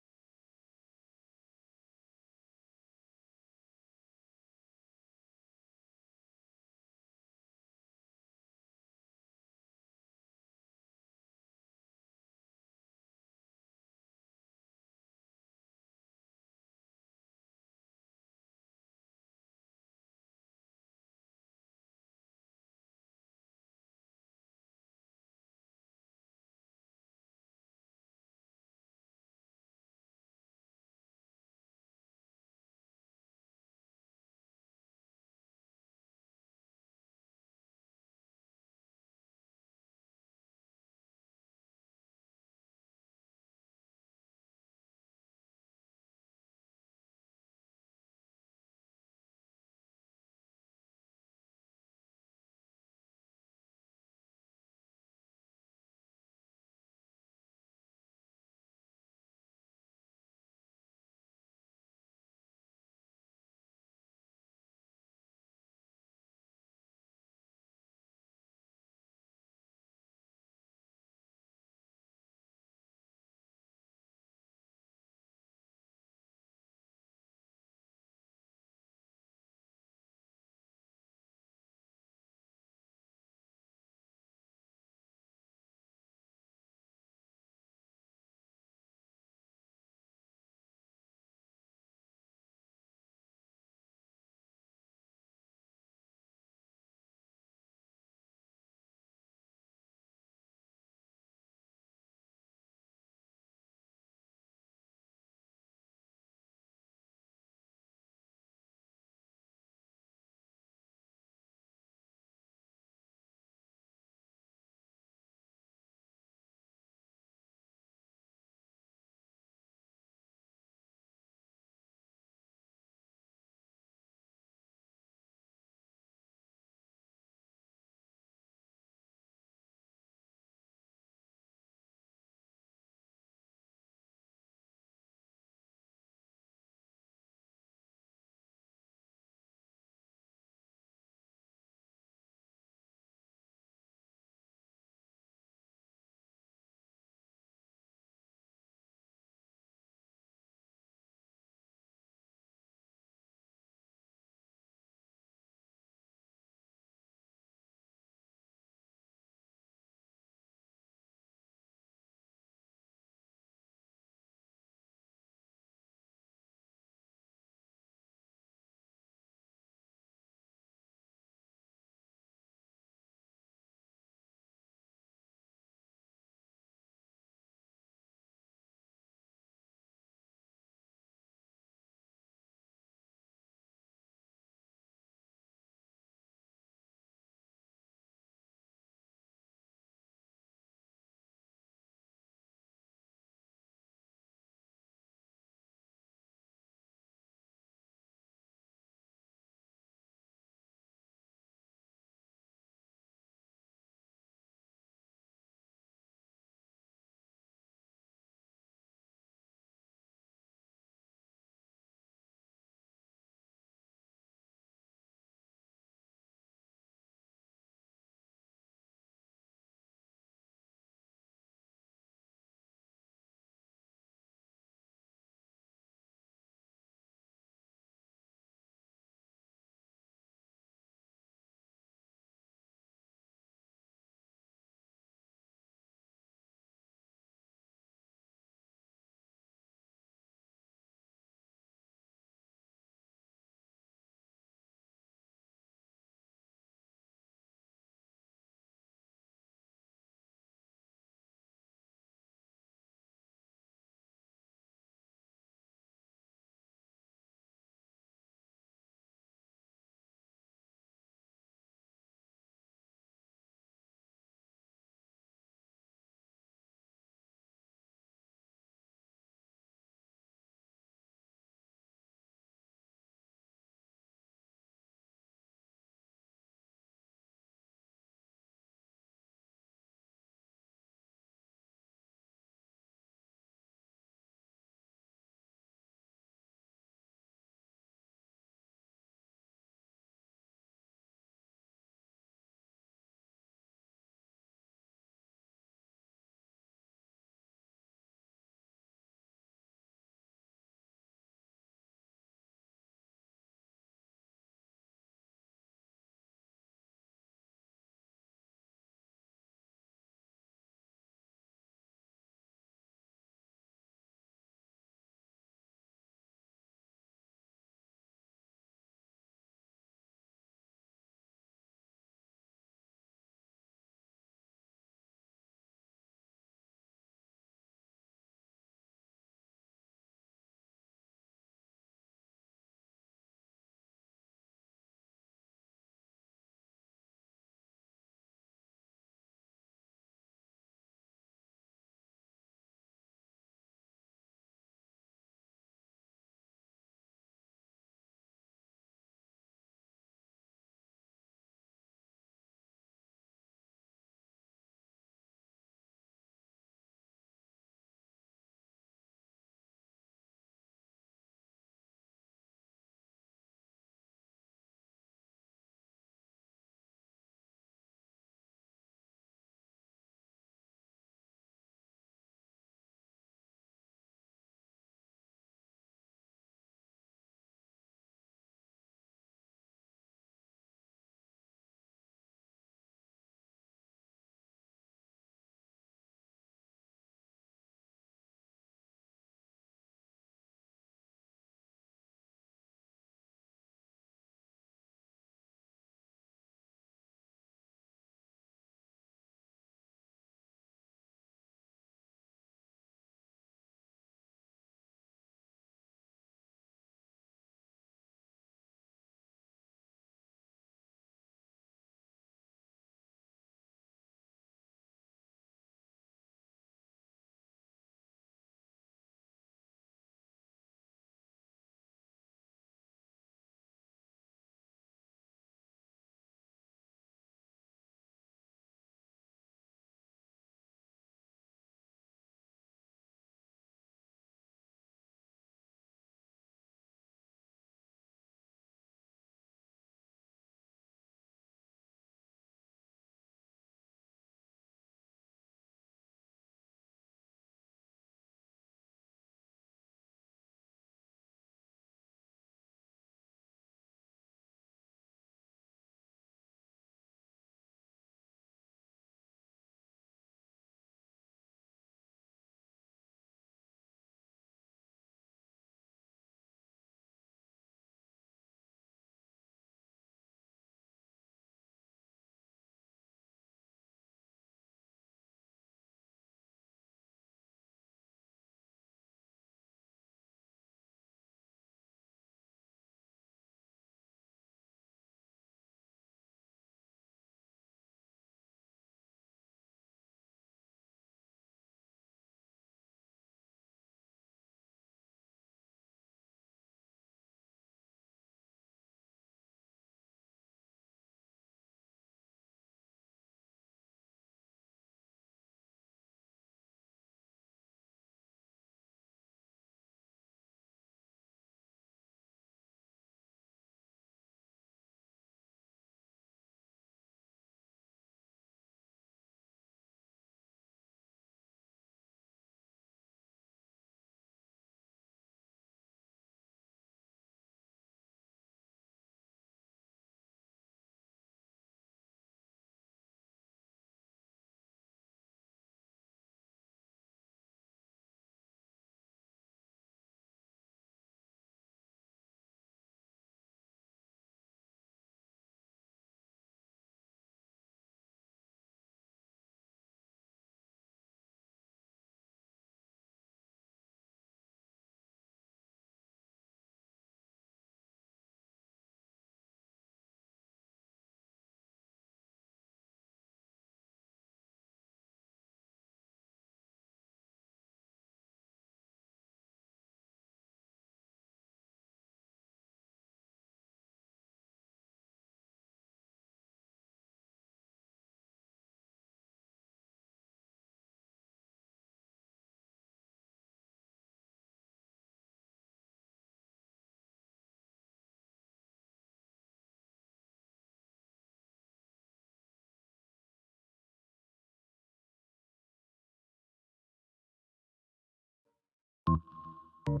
Speaker 1: I've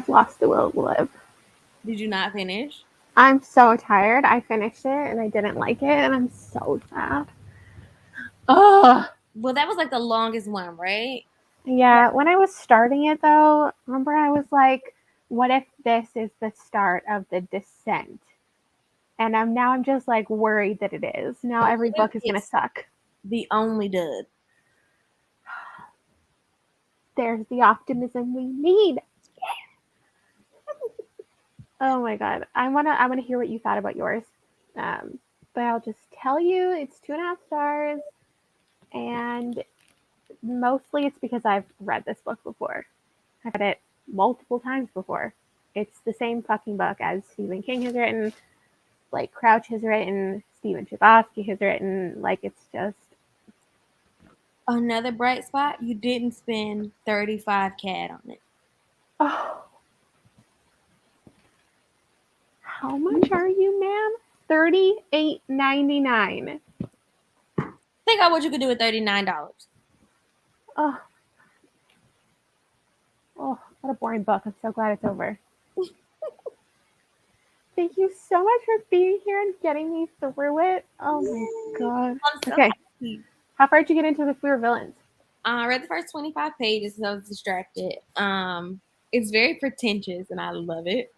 Speaker 1: lost the will to live.
Speaker 3: Did you not finish?
Speaker 1: I'm so tired. I finished it and I didn't like it, and I'm so sad. Ugh.
Speaker 3: Well, that was like the longest one, right?
Speaker 1: Yeah, when I was starting it though, remember I was like, what if this is the start of the descent? And I'm just like worried that it is. Now every book is gonna suck.
Speaker 3: The only dud.
Speaker 1: There's the optimism we need. Oh my god. I wanna hear what you thought about yours. But I'll just tell you it's 2.5 stars, and mostly it's because I've read this book before. I've read it multiple times before. It's the same fucking book as Stephen King has written, like Crouch has written, Stephen Chbosky has written. Like it's just
Speaker 3: Another bright spot, you didn't spend 35 CAD on it.
Speaker 1: oh, how much are you, ma'am? $38.99.
Speaker 3: Think about what you could do with $39.
Speaker 1: Oh, oh, what a boring book. I'm so glad it's over. Thank you so much for being here and getting me through it. Oh my god.
Speaker 3: I'm so
Speaker 1: Okay.
Speaker 3: happy.
Speaker 1: How far did you get into the We Were Villains?
Speaker 3: I read the first 25 pages because I was distracted. It's very pretentious and I love it.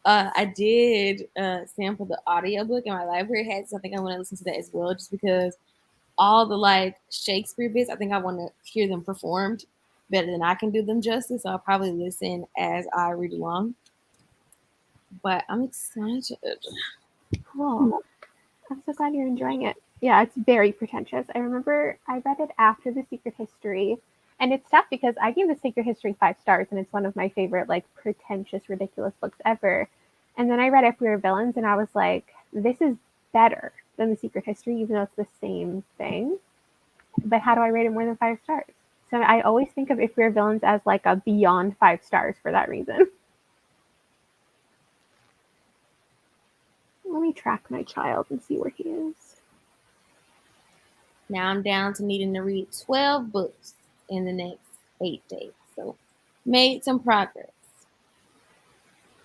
Speaker 3: I did sample the audiobook in my library had, so I think I want to listen to that as well, just because all the like Shakespeare bits, I think I want to hear them performed better than I can do them justice. So I'll probably listen as I read along. But I'm excited.
Speaker 1: Cool. I'm so glad you're enjoying it. Yeah, it's very pretentious. I remember I read it after The Secret History, and it's tough because I gave The Secret History 5 stars, and it's one of my favorite, like, pretentious, ridiculous books ever. And then I read If We Were Villains, and I was like, this is better than The Secret History, even though it's the same thing. But how do I rate it more than 5 stars? So I always think of If We Were Villains as like a beyond 5 stars for that reason. Let me track my child and see where he is.
Speaker 3: Now I'm down to needing to read 12 books in the next 8 days. So made some progress.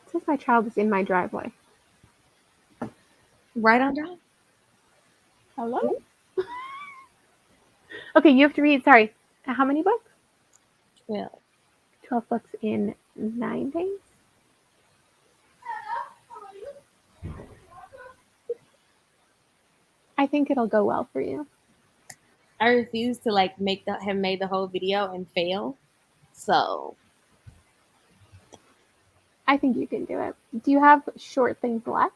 Speaker 1: It says my child is in my driveway.
Speaker 3: Right on time.
Speaker 1: Hello? Okay, you have to read, sorry, how many books?
Speaker 3: 12.
Speaker 1: 12 books in 9 days? I think it'll go well for you.
Speaker 3: I refuse to like have made the whole video and fail. So
Speaker 1: I think you can do it. Do you have short things left?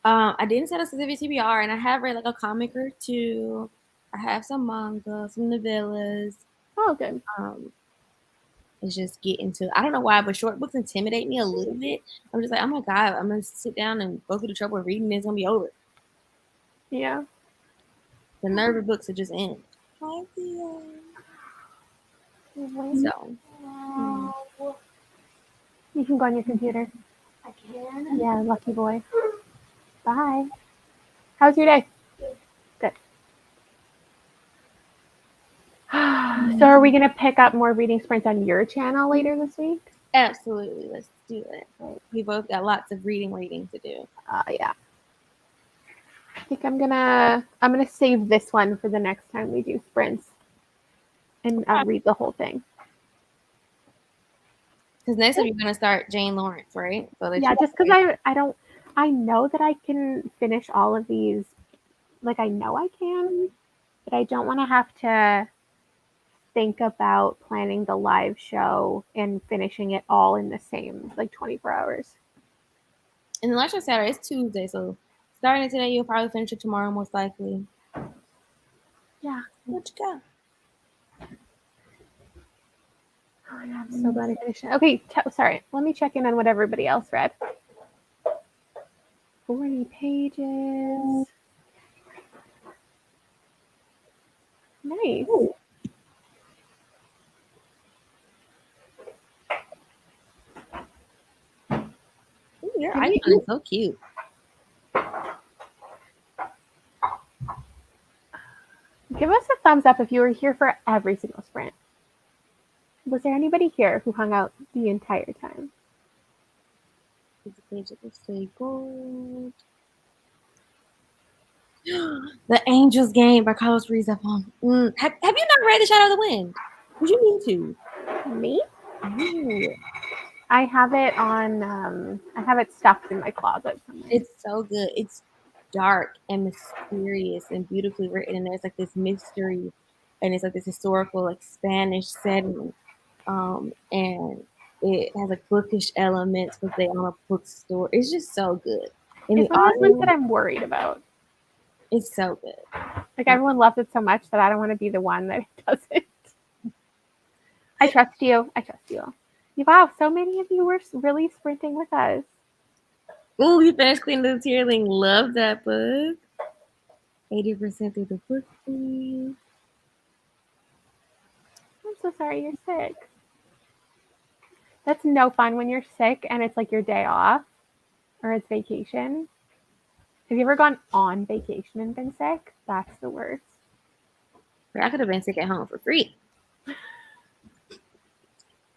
Speaker 3: I didn't set a specific TBR, and I have read like a comic or two. I have some manga, some novellas.
Speaker 1: Oh, good.
Speaker 3: It's just getting to, I don't know why, but short books intimidate me a little bit. I'm just like, oh my god, I'm gonna sit down and go through the trouble of reading, and it's gonna be over.
Speaker 1: Yeah.
Speaker 3: The nerve of books are just end. So
Speaker 1: You can go on your computer.
Speaker 2: I can.
Speaker 1: Yeah, lucky boy. Bye. How's your day? Good. So are we going to pick up more reading sprints on your channel later this week?
Speaker 3: absolutely, let's do it. We both got lots of reading to do.
Speaker 1: Yeah. I think I'm gonna save this one for the next time we do sprints and read the whole thing.
Speaker 3: Because next time you're gonna start Jane Lawrence, right? So
Speaker 1: Yeah, just because I know that I can finish all of these. Like I know I can, but I don't want to have to think about planning the live show and finishing it all in the same like 24 hours.
Speaker 3: And the last show Saturday, it's Tuesday, so starting today, you'll probably finish it tomorrow, most likely.
Speaker 1: Yeah.
Speaker 3: What you got?
Speaker 1: Oh yeah, I'm so glad I finished it. Okay, sorry. Let me check in on what everybody else read. 40 pages. Nice. Ooh.
Speaker 3: Your
Speaker 1: Can you-
Speaker 3: icon is so cute.
Speaker 1: Give us a thumbs up if you were here for every single sprint. Was there anybody here who hung out the entire time?
Speaker 3: It's a page that will say gold. The Angels Game by Carlos Ruiz Zafón. Have you not read The Shadow of the Wind? Would you need to?
Speaker 1: Me?
Speaker 3: Ooh,
Speaker 1: I have it on. I have it stuffed in my closet somewhere.
Speaker 3: it's so good. It's dark and mysterious and beautifully written, and there's like this mystery, and it's like this historical, like Spanish setting, and it has like bookish elements because they own a bookstore. It's just so good, and
Speaker 1: It's
Speaker 3: the
Speaker 1: one of those ones that
Speaker 3: audio
Speaker 1: I'm worried about.
Speaker 3: is so good.
Speaker 1: Like everyone loves it so much that I don't want to be the one that doesn't. I trust you. I trust you. Wow, so many of you were really sprinting with us.
Speaker 3: Oh, we finished Queen of the Tearling. Love that book. 80% through the book.
Speaker 1: I'm so sorry you're sick. That's no fun when you're sick and it's like your day off or it's vacation. Have you ever gone on vacation and been sick? That's the worst.
Speaker 3: I could have been sick at home for free.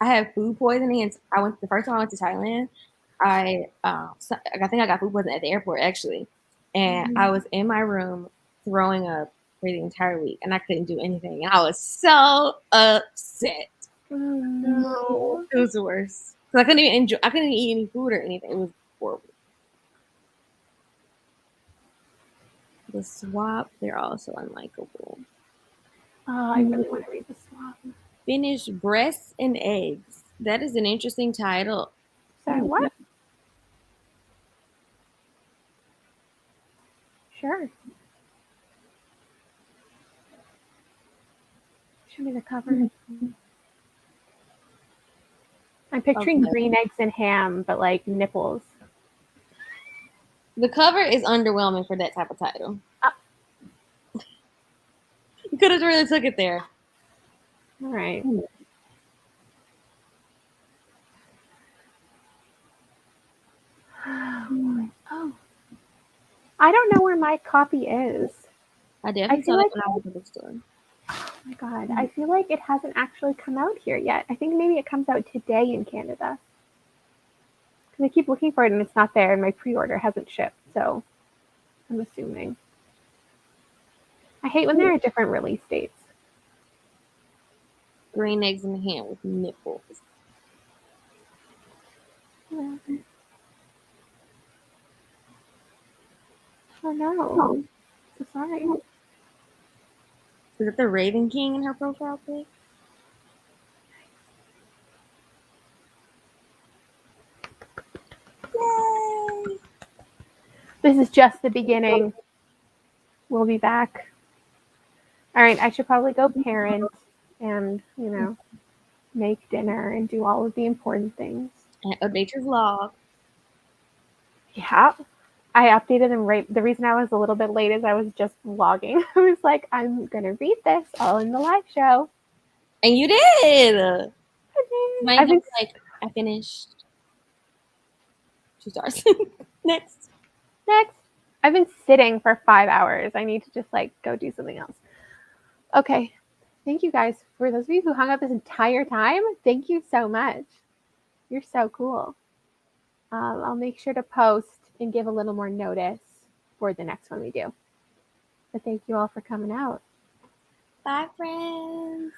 Speaker 3: I had food poisoning, and the first time I went to Thailand. I think I got food poisoning at the airport actually, and I was in my room throwing up for the entire week, and I couldn't do anything, and I was so upset.
Speaker 1: Oh, no.
Speaker 3: It was the worst because I couldn't even enjoy. I couldn't even eat any food or anything. It was horrible. The swap, they're also unlikable.
Speaker 1: Oh, I really want to read the swap.
Speaker 3: Finish breasts and eggs. That is an interesting title.
Speaker 1: Sorry, what? Sure. Show me the cover. I'm picturing green eggs and ham, but like nipples.
Speaker 3: The cover is underwhelming for that type of title. You could have really took it there.
Speaker 1: All right. Oh. I don't know where my copy is.
Speaker 3: I definitely saw
Speaker 1: feel
Speaker 3: that
Speaker 1: like-
Speaker 3: when I was at the bookstore.
Speaker 1: Oh my god. I feel like it hasn't actually come out here yet. I think maybe it comes out today in Canada. Because I keep looking for it and it's not there, and my pre-order hasn't shipped, so I'm assuming. I hate when there are different release dates.
Speaker 3: Green eggs in the ham with nipples.
Speaker 1: Yeah. Oh no. So sorry.
Speaker 3: Is it the Raven King in her profile pic? Yay!
Speaker 1: This is just the beginning. We'll be back. All right, I should probably go parent and, make dinner and do all of the important things.
Speaker 3: And update your vlog.
Speaker 1: Yeah. I updated them right. The reason I was a little bit late is I was just vlogging. I was like, I'm going to read this all in the live show.
Speaker 3: And you did!
Speaker 1: I've been,
Speaker 3: I finished. 2 stars. Next.
Speaker 1: I've been sitting for 5 hours. I need to just go do something else. Okay. Thank you guys. For those of you who hung up this entire time, thank you so much. You're so cool. I'll make sure to post and give a little more notice for the next one we do. But thank you all for coming out.
Speaker 3: Bye, friends.